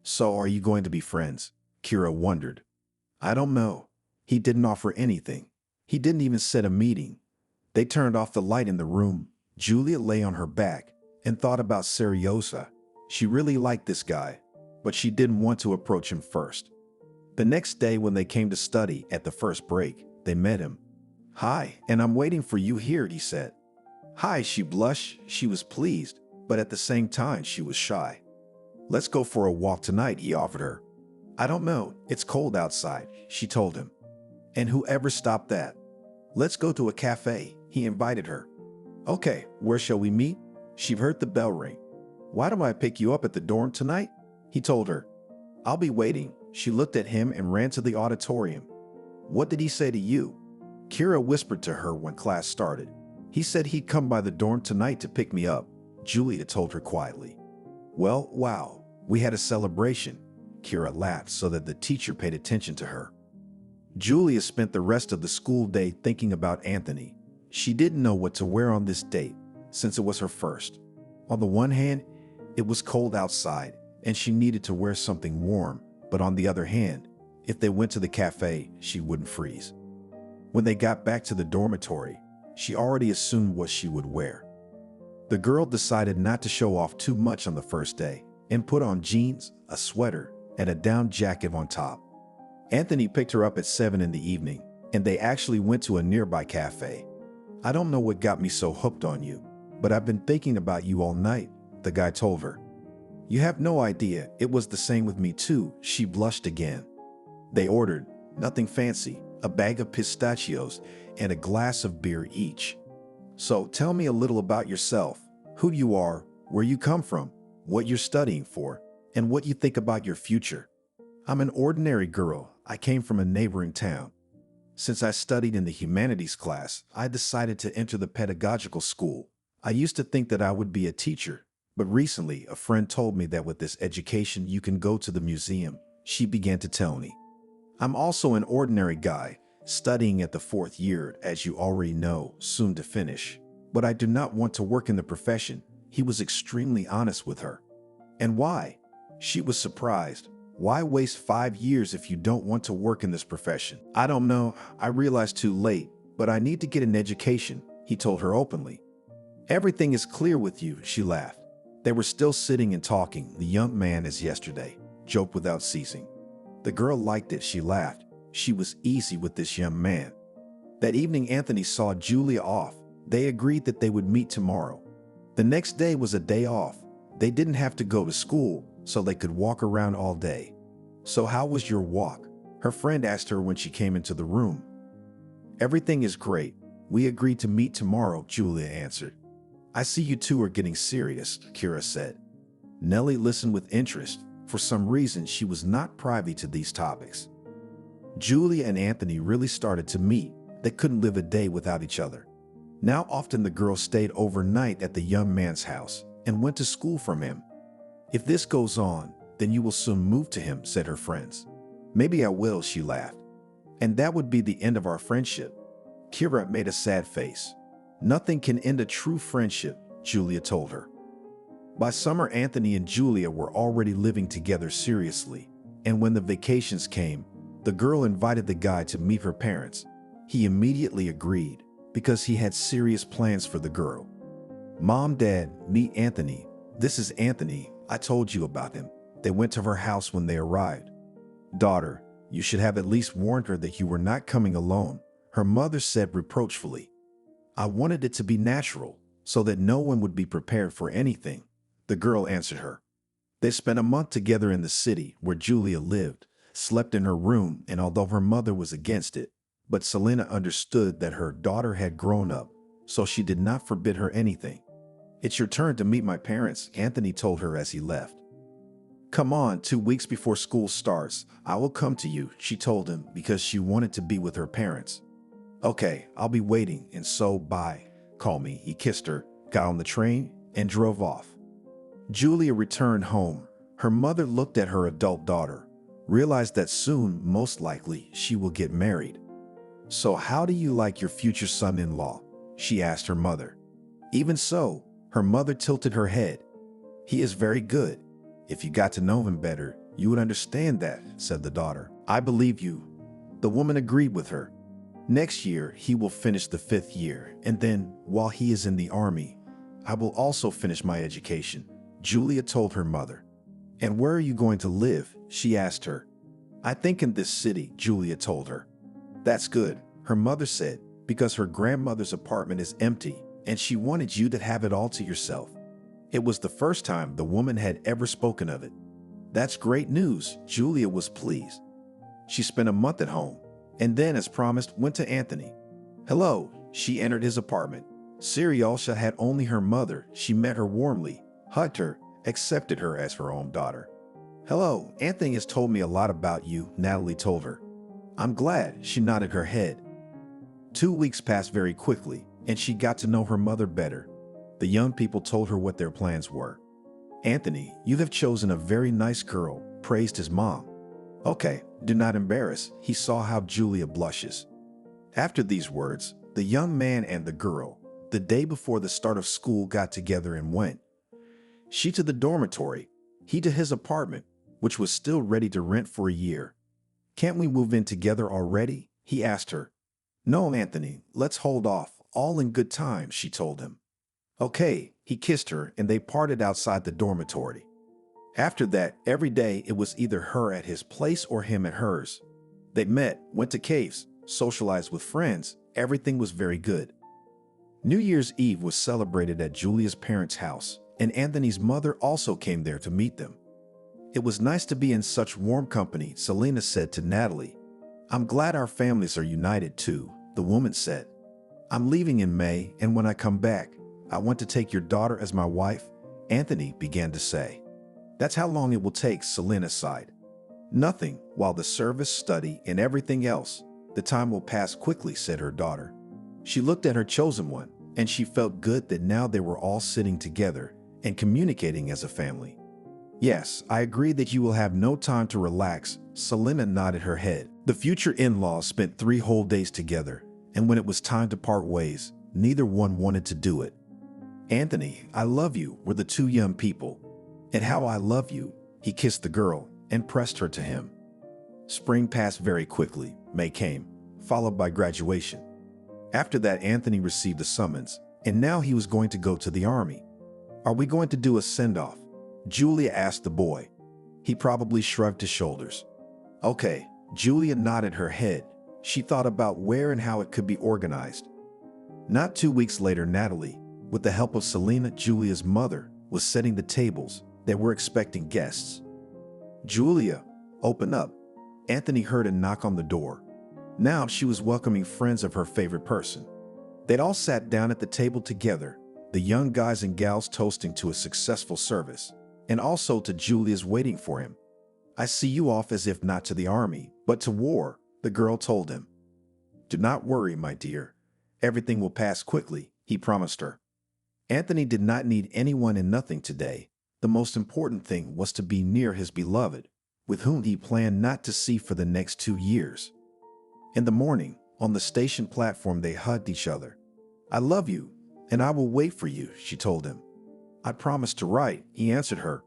So, are you going to be friends? Kira wondered. I don't know. He didn't offer anything. He didn't even set a meeting. They turned off the light in the room. Julia lay on her back and thought about Seriosa. She really liked this guy, but she didn't want to approach him first. The next day when they came to study at the first break, they met him. Hi, and I'm waiting for you here, he said. Hi, she blushed. She was pleased, but at the same time she was shy. Let's go for a walk tonight, he offered her. I don't know, it's cold outside, she told him. And whoever stopped that? Let's go to a cafe, he invited her. Okay, where shall we meet? She heard the bell ring. Why don't I pick you up at the dorm tonight? He told her. I'll be waiting. She looked at him and ran to the auditorium. What did he say to you? Kira whispered to her when class started. He said he'd come by the dorm tonight to pick me up, Julia told her quietly. Well, wow, we had a celebration. Kira laughed so that the teacher paid attention to her. Julia spent the rest of the school day thinking about Anthony. She didn't know what to wear on this date, since it was her first. On the one hand, it was cold outside, and she needed to wear something warm, but on the other hand, if they went to the cafe, she wouldn't freeze. When they got back to the dormitory, she already assumed what she would wear. The girl decided not to show off too much on the first day and put on jeans, a sweater, and a down jacket on top. Anthony picked her up at 7 in the evening, and they actually went to a nearby cafe. I don't know what got me so hooked on you, but I've been thinking about you all night, the guy told her. You have no idea, it was the same with me too, she blushed again. They ordered, nothing fancy, a bag of pistachios and a glass of beer each. So tell me a little about yourself, who you are, where you come from, what you're studying for, and what you think about your future. I'm an ordinary girl. I came from a neighboring town. Since I studied in the humanities class, I decided to enter the pedagogical school. I used to think that I would be a teacher, but recently a friend told me that with this education you can go to the museum. She began to tell me. I'm also an ordinary guy, studying at the 4th year, as you already know, soon to finish. But I do not want to work in the profession. He was extremely honest with her. And why? She was surprised. Why waste 5 years if you don't want to work in this profession? I don't know. I realized too late, but I need to get an education, he told her openly. Everything is clear with you, she laughed. They were still sitting and talking, the young man as yesterday, joked without ceasing. The girl liked it, she laughed. She was easy with this young man. That evening Anthony saw Julia off. They agreed that they would meet tomorrow. The next day was a day off. They didn't have to go to school, so they could walk around all day. So how was your walk? Her friend asked her when she came into the room. Everything is great. We agreed to meet tomorrow, Julia answered. I see you two are getting serious, Kira said. Nellie listened with interest. For some reason, she was not privy to these topics. Julia and Anthony really started to meet. They couldn't live a day without each other. Now often the girl stayed overnight at the young man's house and went to school from him. If this goes on, then you will soon move to him, said her friends. Maybe I will, she laughed. And that would be the end of our friendship. Kira made a sad face. Nothing can end a true friendship, Julia told her. By summer, Anthony and Julia were already living together seriously, and when the vacations came, the girl invited the guy to meet her parents. He immediately agreed, because he had serious plans for the girl. Mom, Dad, meet Anthony. This is Anthony. I told you about him. They went to her house when they arrived. Daughter, you should have at least warned her that you were not coming alone, her mother said reproachfully. I wanted it to be natural, so that no one would be prepared for anything, the girl answered her. They spent a month together in the city where Julia lived, slept in her room, and although her mother was against it, but Selena understood that her daughter had grown up, so she did not forbid her anything. It's your turn to meet my parents, Anthony told her as he left. Come on, 2 weeks before school starts, I will come to you, she told him because she wanted to be with her parents. Okay, I'll be waiting, and so bye. Call me, he kissed her, got on the train, and drove off. Julia returned home. Her mother looked at her adult daughter, realized that soon, most likely, she will get married. So how do you like your future son-in-law? She asked her mother. Even so, her mother tilted her head. He is very good. If you got to know him better, you would understand that, said the daughter. I believe you. The woman agreed with her. Next year, he will finish the 5th year, and then, while he is in the army, I will also finish my education, Julia told her mother. And where are you going to live? She asked her. I think in this city, Julia told her. That's good, her mother said, because her grandmother's apartment is empty, and she wanted you to have it all to yourself. It was the first time the woman had ever spoken of it. That's great news, Julia was pleased. She spent a month at home, and then, as promised, went to Anthony. Hello, she entered his apartment. Serialsha had only her mother. She met her warmly, hugged her, accepted her as her own daughter. Hello, Anthony has told me a lot about you, Natalie told her. I'm glad, she nodded her head. 2 weeks passed very quickly, and she got to know her mother better. The young people told her what their plans were. Anthony, you have chosen a very nice girl, praised his mom. Okay, do not embarrass, he saw how Julia blushes. After these words, the young man and the girl, the day before the start of school, got together and went. She to the dormitory, he to his apartment, which was still ready to rent for a year. Can't we move in together already? He asked her. No, Anthony, let's hold off, all in good time, she told him. Okay, he kissed her and they parted outside the dormitory. After that, every day it was either her at his place or him at hers. They met, went to caves, socialized with friends, everything was very good. New Year's Eve was celebrated at Julia's parents' house, and Anthony's mother also came there to meet them. It was nice to be in such warm company, Selena said to Natalie. I'm glad our families are united too, the woman said. I'm leaving in May, and when I come back, I want to take your daughter as my wife, Anthony began to say. That's how long it will take, Selena sighed. Nothing, while the service, study, and everything else. The time will pass quickly, said her daughter. She looked at her chosen one, and she felt good that now they were all sitting together and communicating as a family. Yes, I agree that you will have no time to relax, Selena nodded her head. The future in-laws spent 3 whole days together, and when it was time to part ways, neither one wanted to do it. Anthony, I love you, were the 2 young people. And how I love you, he kissed the girl and pressed her to him. Spring passed very quickly. May came, followed by graduation. After that, Anthony received a summons, and now he was going to go to the army. Are we going to do a send-off? Julia asked the boy. He probably shrugged his shoulders. Okay, Julia nodded her head. She thought about where and how it could be organized. Not 2 weeks later, Natalie, with the help of Selena, Julia's mother, was setting the tables. They were expecting guests. Julia, open up. Anthony heard a knock on the door. Now she was welcoming friends of her favorite person. They'd all sat down at the table together, the young guys and gals toasting to a successful service, and also to Julia's waiting for him. I see you off as if not to the army, but to war, the girl told him. Do not worry, my dear. Everything will pass quickly, he promised her. Anthony did not need anyone and nothing today. The most important thing was to be near his beloved, with whom he planned not to see for the next 2 years. In the morning, on the station platform, they hugged each other. I love you, and I will wait for you, she told him. I promised to write, he answered her.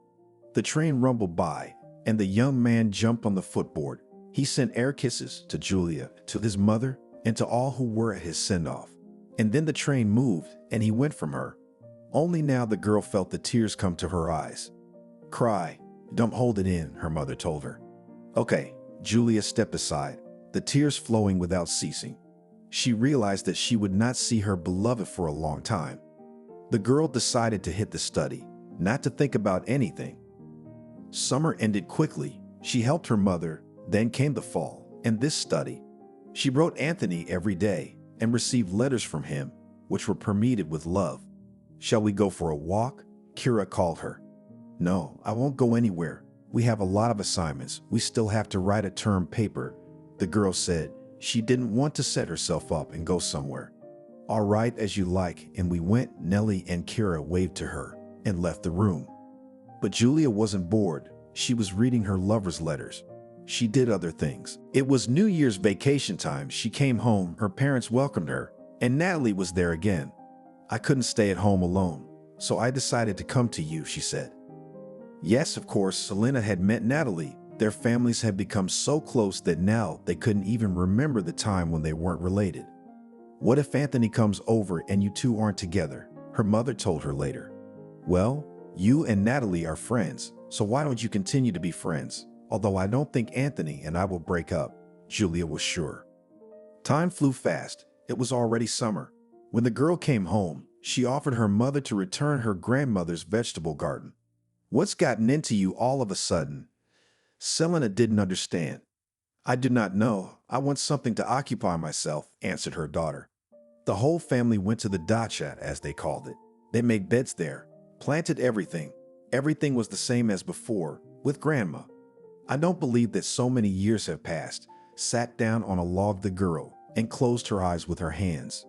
The train rumbled by, and the young man jumped on the footboard. He sent air kisses to Julia, to his mother, and to all who were at his send-off. And then the train moved, and he went from her. Only now the girl felt the tears come to her eyes. cry. Don't hold it in, her mother told her. Okay, Julia stepped aside, the tears flowing without ceasing. She realized that she would not see her beloved for a long time. The girl decided to hit the study, not to think about anything. Summer ended quickly. She helped her mother, then came the fall, and this study. She wrote Anthony every day and received letters from him, which were permeated with love. Shall we go for a walk? Kira called her. No, I won't go anywhere. We have a lot of assignments. We still have to write a term paper, the girl said. She didn't want to set herself up and go somewhere. All right, as you like, and we went. Nellie and Kira waved to her and left the room. But Julia wasn't bored. She was reading her lover's letters. She did other things. It was New Year's vacation time. She came home, her parents welcomed her, and Natalie was there again. I couldn't stay at home alone, so I decided to come to you, she said. Yes, of course, Selena had met Natalie. Their families had become so close that now they couldn't even remember the time when they weren't related. What if Anthony comes over and you two aren't together? Her mother told her later. Well, you and Natalie are friends, so why don't you continue to be friends? Although I don't think Anthony and I will break up, Julia was sure. Time flew fast. It was already summer. When the girl came home, she offered her mother to return her grandmother's vegetable garden. What's gotten into you all of a sudden? Selena didn't understand. I do not know. I want something to occupy myself, answered her daughter. The whole family went to the dacha, as they called it. They made beds there, planted everything. Everything was the same as before, with Grandma. I don't believe that so many years have passed. Sat down on a log, the girl, and closed her eyes with her hands.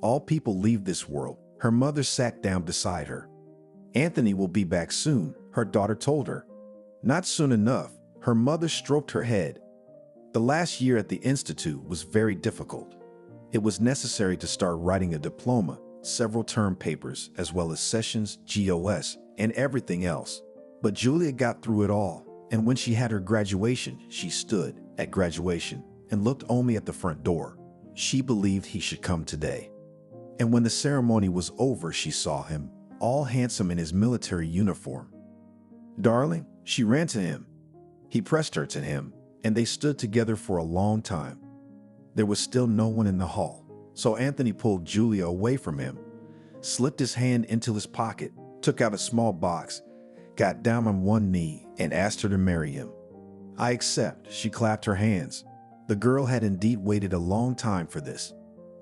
All people leave this world. Her mother sat down beside her. Anthony will be back soon, her daughter told her. Not soon enough, her mother stroked her head. The last year at the Institute was very difficult. It was necessary to start writing a diploma, several term papers, as well as sessions, GOS, and everything else. But Julia got through it all, and when she had her graduation, she stood at graduation and looked only at the front door. She believed he should come today. And when the ceremony was over, she saw him, all handsome in his military uniform. Darling, she ran to him. He pressed her to him, and they stood together for a long time. There was still no one in the hall, so Anthony pulled Julia away from him, slipped his hand into his pocket, took out a small box, got down on one knee, and asked her to marry him. I accept, she clapped her hands. The girl had indeed waited a long time for this.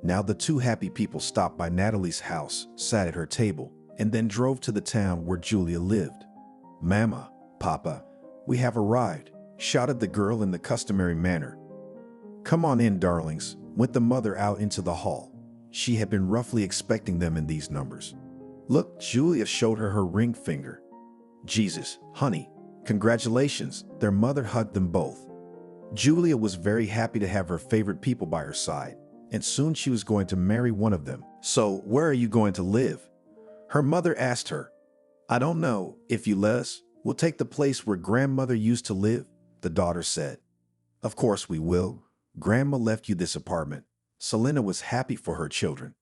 Now the two happy people stopped by Natalie's house, sat at her table, and then drove to the town where Julia lived. Mama, Papa, we have arrived, shouted the girl in the customary manner. Come on in, darlings, went the mother out into the hall. She had been roughly expecting them in these numbers. Look, Julia showed her ring finger. Jesus, honey, congratulations, their mother hugged them both. Julia was very happy to have her favorite people by her side, and soon she was going to marry one of them. So, where are you going to live? Her mother asked her. I don't know. If you let us, we'll take the place where grandmother used to live, the daughter said. Of course we will. Grandma left you this apartment. Selena was happy for her children.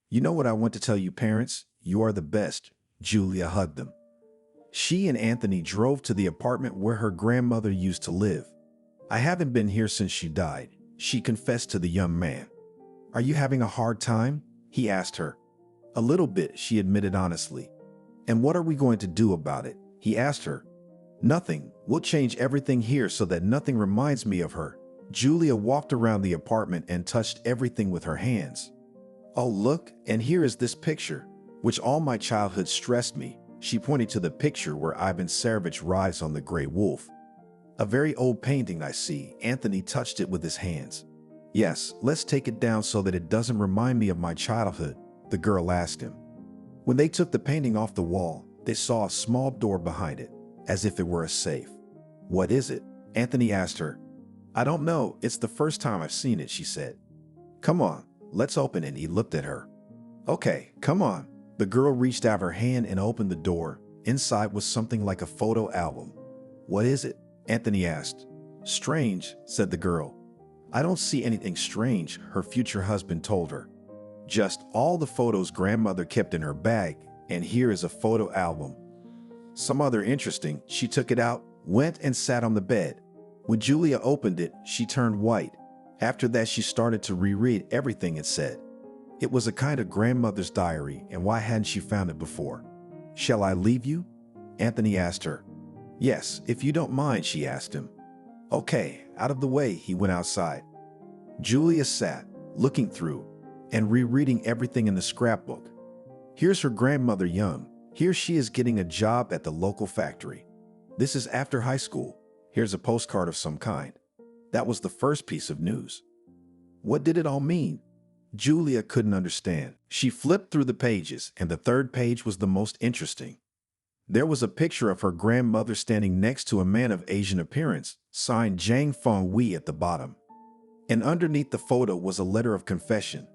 You know what I want to tell you, parents? You are the best. Julia hugged them. She and Anthony drove to the apartment where her grandmother used to live. I haven't been here since she died, she confessed to the young man. Are you having a hard time? He asked her. A little bit, she admitted honestly. And what are we going to do about it? He asked her. Nothing. We'll change everything here so that nothing reminds me of her. Julia walked around the apartment and touched everything with her hands. Oh, look, and here is this picture, which all my childhood stressed me. She pointed to the picture where Ivan Tsarevich rides on the gray wolf. A very old painting, I see. Anthony touched it with his hands. Yes, let's take it down so that it doesn't remind me of my childhood, the girl asked him. When they took the painting off the wall, they saw a small door behind it, as if it were a safe. What is it? Anthony asked her. I don't know. It's the first time I've seen it, she said. Come on, let's open it. He looked at her. Okay, come on. The girl reached out her hand and opened the door. Inside was something like a photo album. What is it? Anthony asked. Strange, said the girl. I don't see anything strange, her future husband told her. Just all the photos grandmother kept in her bag, and here is a photo album. some other interesting. She took it out, went and sat on the bed. When Julia opened it, she turned white. After that, she started to reread everything it said. It was a kind of grandmother's diary, and why hadn't she found it before? "Shall I leave you?" Anthony asked her. "Yes, if you don't mind," she asked him. "Okay, out of the way," he went outside. Julia sat, looking through and rereading everything in the scrapbook. Here's her grandmother young. Here she is getting a job at the local factory. This is after high school. Here's a postcard of some kind. That was the first piece of news. What did it all mean? Julia couldn't understand. She flipped through the pages, and the third page was the most interesting. There was a picture of her grandmother standing next to a man of Asian appearance, signed Zhang Feng Wei at the bottom. And underneath the photo was a letter of confession.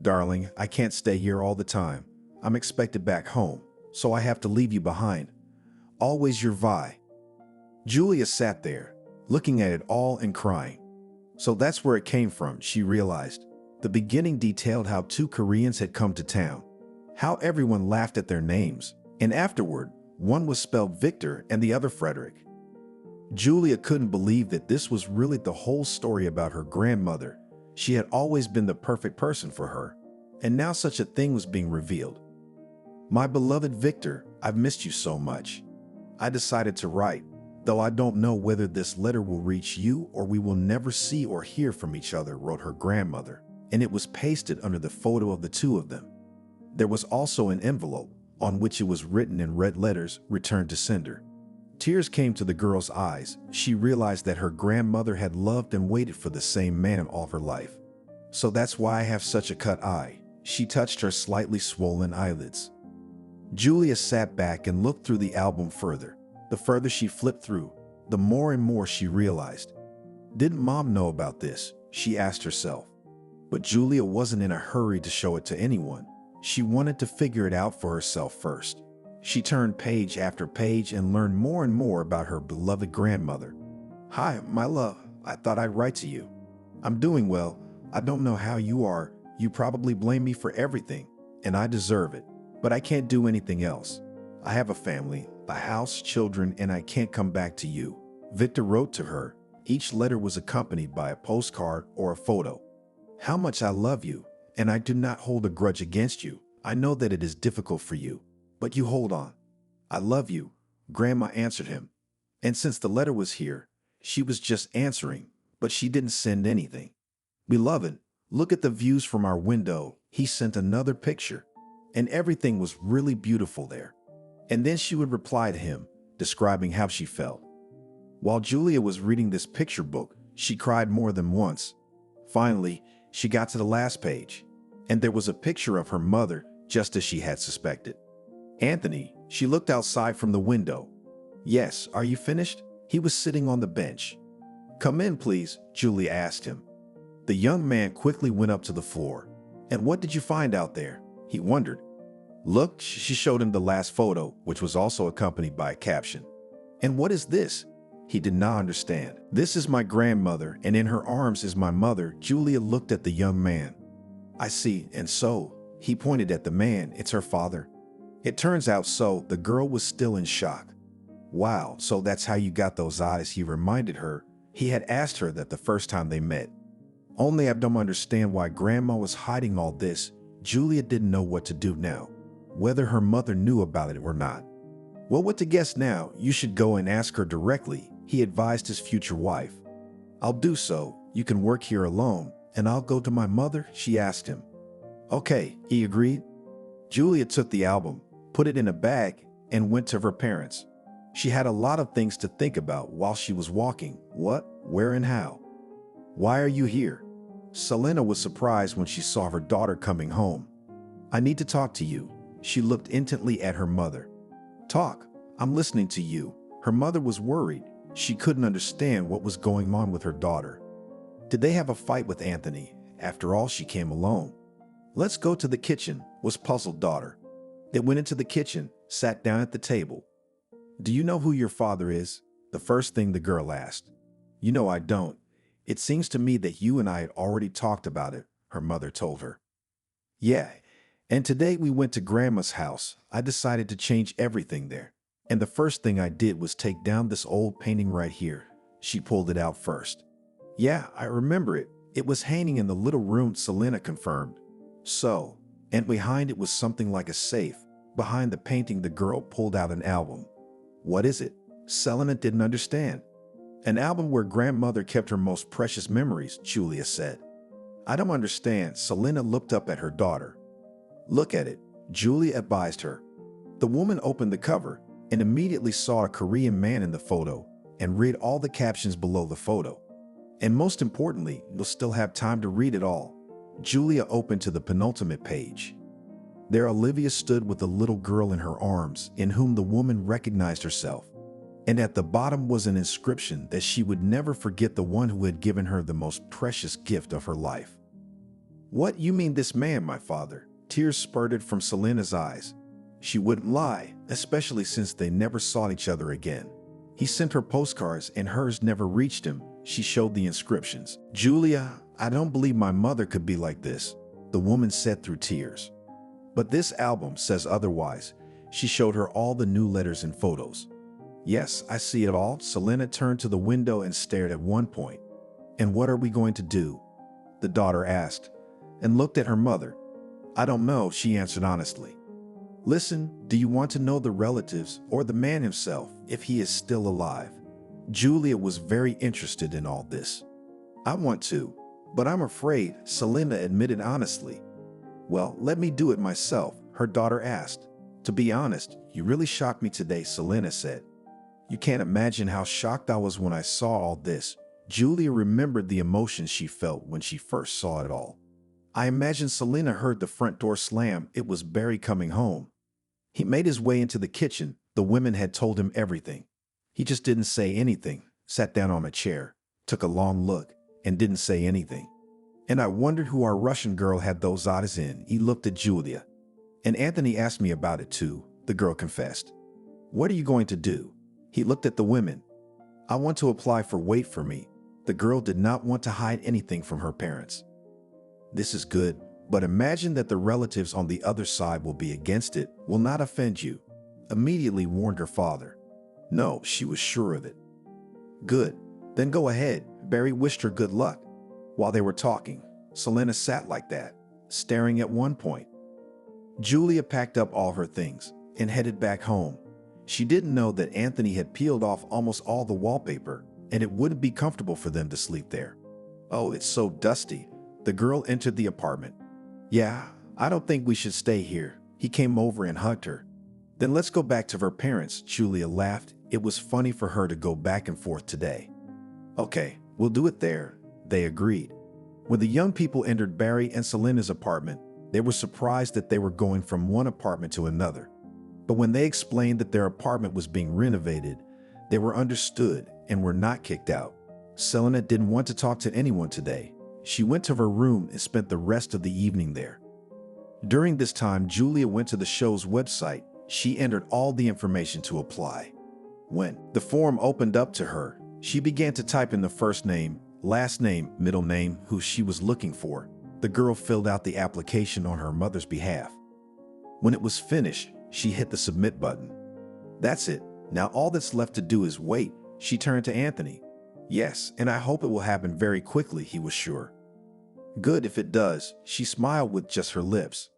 "Darling, I can't stay here all the time. I'm expected back home, so I have to leave you behind. Always your Vi." Julia sat there, looking at it all and crying. So that's where it came from, she realized. The beginning detailed how two Koreans had come to town, how everyone laughed at their names, and afterward, one was spelled Victor and the other Frederick. Julia couldn't believe that this was really the whole story about her grandmother. She had always been the perfect person for her, and now such a thing was being revealed. "My beloved Victor, I've missed you so much. I decided to write, though I don't know whether this letter will reach you or we will never see or hear from each other," wrote her grandmother, and it was pasted under the photo of the two of them. There was also an envelope on which it was written in red letters, "Return to sender." Tears came to the girl's eyes. She realized that her grandmother had loved and waited for the same man all her life. "So that's why I have such a cut eye." She touched her slightly swollen eyelids. Julia sat back and looked through the album further. The further she flipped through, the more and more she realized. Didn't Mom know about this? She asked herself. But Julia wasn't in a hurry to show it to anyone. She wanted to figure it out for herself first. She turned page after page and learned more and more about her beloved grandmother. "Hi, my love. I thought I'd write to you. I'm doing well. I don't know how you are. You probably blame me for everything, and I deserve it. But I can't do anything else. I have a family, a house, children, and I can't come back to you." Victor wrote to her. Each letter was accompanied by a postcard or a photo. "How much I love you, and I do not hold a grudge against you. I know that it is difficult for you, but you hold on. I love you," Grandma answered him. And since the letter was here, she was just answering, but she didn't send anything. "Beloved, look at the views from our window." He sent another picture, and everything was really beautiful there. And then she would reply to him, describing how she felt. While Julia was reading this picture book, she cried more than once. Finally, she got to the last page, and there was a picture of her mother, just as she had suspected. "Anthony," she looked outside from the window. "Yes, are you finished?" He was sitting on the bench. "Come in, please," Julia asked him. The young man quickly went up to the floor. "And what did you find out there?" he wondered. "Look," she showed him the last photo, which was also accompanied by a caption. "And what is this?" He did not understand. "This is my grandmother, and in her arms is my mother." Julia looked at the young man. "I see, and so," he pointed at the man, "it's her father." It turns out so. The girl was still in shock. "Wow, so that's how you got those eyes," he reminded her. He had asked her that the first time they met. "Only I don't understand why Grandma was hiding all this." Julia didn't know what to do now, whether her mother knew about it or not. "Well, what to guess now? You should go and ask her directly," he advised his future wife. "I'll do so. You can work here alone, and I'll go to my mother?" she asked him. "Okay," he agreed. Julia took the album, put it in a bag, and went to her parents. She had a lot of things to think about while she was walking. What, where, and how. "Why are you here?" Selena was surprised when she saw her daughter coming home. "I need to talk to you." She looked intently at her mother. "Talk. I'm listening to you." Her mother was worried. She couldn't understand what was going on with her daughter. Did they have a fight with Anthony? After all, she came alone. "Let's go to the kitchen," was puzzled daughter. They went into the kitchen, sat down at the table. "Do you know who your father is?" the first thing the girl asked. "You know I don't. It seems to me that you and I had already talked about it," her mother told her. "Yeah, and today we went to Grandma's house. I decided to change everything there. And the first thing I did was take down this old painting right here. She pulled it out first. Yeah, I remember it. It was hanging in the little room, Selena confirmed. So, and behind it was something like a safe. Behind the painting, the girl pulled out an album. What is it? Selena didn't understand. An album where grandmother kept her most precious memories, Julia said. I don't understand. Selena looked up at her daughter. Look at it, Julia advised her. The woman opened the cover and immediately saw a Korean man in the photo and read all the captions below the photo. And most importantly, you'll still have time to read it all. Julia opened to the penultimate page. There Olivia stood with a little girl in her arms in whom the woman recognized herself. And at the bottom was an inscription that she would never forget the one who had given her the most precious gift of her life. What, you mean this man, my father? Tears spurted from Selena's eyes. She wouldn't lie, especially since they never saw each other again. He sent her postcards and hers never reached him. She showed the inscriptions. Julia, I don't believe my mother could be like this, the woman said through tears. But this album says otherwise. She showed her all the new letters and photos. Yes, I see it all. Selena turned to the window and stared at one point. And what are we going to do? The daughter asked, and looked at her mother. I don't know, she answered honestly. Listen, do you want to know the relatives or the man himself, if he is still alive? Julia was very interested in all this. I want to, but I'm afraid, Selena admitted honestly. Well, let me do it myself, her daughter asked. To be honest, you really shocked me today, Selena said. You can't imagine how shocked I was when I saw all this. Julia remembered the emotions she felt when she first saw it all. I imagine Selena heard the front door slam. It was Barry coming home. He made his way into the kitchen. The women had told him everything. He just didn't say anything, sat down on a chair, took a long look, and didn't say anything. And I wondered who our Russian girl had those eyes in. He looked at Julia. And Anthony asked me about it too, the girl confessed. What are you going to do? He looked at the women. I want to apply for Wait For Me. The girl did not want to hide anything from her parents. This is good, but imagine that the relatives on the other side will be against it, will not offend you. Immediately warned her father. No, she was sure of it. Good, then go ahead. Barry wished her good luck. While they were talking, Selena sat like that, staring at one point. Julia packed up all her things and headed back home. She didn't know that Anthony had peeled off almost all the wallpaper, and it wouldn't be comfortable for them to sleep there. Oh, it's so dusty. The girl entered the apartment. Yeah, I don't think we should stay here. He came over and hugged her. Then let's go back to her parents, Julia laughed. It was funny for her to go back and forth today. Okay, we'll do it there, they agreed. When the young people entered Barry and Selena's apartment, they were surprised that they were going from one apartment to another. But when they explained that their apartment was being renovated, they were understood and were not kicked out. Selena didn't want to talk to anyone today. She went to her room and spent the rest of the evening there. During this time, Julia went to the show's website. She entered all the information to apply. When the form opened up to her, she began to type in the first name, last name, middle name, who she was looking for. The girl filled out the application on her mother's behalf. When it was finished, she hit the submit button. That's it. Now all that's left to do is wait. She turned to Anthony. Yes, and I hope it will happen very quickly, he was sure. Good if it does, she smiled with just her lips.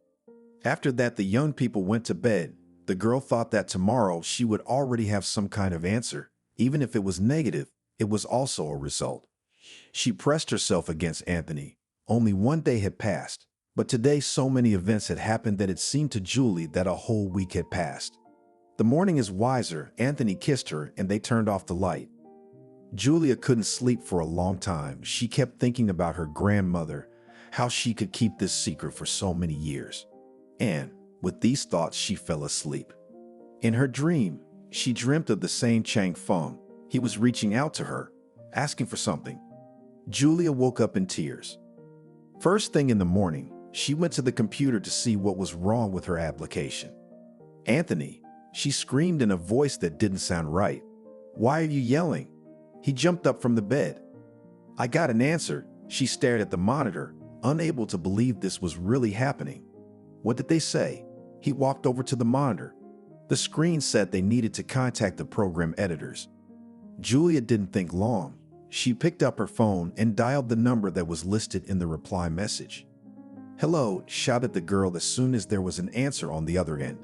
After that, the young people went to bed. The girl thought that tomorrow she would already have some kind of answer. Even if it was negative, it was also a result. She pressed herself against Anthony. Only one day had passed, but today so many events had happened that it seemed to Julie that a whole week had passed. The morning is wiser. Anthony kissed her and they turned off the light. Julia couldn't sleep for a long time. She kept thinking about her grandmother, how she could keep this secret for so many years. And with these thoughts, she fell asleep. In her dream, she dreamt of the same Chang Feng. He was reaching out to her, asking for something. Julia woke up in tears. First thing in the morning, she went to the computer to see what was wrong with her application. Anthony, she screamed in a voice that didn't sound right. Why are you yelling? He jumped up from the bed. I got an answer. She stared at the monitor, unable to believe this was really happening. What did they say? He walked over to the monitor. The screen said they needed to contact the program editors. Julia didn't think long. She picked up her phone and dialed the number that was listed in the reply message. "Hello," shouted the girl as soon as there was an answer on the other end.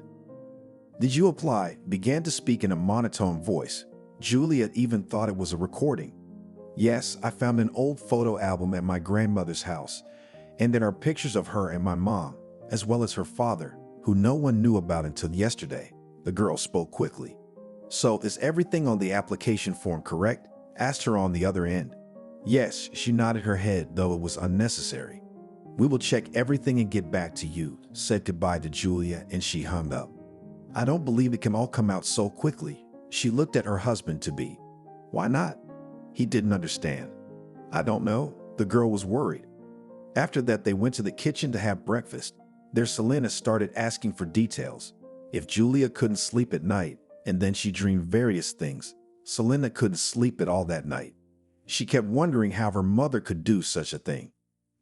"Did you apply?" began to speak in a monotone voice. Julia even thought it was a recording. "Yes, I found an old photo album at my grandmother's house, and there are pictures of her and my mom, as well as her father, who no one knew about until yesterday." The girl spoke quickly. "So, is everything on the application form correct?" asked her on the other end. "Yes," she nodded her head, though it was unnecessary. "We will check everything and get back to you," said goodbye to Julia, and she hung up. "I don't believe it can all come out so quickly." She looked at her husband-to-be. "Why not?" He didn't understand. "I don't know." The girl was worried. After that, they went to the kitchen to have breakfast. There, Selena started asking for details. If Julia couldn't sleep at night, and then she dreamed various things, Selena couldn't sleep at all that night. She kept wondering how her mother could do such a thing.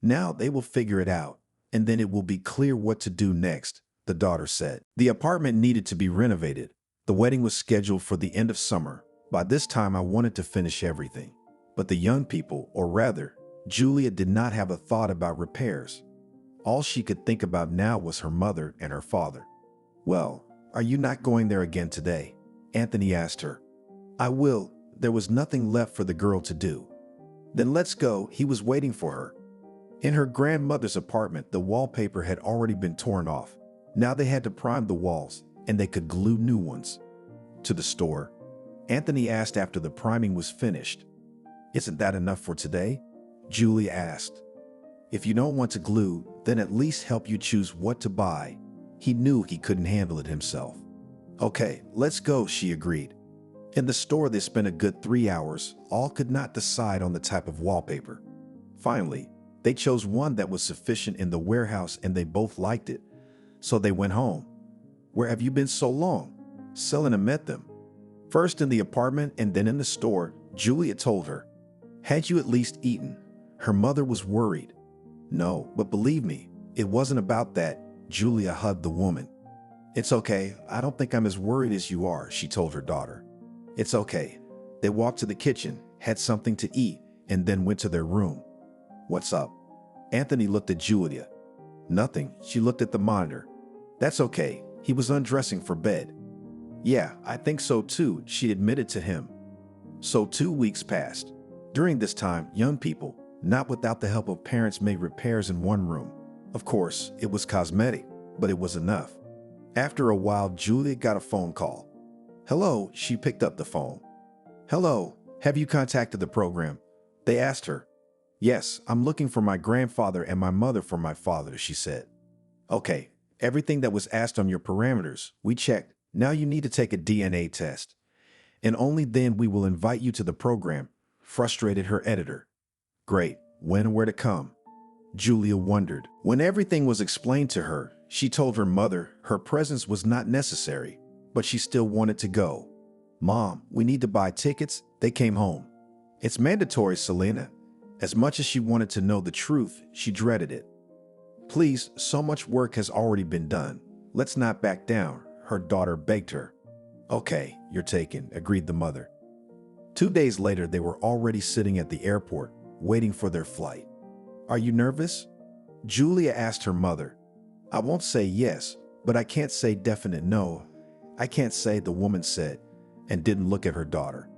"Now they will figure it out, and then it will be clear what to do next," the daughter said. The apartment needed to be renovated. The wedding was scheduled for the end of summer. By this time, I wanted to finish everything. But the young people, or rather, Julia, did not have a thought about repairs. All she could think about now was her mother and her father. "Well, are you not going there again today?" Anthony asked her. "I will." There was nothing left for the girl to do. "Then let's go." He was waiting for her. In her grandmother's apartment, the wallpaper had already been torn off. Now they had to prime the walls, and they could glue new ones. "To the store?" Anthony asked after the priming was finished. "Isn't that enough for today?" Julia asked. "If you don't want to glue, then at least help you choose what to buy." He knew he couldn't handle it himself. "Okay, let's go," she agreed. In the store, they spent a good 3 hours. All could not decide on the type of wallpaper. Finally, they chose one that was sufficient in the warehouse, and they both liked it. So they went home. "Where have you been so long?" Selena met them. First in the apartment and then in the store, Julia told her. "Had you at least eaten?" Her mother was worried. "No, but believe me, it wasn't about that." Julia hugged the woman. "It's okay. I don't think I'm as worried as you are," she told her daughter. "It's okay." They walked to the kitchen, had something to eat, and then went to their room. "What's up?" Anthony looked at Julia. "Nothing." She looked at the monitor. "That's okay." He was undressing for bed. "Yeah, I think so too," she admitted to him. So 2 weeks passed. During this time, young people, not without the help of parents, made repairs in one room. Of course, it was cosmetic, but it was enough. After a while, Julia got a phone call. "Hello," she picked up the phone. "Hello, have you contacted the program?" They asked her. "Yes, I'm looking for my grandfather and my mother for my father," she said. "Okay, everything that was asked on your parameters, we checked. Now you need to take a DNA test. And only then we will invite you to the program," frustrated her editor. "Great, when and where to come?" Julia wondered. When everything was explained to her, she told her mother her presence was not necessary, but she still wanted to go. "Mom, we need to buy tickets." They came home. "It's mandatory, Selena." As much as she wanted to know the truth, she dreaded it. "Please, so much work has already been done. Let's not back down," her daughter begged her. "Okay, you're taken," agreed the mother. 2 days later, they were already sitting at the airport, waiting for their flight. "Are you nervous?" Julia asked her mother. "I won't say yes, but I can't say definite no." "I can't say," the woman said, and didn't look at her daughter.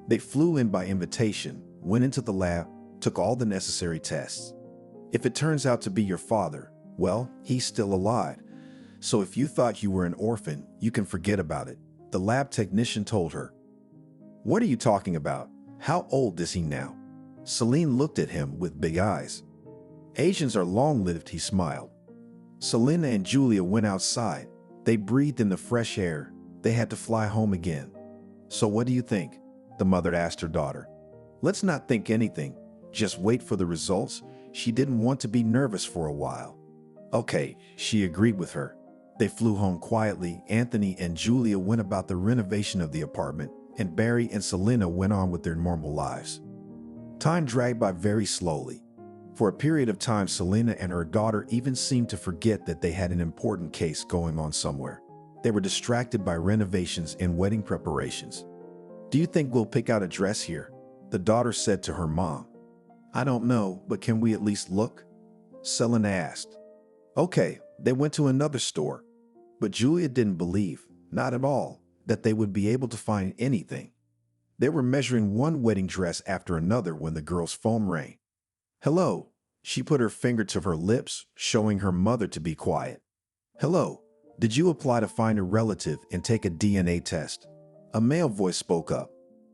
They flew in by invitation, went into the lab, took all the necessary tests. "If it turns out to be your father, well, he's still alive. So if you thought you were an orphan, you can forget about it," the lab technician told her. "What are you talking about? How old is he now?" Celine looked at him with big eyes. "Asians are long-lived," he smiled. Selena and Julia went outside. They breathed in the fresh air. They had to fly home again. "So what do you think?" the mother asked her daughter. "Let's not think anything. Just wait for the results." She didn't want to be nervous for a while. "Okay," she agreed with her. They flew home quietly. Anthony and Julia went about the renovation of the apartment, and Barry and Selena went on with their normal lives. Time dragged by very slowly. For a period of time, Selena and her daughter even seemed to forget that they had an important case going on somewhere. They were distracted by renovations and wedding preparations. "Do you think we'll pick out a dress here?" the daughter said to her mom. "I don't know, but can we at least look?" Selena asked. Okay, they went to another store. But Julia didn't believe, not at all, that they would be able to find anything. They were measuring one wedding dress after another when the girl's phone rang. "Hello." She put her finger to her lips, showing her mother to be quiet. "Hello. Did you apply to find a relative and take a DNA test?" A male voice spoke up.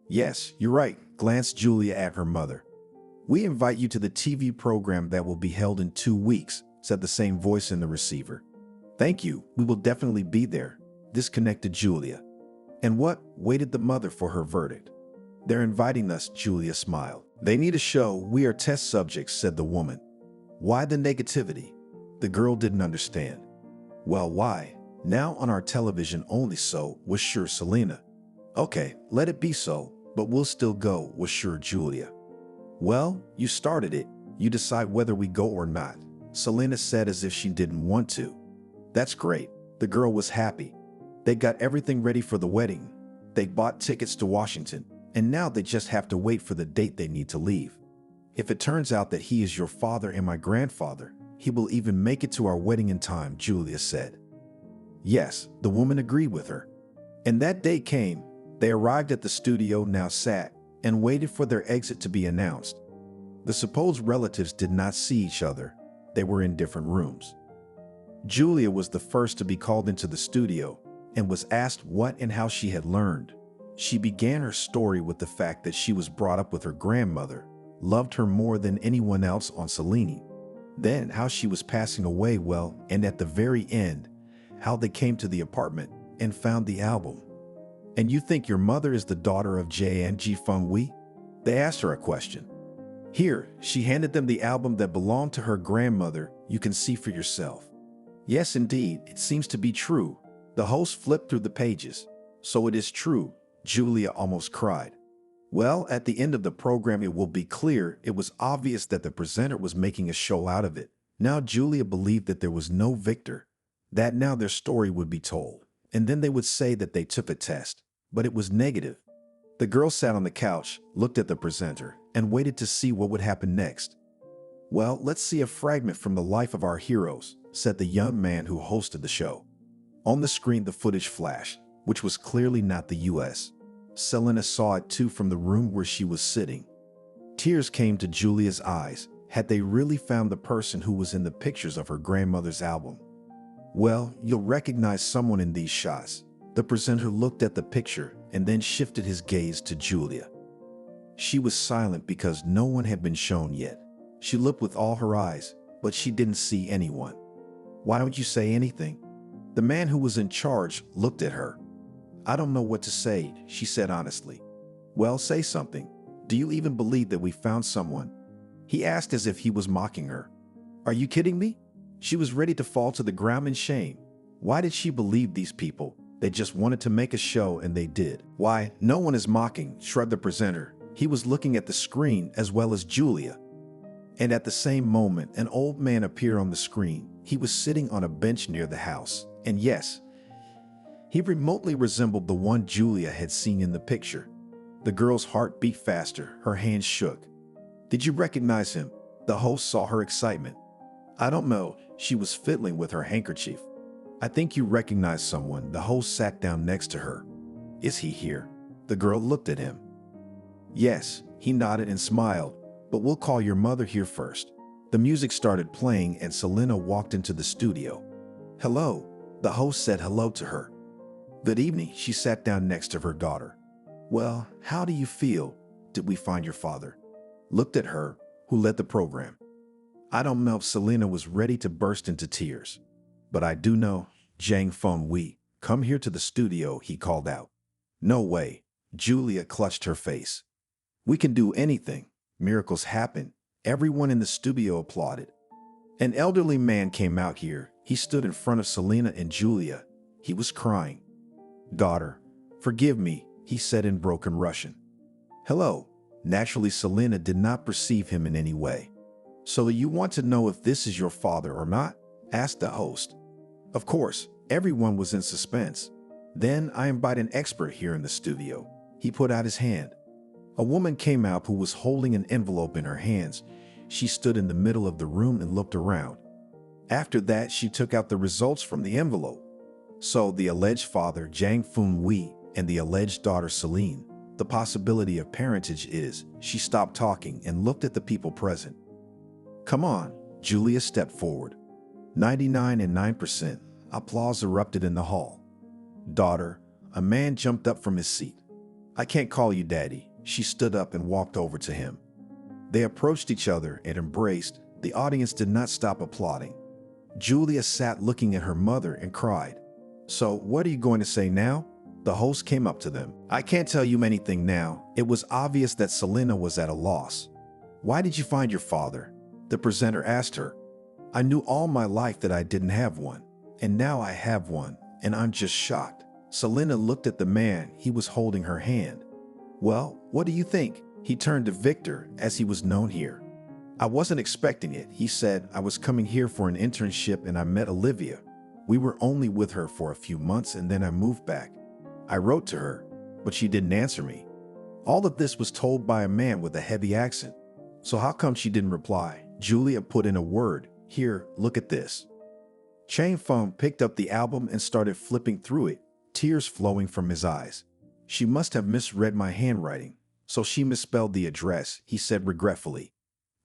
"Yes, you're right," glanced Julia at her mother. "We invite you to the TV program that will be held in 2 weeks," said the same voice in the receiver. "Thank you, we will definitely be there," disconnected Julia. "And what?" waited the mother for her verdict. "They're inviting us," Julia smiled. "They need a show. We are test subjects," said the woman. "Why the negativity?" The girl didn't understand. "Well, why? Now on our television only, so," was sure Selena. "Okay, let it be so, but we'll still go," was sure Julia. "Well, you started it. You decide whether we go or not," Selena said as if she didn't want to. "That's great." The girl was happy. They got everything ready for the wedding. They bought tickets to Washington, and now they just have to wait for the date they need to leave. "If it turns out that he is your father and my grandfather, he will even make it to our wedding in time," Julia said. Yes, the woman agreed with her. And that day came. They arrived at the studio, now sat, and waited for their exit to be announced. The supposed relatives did not see each other. They were in different rooms. Julia was the first to be called into the studio and was asked what and how she had learned. She began her story with the fact that she was brought up with her grandmother, loved her more than anyone else on Selene. Then how she was passing away, well, and at the very end, how they came to the apartment and found the album. "And you think your mother is the daughter of J.N.G. Feng Wei?" They asked her a question. "Here," she handed them the album that belonged to her grandmother. "You can see for yourself." Yes, indeed, it seems to be true. The host flipped through the pages. "So it is true," Julia almost cried. Well, at the end of the program, it will be clear it was obvious that the presenter was making a show out of it. Now Julia believed that there was no victor, that now their story would be told, and then they would say that they took a test, but it was negative. The girl sat on the couch, looked at the presenter, and waited to see what would happen next. "Well, let's see a fragment from the life of our heroes," said the young man who hosted the show. On the screen, the footage flashed, which was clearly not the U.S. Selena saw it too from the room where she was sitting. Tears came to Julia's eyes. Had they really found the person who was in the pictures of her grandmother's album? "Well, you'll recognize someone in these shots." The presenter looked at the picture and then shifted his gaze to Julia. She was silent because no one had been shown yet. She looked with all her eyes, but she didn't see anyone. "Why don't you say anything?" The man who was in charge looked at her. "I don't know what to say," she said honestly. "Well, say something. Do you even believe that we found someone?" He asked as if he was mocking her. "Are you kidding me?" She was ready to fall to the ground in shame. Why did she believe these people? They just wanted to make a show, and they did. "Why, no one is mocking," shrugged the presenter. He was looking at the screen as well as Julia. And at the same moment, an old man appeared on the screen. He was sitting on a bench near the house. And yes, he remotely resembled the one Julia had seen in the picture. The girl's heart beat faster. Her hands shook. "Did you recognize him?" The host saw her excitement. "I don't know." She was fiddling with her handkerchief. "I think you recognize someone." The host sat down next to her. "Is he here?" The girl looked at him. "Yes," he nodded and smiled, "but we'll call your mother here first." The music started playing and Selena walked into the studio. "Hello." The host said hello to her. "Good evening." She sat down next to her daughter. "Well, how do you feel? Did we find your father?" Looked at her, who led the program. "I don't know." Selena was ready to burst into tears. "But I do know. Zhang Feng Wei, come here to the studio," he called out. "No way." Julia clutched her face. "We can do anything. Miracles happen." Everyone in the studio applauded. An elderly man came out here. He stood in front of Selena and Julia. He was crying. "Daughter, forgive me," he said in broken Russian. "Hello." Naturally, Selena did not perceive him in any way. "So you want to know if this is your father or not?" asked the host. "Of course," Everyone was in suspense. Then I invite an expert here in the studio. He put out his hand. A woman came out who was holding an envelope in her hands. She stood in the middle of the room and looked around. After that, she took out the results from the envelope. So the alleged father, Jang Foon Wee, and the alleged daughter, Celine. The possibility of parentage is, she stopped talking and looked at the people present. Come on, Julia stepped forward. 99.9%. Applause erupted in the hall. Daughter, a man jumped up from his seat. I can't call you daddy. She stood up and walked over to him. They approached each other and embraced. The audience did not stop applauding. Julia sat looking at her mother and cried. So, what are you going to say now? The host came up to them. I can't tell you anything now. It was obvious that Selena was at a loss. Why did you find your father? The presenter asked her. I knew all my life that I didn't have one, and now I have one, and I'm just shocked. Selena looked at the man. He was holding her hand. Well, what do you think? He turned to Victor, as he was known here. I wasn't expecting it, he said. I was coming here for an internship and I met Olivia. We were only with her for a few months and then I moved back. I wrote to her, but she didn't answer me. All of this was told by a man with a heavy accent. So how come she didn't reply? Julia put in a word. Here, look at this. Chang Feng picked up the album and started flipping through it, tears flowing from his eyes. She must have misread my handwriting, so she misspelled the address, he said regretfully.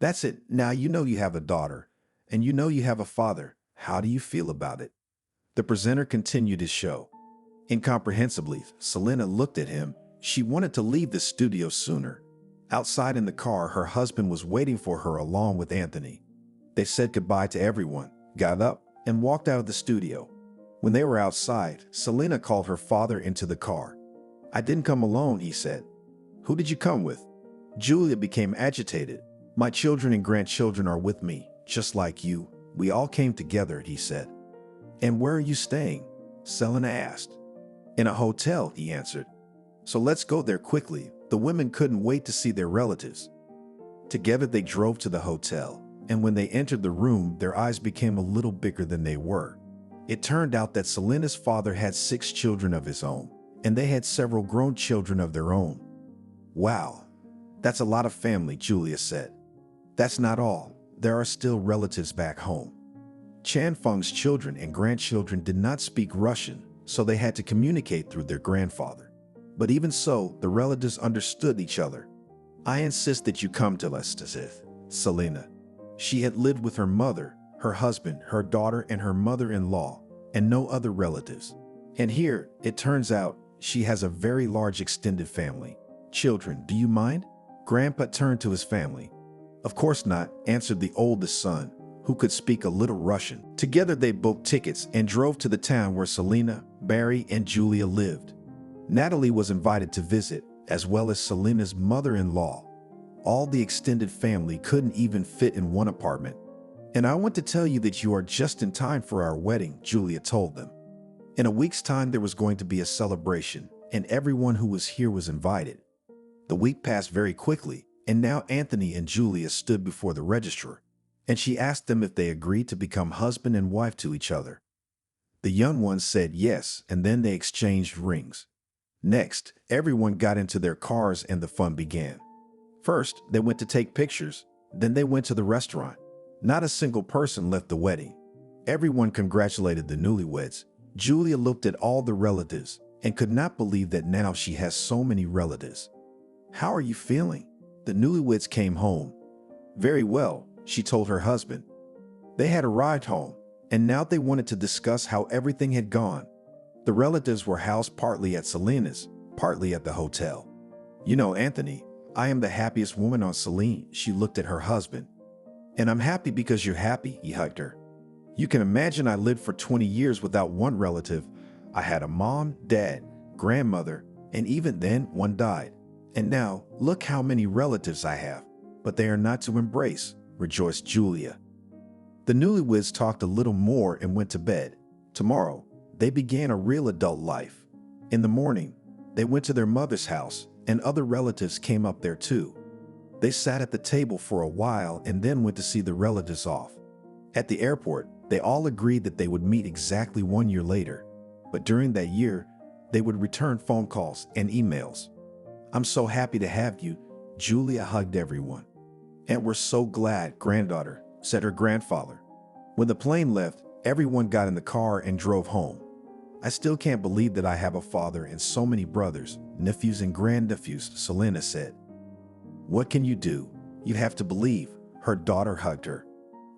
That's it. Now you know you have a daughter, and you know you have a father. How do you feel about it? The presenter continued his show. Incomprehensibly, Selena looked at him. She wanted to leave the studio sooner. Outside in the car, her husband was waiting for her along with Anthony. They said goodbye to everyone, got up, and walked out of the studio. When they were outside, Selena called her father into the car. I didn't come alone, he said. Who did you come with? Julia became agitated. My children and grandchildren are with me, just like you. We all came together, he said. And where are you staying? Selena asked. In a hotel, he answered. So let's go there quickly. The women couldn't wait to see their relatives. Together they drove to the hotel, and when they entered the room, their eyes became a little bigger than they were. It turned out that Selena's father had 6 children of his own, and they had several grown children of their own. Wow, that's a lot of family, Julia said. That's not all. There are still relatives back home. Chan Feng's children and grandchildren did not speak Russian, so they had to communicate through their grandfather. But even so, the relatives understood each other. I insist that you come to us, Selena. She had lived with her mother, her husband, her daughter, and her mother-in-law, and no other relatives. And here, it turns out, she has a very large extended family. Children, do you mind? Grandpa turned to his family. Of course not, answered the oldest son, who could speak a little Russian. Together they booked tickets and drove to the town where Selena, Barry, and Julia lived. Natalie was invited to visit, as well as Selena's mother-in-law. All the extended family couldn't even fit in one apartment. And I want to tell you that you are just in time for our wedding, Julia told them. In a week's time, there was going to be a celebration, and everyone who was here was invited. The week passed very quickly, and now Anthony and Julia stood before the registrar, and she asked them if they agreed to become husband and wife to each other. The young ones said yes, and then they exchanged rings. Next, everyone got into their cars and the fun began. First, they went to take pictures, then they went to the restaurant. Not a single person left the wedding. Everyone congratulated the newlyweds. Julia looked at all the relatives and could not believe that now she has so many relatives. How are you feeling? The newlyweds came home. Very well, she told her husband. They had arrived home, and now they wanted to discuss how everything had gone. The relatives were housed partly at Selena's, partly at the hotel. You know, Anthony, I am the happiest woman on Selene, she looked at her husband. And I'm happy because you're happy, he hugged her. You can imagine I lived for 20 years without one relative. I had a mom, dad, grandmother, and even then one died. And now, look how many relatives I have. But they are not to embrace, rejoiced Julia. The newlyweds talked a little more and went to bed. Tomorrow, they began a real adult life. In the morning, they went to their mother's house, and other relatives came up there too. They sat at the table for a while and then went to see the relatives off. At the airport, They all agreed that they would meet exactly 1 year later, but during that year, they would return phone calls and emails. "I'm so happy to have you," Julia hugged everyone. "And we're so glad, granddaughter," said her grandfather. When the plane left, everyone got in the car and drove home. "I still can't believe that I have a father and so many brothers, nephews and grandnephews," Selena said. "What can you do? You have to believe," her daughter hugged her.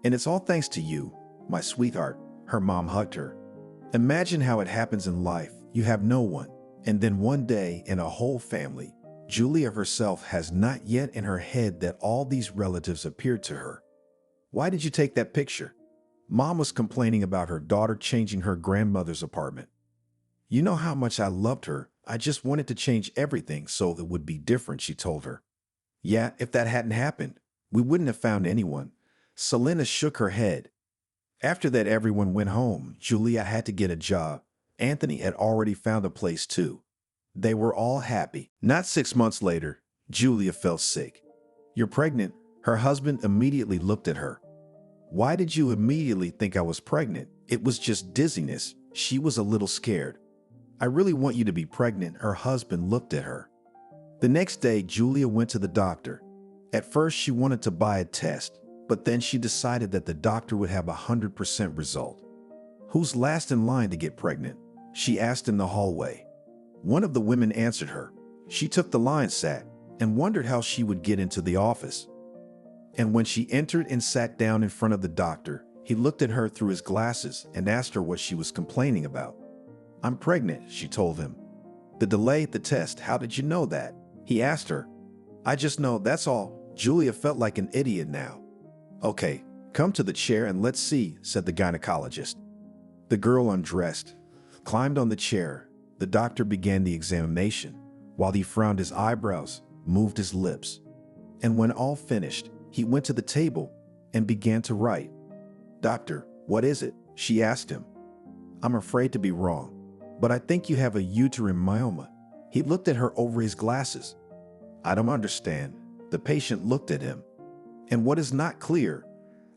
"And it's all thanks to you, my sweetheart," her mom hugged her. Imagine how it happens in life. You have no one, and then one day in a whole family. Julia herself has not yet in her head that all these relatives appeared to her. "Why did you take that picture?" Mom was complaining about her daughter changing her grandmother's apartment. "You know how much I loved her. I just wanted to change everything so it would be different," she told her. "Yeah, if that hadn't happened, we wouldn't have found anyone." Selena shook her head. After that, everyone went home. Julia had to get a job. Anthony had already found a place too. They were all happy. Not 6 months later, Julia fell sick. "You're pregnant?" Her husband immediately looked at her. "Why did you immediately think I was pregnant?" "It was just dizziness." She was a little scared. "I really want you to be pregnant." Her husband looked at her. The next day, Julia went to the doctor. At first, she wanted to buy a test, but then she decided that the doctor would have a 100% result. "Who's last in line to get pregnant?" she asked in the hallway. One of the women answered her. She took the line, sat, and wondered how she would get into the office. And when she entered and sat down in front of the doctor, he looked at her through his glasses and asked her what she was complaining about. "I'm pregnant," she told him. "The delay at the test, how did you know that?" he asked her. "I just know, that's all." Julia felt like an idiot now. "Okay, come to the chair and let's see," said the gynecologist. The girl undressed, climbed on the chair. The doctor began the examination, while he frowned his eyebrows, moved his lips. And when all finished, he went to the table and began to write. "Doctor, what is it?" she asked him. "I'm afraid to be wrong, but I think you have a uterine myoma." He looked at her over his glasses. "I don't understand." The patient looked at him. "And what is not clear?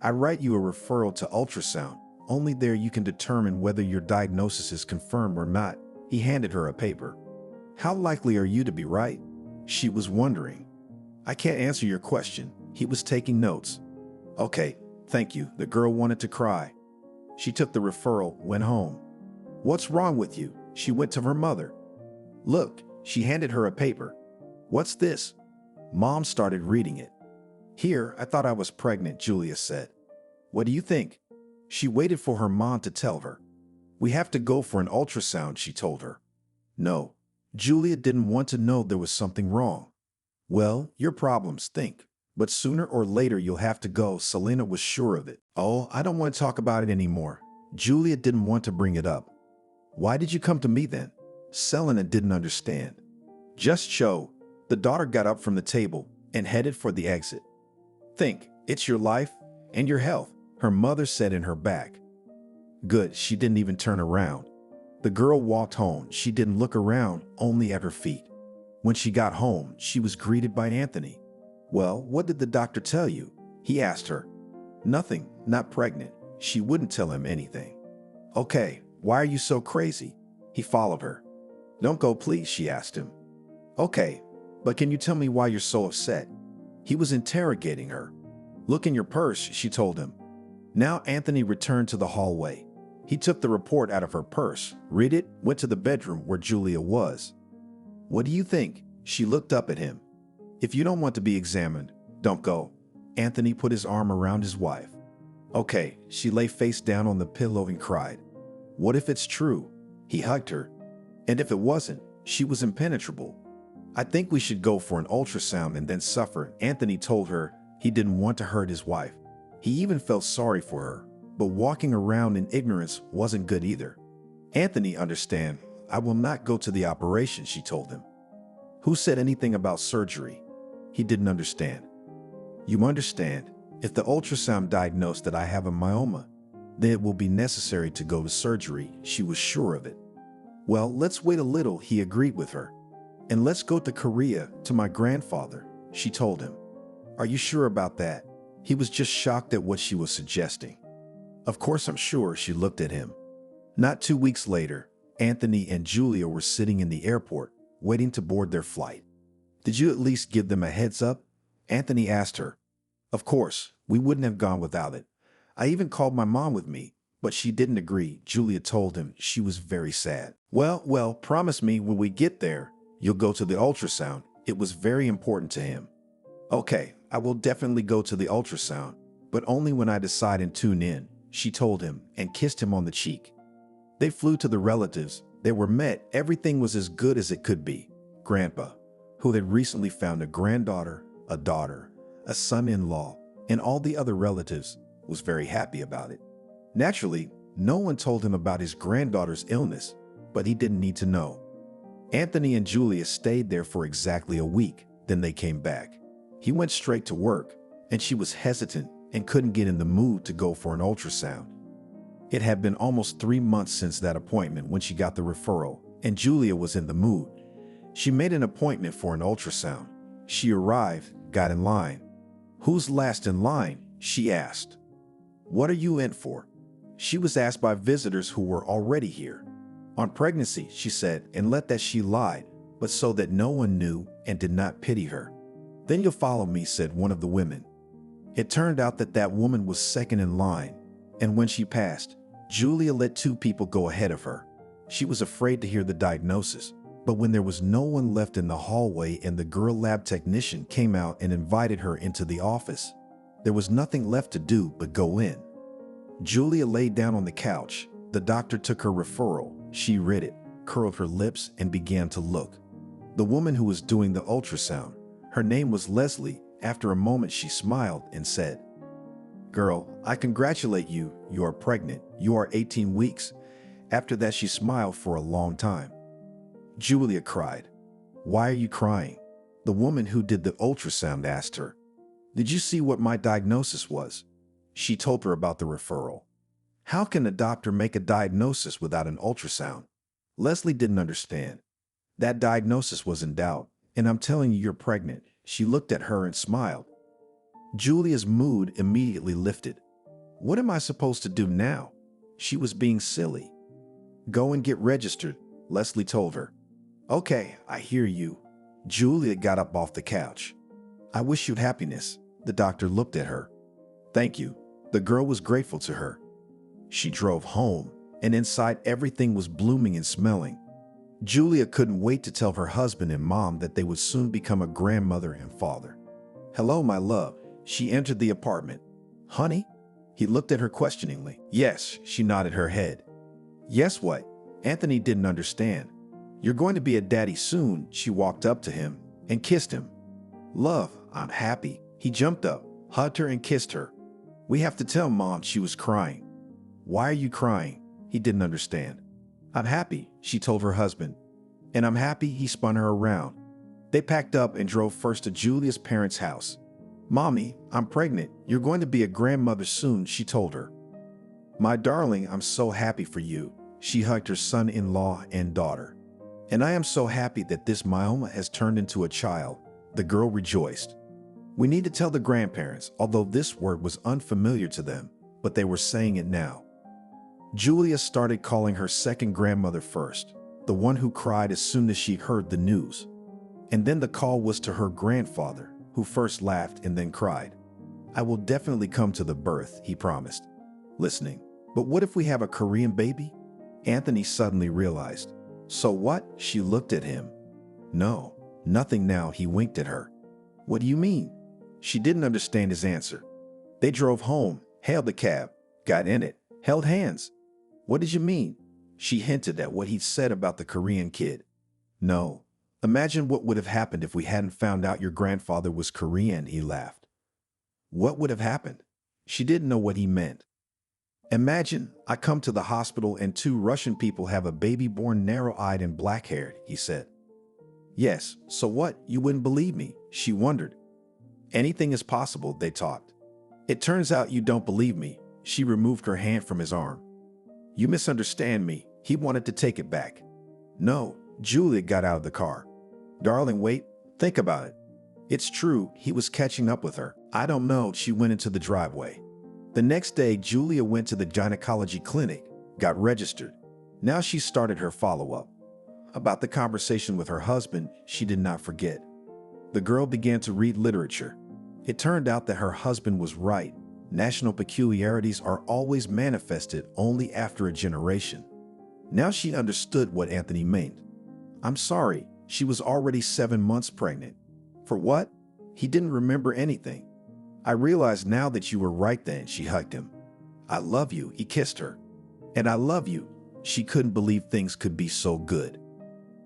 I write you a referral to ultrasound. Only there you can determine whether your diagnosis is confirmed or not." He handed her a paper. "How likely are you to be right?" She was wondering. "I can't answer your question." He was taking notes. "Okay, thank you." The girl wanted to cry. She took the referral, went home. "What's wrong with you?" She went to her mother. "Look," she handed her a paper. "What's this?" Mom started reading it. "Here, I thought I was pregnant," Julia said. "What do you think?" She waited for her mom to tell her. "We have to go for an ultrasound," she told her. No, Julia didn't want to know there was something wrong. "Well, your problems, think. But sooner or later you'll have to go." Selena was sure of it. "Oh, I don't want to talk about it anymore." Julia didn't want to bring it up. "Why did you come to me then?" Selena didn't understand. "Just show." The daughter got up from the table and headed for the exit. "Think, it's your life and your health," her mother said in her back. Good, she didn't even turn around. The girl walked home. She didn't look around, only at her feet. When she got home, she was greeted by Anthony. "Well, what did the doctor tell you?" he asked her. "Nothing, not pregnant." She wouldn't tell him anything. "Okay, why are you so crazy?" He followed her. "Don't go, please," she asked him. "Okay, but can you tell me why you're so upset?" He was interrogating her. "Look in your purse," she told him. Now Anthony returned to the hallway. He took the report out of her purse, read it, went to the bedroom where Julia was. "What do you think?" She looked up at him. "If you don't want to be examined, don't go." Anthony put his arm around his wife. "Okay." She lay face down on the pillow and cried. "What if it's true?" He hugged her. "And if it wasn't?" She was impenetrable. "I think we should go for an ultrasound and then suffer." Anthony told her he didn't want to hurt his wife. He even felt sorry for her, but walking around in ignorance wasn't good either. "Anthony, understand, I will not go to the operation," she told him. "Who said anything about surgery?" He didn't understand. "You understand, if the ultrasound diagnosed that I have a myoma, then it will be necessary to go to surgery." She was sure of it. "Well, let's wait a little," he agreed with her. "And let's go to Korea, to my grandfather," she told him. "Are you sure about that?" He was just shocked at what she was suggesting. Of course, I'm sure, she looked at him. Not 2 weeks later, Anthony and Julia were sitting in the airport, waiting to board their flight. Did you at least give them a heads up? Anthony asked her. Of course, we wouldn't have gone without it. I even called my mom with me, but she didn't agree. Julia told him she was very sad. Well, promise me when we get there, you'll go to the ultrasound. It was very important to him. Okay, I will definitely go to the ultrasound, but only when I decide and tune in, she told him and kissed him on the cheek. They flew to the relatives. They were met. Everything was as good as it could be. Grandpa, who had recently found a granddaughter, a daughter, a son-in-law, and all the other relatives, was very happy about it. Naturally, no one told him about his granddaughter's illness, but he didn't need to know. Anthony and Julia stayed there for exactly a week, then they came back. He went straight to work, and she was hesitant and couldn't get in the mood to go for an ultrasound. It had been almost 3 months since that appointment when she got the referral, and Julia was in the mood. She made an appointment for an ultrasound. She arrived, got in line. Who's last in line? She asked. What are you in for? She was asked by visitors who were already here. On pregnancy, she said, and let that she lied, but so that no one knew and did not pity her. Then you'll follow me, said one of the women. It turned out that that woman was second in line, and when she passed, Julia let 2 people go ahead of her. She was afraid to hear the diagnosis, but when there was no one left in the hallway and the girl lab technician came out and invited her into the office, there was nothing left to do but go in. Julia laid down on the couch. The doctor took her referral. She read it, curled her lips, and began to look. The woman who was doing the ultrasound, her name was Leslie. After a moment, she smiled and said, Girl, I congratulate you. You are pregnant. You are 18 weeks. After that, she smiled for a long time. Julia cried. Why are you crying? The woman who did the ultrasound asked her. Did you see what my diagnosis was? She told her about the referral. How can a doctor make a diagnosis without an ultrasound? Leslie didn't understand. That diagnosis was in doubt, and I'm telling you you're pregnant. She looked at her and smiled. Julia's mood immediately lifted. What am I supposed to do now? She was being silly. Go and get registered, Leslie told her. Okay, I hear you. Julia got up off the couch. I wish you happiness. The doctor looked at her. Thank you. The girl was grateful to her. She drove home, and inside everything was blooming and smelling. Julia couldn't wait to tell her husband and mom that they would soon become a grandmother and father. Hello, my love. She entered the apartment. Honey? He looked at her questioningly. Yes, she nodded her head. Yes, what? Anthony didn't understand. You're going to be a daddy soon. She walked up to him and kissed him. Love, I'm happy. He jumped up, hugged her, and kissed her. We have to tell Mom. She was crying. Why are you crying? He didn't understand. I'm happy, she told her husband. And I'm happy. He spun her around. They packed up and drove first to Julia's parents' house. Mommy, I'm pregnant. You're going to be a grandmother soon, she told her. My darling, I'm so happy for you. She hugged her son-in-law and daughter. And I am so happy that this myoma has turned into a child. The girl rejoiced. We need to tell the grandparents, although this word was unfamiliar to them, but they were saying it now. Julia started calling her second grandmother first, the one who cried as soon as she heard the news. And then the call was to her grandfather, who first laughed and then cried. I will definitely come to the birth, he promised. Listening, but what if we have a Korean baby? Anthony suddenly realized. So what? She looked at him. No, nothing now, he winked at her. What do you mean? She didn't understand his answer. They drove home, hailed the cab, got in it, held hands. What did you mean? She hinted at what he'd said about the Korean kid. No. Imagine what would have happened if we hadn't found out your grandfather was Korean, he laughed. What would have happened? She didn't know what he meant. Imagine I come to the hospital and 2 Russian people have a baby born narrow-eyed and black-haired, he said. Yes, so what? You wouldn't believe me, she wondered. Anything is possible, they talked. It turns out you don't believe me. She removed her hand from his arm. You misunderstand me. He wanted to take it back. No, Julia got out of the car. Darling, wait, think about it. It's true, he was catching up with her. I don't know, she went into the driveway. The next day, Julia went to the gynecology clinic, got registered. Now she started her follow-up. About the conversation with her husband, she did not forget. The girl began to read literature. It turned out that her husband was right. National peculiarities are always manifested only after a generation. Now she understood what Anthony meant. I'm sorry, she was already 7 months pregnant. For what? He didn't remember anything. I realize now that you were right then, she hugged him. I love you, he kissed her. And I love you. She couldn't believe things could be so good.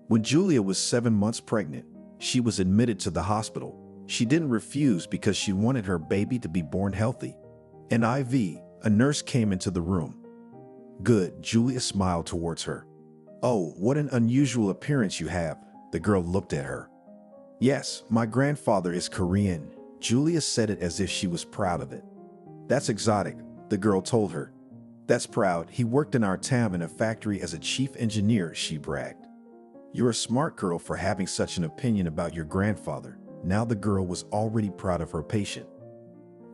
When Julia was 7 months pregnant, she was admitted to the hospital. She didn't refuse because she wanted her baby to be born healthy. An IV, a nurse came into the room. Good, Julia smiled towards her. Oh, what an unusual appearance you have. The girl looked at her. Yes, my grandfather is Korean. Julia said it as if she was proud of it. That's exotic, the girl told her. That's proud. He worked in our town in a factory as a chief engineer, she bragged. You're a smart girl for having such an opinion about your grandfather. Now the girl was already proud of her patient.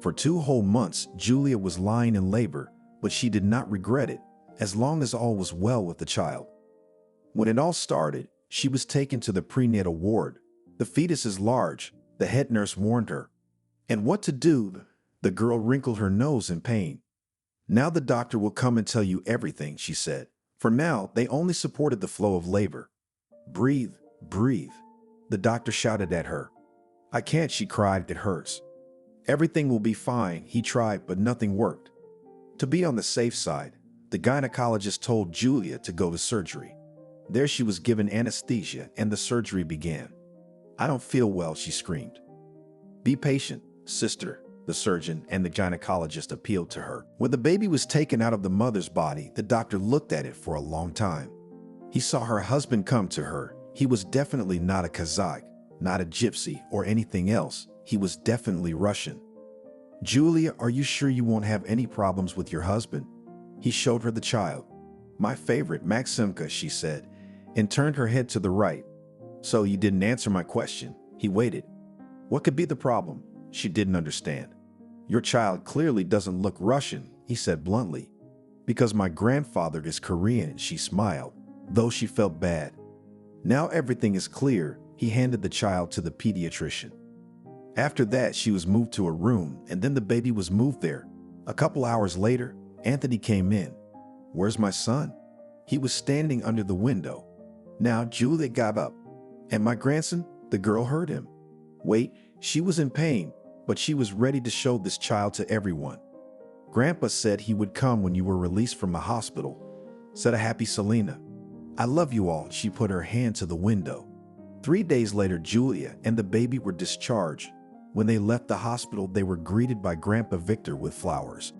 For 2 whole months, Julia was lying in labor, but she did not regret it, as long as all was well with the child. When it all started, she was taken to the prenatal ward. The fetus is large, the head nurse warned her. And what to do? The girl wrinkled her nose in pain. Now the doctor will come and tell you everything, she said. For now, they only supported the flow of labor. Breathe, breathe. The doctor shouted at her. I can't, she cried, it hurts. Everything will be fine, he tried, but nothing worked. To be on the safe side, the gynecologist told Julia to go to surgery. There she was given anesthesia and the surgery began. I don't feel well, she screamed. Be patient, sister, the surgeon and the gynecologist appealed to her. When the baby was taken out of the mother's body, the doctor looked at it for a long time. He saw her husband come to her. He was definitely not a Kazakh, not a gypsy or anything else. He was definitely Russian. Julia, are you sure you won't have any problems with your husband? He showed her the child. My favorite, Maximka, she said, and turned her head to the right. So you didn't answer my question. He waited. What could be the problem? She didn't understand. Your child clearly doesn't look Russian, he said bluntly. Because my grandfather is Korean, she smiled, though she felt bad. Now everything is clear, he handed the child to the pediatrician. After that, she was moved to a room, and then the baby was moved there. A couple hours later, Anthony came in. Where's my son? He was standing under the window. Now Julia got up. And my grandson? The girl heard him. Wait, she was in pain, but she was ready to show this child to everyone. Grandpa said he would come when you were released from the hospital, said a happy Selena. I love you all, she put her hand to the window. 3 days later, Julia and the baby were discharged. When they left the hospital, they were greeted by Grandpa Victor with flowers.